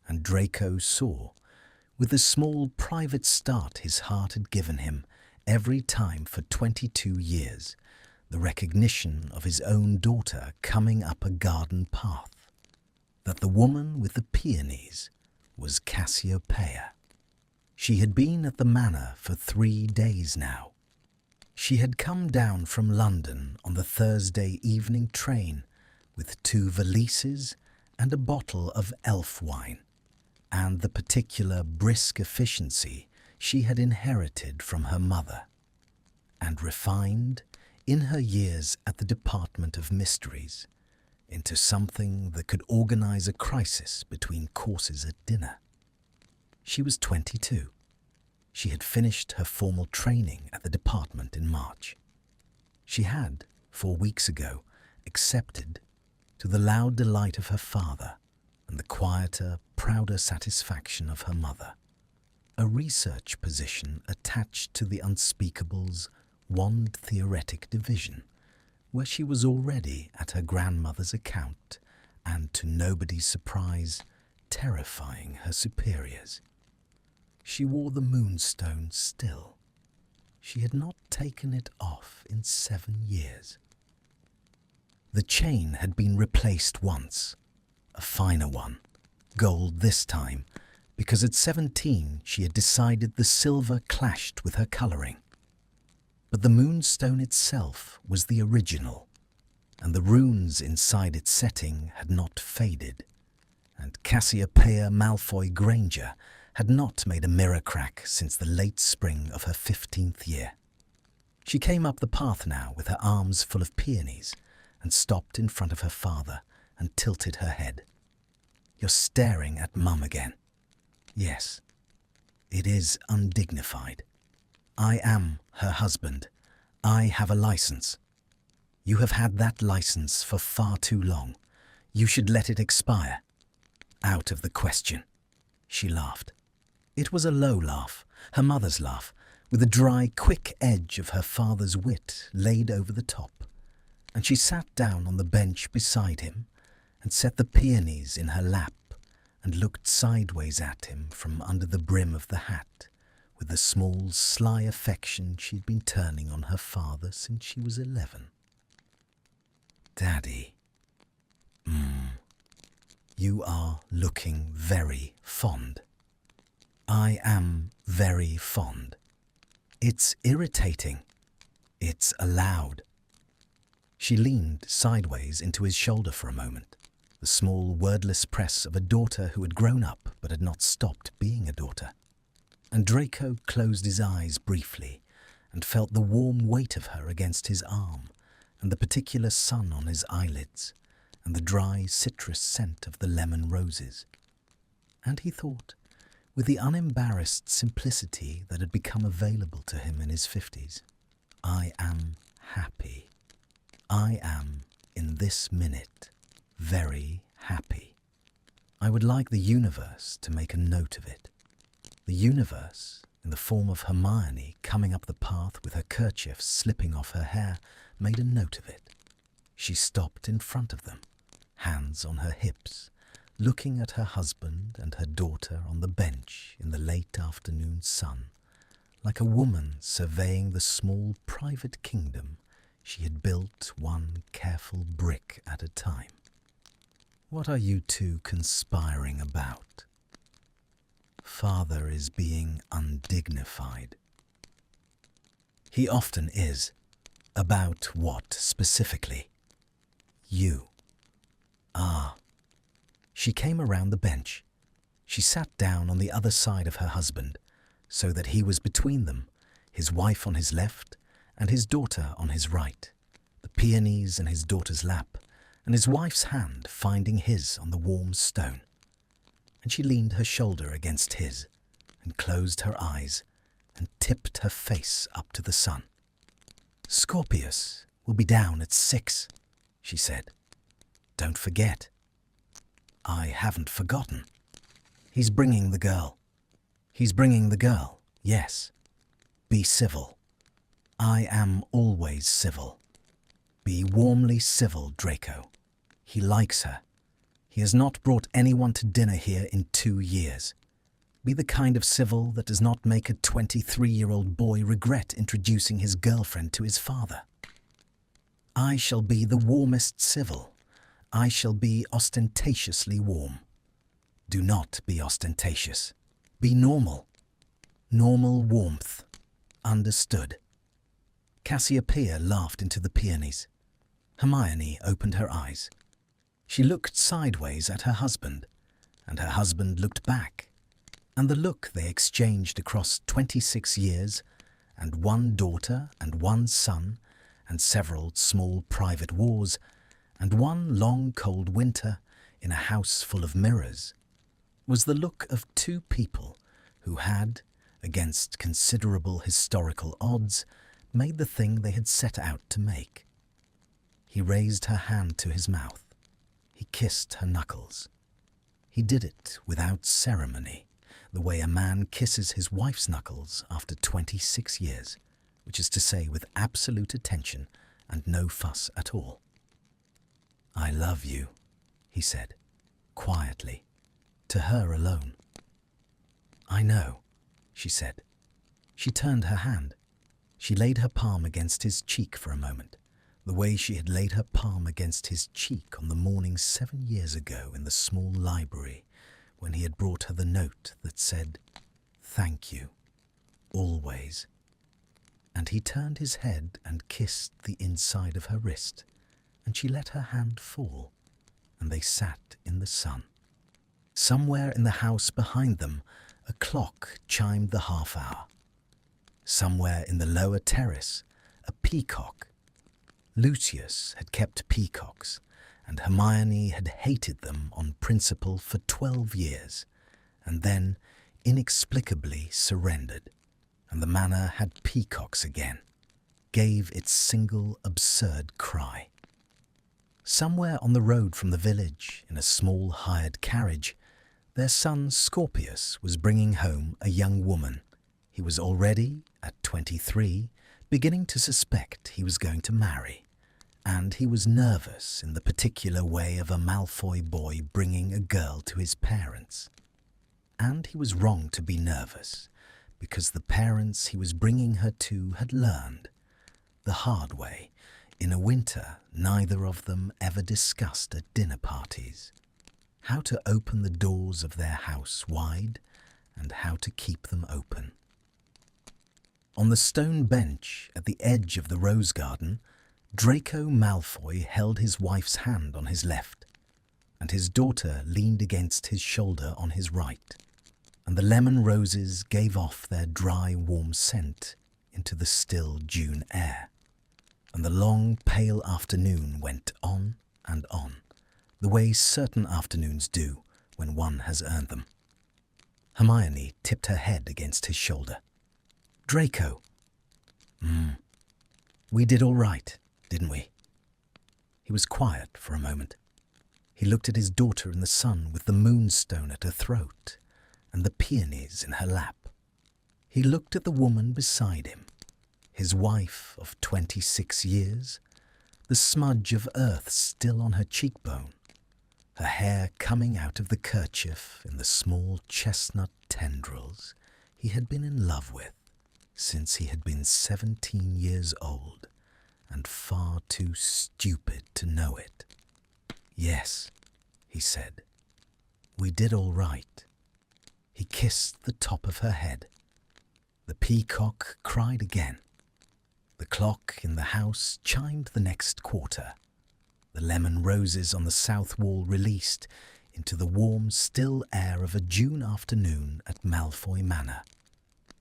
and Draco saw, with the small private start his heart had given him every time for 22 years, the recognition of his own daughter coming up a garden path, that the woman with the peonies was Cassiopeia. She had been at the manor for 3 days now. She had come down from London on the Thursday evening train with 2 valises and a bottle of elf wine, and the particular brisk efficiency she had inherited from her mother, and refined, in her years at the Department of Mysteries, into something that could organize a crisis between courses at dinner. She was 22. She had finished her formal training at the department in March. She had, 4 weeks ago, accepted, to the loud delight of her father and the quieter, prouder satisfaction of her mother, a research position attached to the Unspeakable's Wand Theoretic Division, where she was already at her grandmother's account and, to nobody's surprise, terrifying her superiors. She wore the moonstone still. She had not taken it off in 7 years. The chain had been replaced once, a finer one, gold this time, because at 17 she had decided the silver clashed with her colouring. But the moonstone itself was the original, and the runes inside its setting had not faded, and Cassiopeia Malfoy-Granger had not made a mirror crack since the late spring of her 15th year. She came up the path now with her arms full of peonies and stopped in front of her father and tilted her head. "You're staring at Mum again." "Yes, it is undignified. I am her husband. I have a license. You have had that license for far too long. You should let it expire." "Out of the question." She laughed. It was a low laugh, her mother's laugh, with the dry, quick edge of her father's wit laid over the top, and she sat down on the bench beside him and set the peonies in her lap and looked sideways at him from under the brim of the hat, with the small, sly affection she'd been turning on her father since she was 11. "Daddy, you are looking very fond." "I am very fond. It's irritating. It's allowed." She leaned sideways into his shoulder for a moment, the small, wordless press of a daughter who had grown up but had not stopped being a daughter. And Draco closed his eyes briefly and felt the warm weight of her against his arm and the particular sun on his eyelids, and the dry citrus scent of the lemon roses. And he thought, with the unembarrassed simplicity that had become available to him in his 50s, I am happy. I am, in this minute, very happy. I would like the universe to make a note of it. The universe, in the form of Hermione coming up the path with her kerchief slipping off her hair, made a note of it. She stopped in front of them, hands on her hips, looking at her husband and her daughter on the bench in the late afternoon sun, like a woman surveying the small private kingdom she had built one careful brick at a time. What are you two conspiring about? Father is being undignified. He often is. About what specifically? You. Ah. She came around the bench. She sat down on the other side of her husband, so that he was between them, his wife on his left and his daughter on his right, the peonies in his daughter's lap, and his wife's hand finding his on the warm stone. And she leaned her shoulder against his, and closed her eyes, and tipped her face up to the sun. Scorpius will be down at 6, she said. Don't forget. I haven't forgotten. He's bringing the girl. He's bringing the girl, yes. Be civil. I am always civil. Be warmly civil, Draco. He likes her. He has not brought anyone to dinner here in 2 years. Be the kind of civil that does not make a 23-year-old boy regret introducing his girlfriend to his father. I shall be the warmest civil. I shall be ostentatiously warm. Do not be ostentatious. Be normal. Normal warmth. Understood. Cassiopeia laughed into the peonies. Hermione opened her eyes. She looked sideways at her husband, and her husband looked back, and the look they exchanged across 26 years, and 1 daughter and 1 son, and several small private wars, and 1 long cold winter in a house full of mirrors, was the look of 2 people who had, against considerable historical odds, made the thing they had set out to make. He raised her hand to his mouth. He kissed her knuckles. He did it without ceremony, the way a man kisses his wife's knuckles after 26 years, which is to say with absolute attention and no fuss at all. I love you, he said, quietly, to her alone. I know, she said. She turned her hand. She laid her palm against his cheek for a moment, the way she had laid her palm against his cheek on the morning 7 years ago in the small library when he had brought her the note that said, "Thank you, always." And he turned his head and kissed the inside of her wrist, and she let her hand fall, and they sat in the sun. Somewhere in the house behind them, a clock chimed the half-hour. Somewhere in the lower terrace, a peacock. Lucius had kept peacocks, and Hermione had hated them on principle for 12 years, and then inexplicably surrendered, and the manor had peacocks again, gave its single absurd cry. Somewhere on the road from the village, in a small hired carriage, their son Scorpius was bringing home a young woman. He was already, at 23, beginning to suspect he was going to marry, and he was nervous in the particular way of a Malfoy boy bringing a girl to his parents. And he was wrong to be nervous, because the parents he was bringing her to had learned, the hard way, in a winter neither of them ever discussed at dinner parties, how to open the doors of their house wide and how to keep them open. On the stone bench at the edge of the rose garden, Draco Malfoy held his wife's hand on his left, and his daughter leaned against his shoulder on his right, and the lemon roses gave off their dry, warm scent into the still June air. and the long, pale afternoon went on and on, the way certain afternoons do when one has earned them. Hermione tipped her head against his shoulder. Draco. We did all right, didn't we? He was quiet for a moment. He looked at his daughter in the sun with the moonstone at her throat and the peonies in her lap. He looked at the woman beside him, his wife of 26 years, the smudge of earth still on her cheekbone, her hair coming out of the kerchief in the small chestnut tendrils he had been in love with since he had been 17 years old and far too stupid to know it. Yes, he said, we did all right. He kissed the top of her head. The peacock cried again. The clock in the house chimed the next quarter. The lemon roses on the south wall released into the warm, still air of a June afternoon at Malfoy Manor,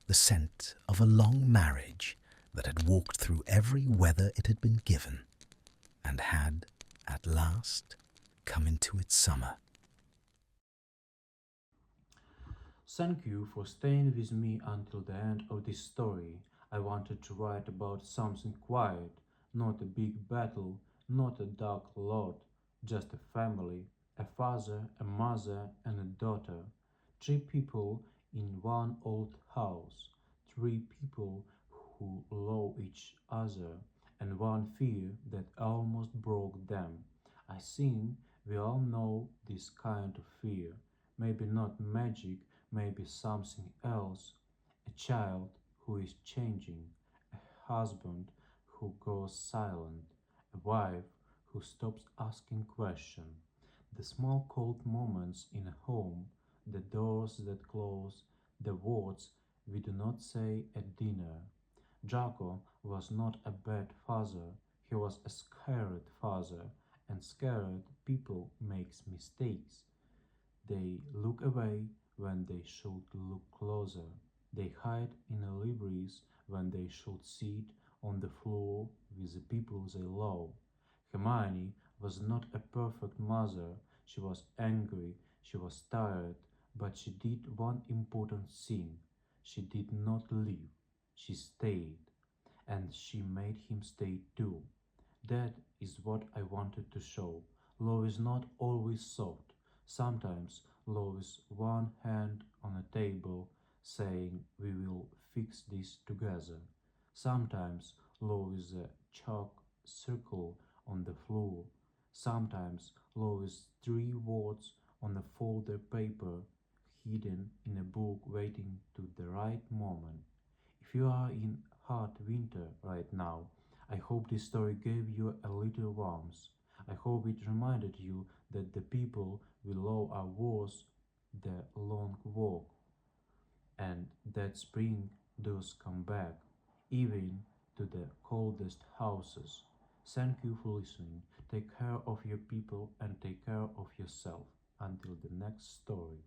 the scent of a long marriage that had walked through every weather it had been given and had, at last, come into its summer. Thank you for staying with me until the end of this story. I wanted to write about something quiet, not a big battle, not a dark lord, just a family, a father, a mother, and a daughter. Three people in one old house, three people who love each other, and one fear that almost broke them. I think we all know this kind of fear. Maybe not magic, maybe something else. A child who is changing, a husband who goes silent, a wife who stops asking questions. The small cold moments in a home, the doors that close, the words we do not say at dinner. Draco was not a bad father, he was a scared father, and scared people makes mistakes. They look away when they should look closer. They hide in the libraries when they should sit on the floor with the people they love. Hermione was not a perfect mother. She was angry, she was tired, but she did one important thing. She did not leave. She stayed, and she made him stay too. That is what I wanted to show. Love is not always soft. Sometimes love is one hand on a table saying we will fix this together. Sometimes love is a chalk circle on the floor. Sometimes love is three words on a folded paper hidden in a book waiting to the right moment. If you are in hard winter right now, I hope this story gave you a little warmth. I hope it reminded you that the people we love are worth the long walk and that spring does come back, even to the coldest houses. Thank you for listening. Take care of your people and take care of yourself. Until the next story.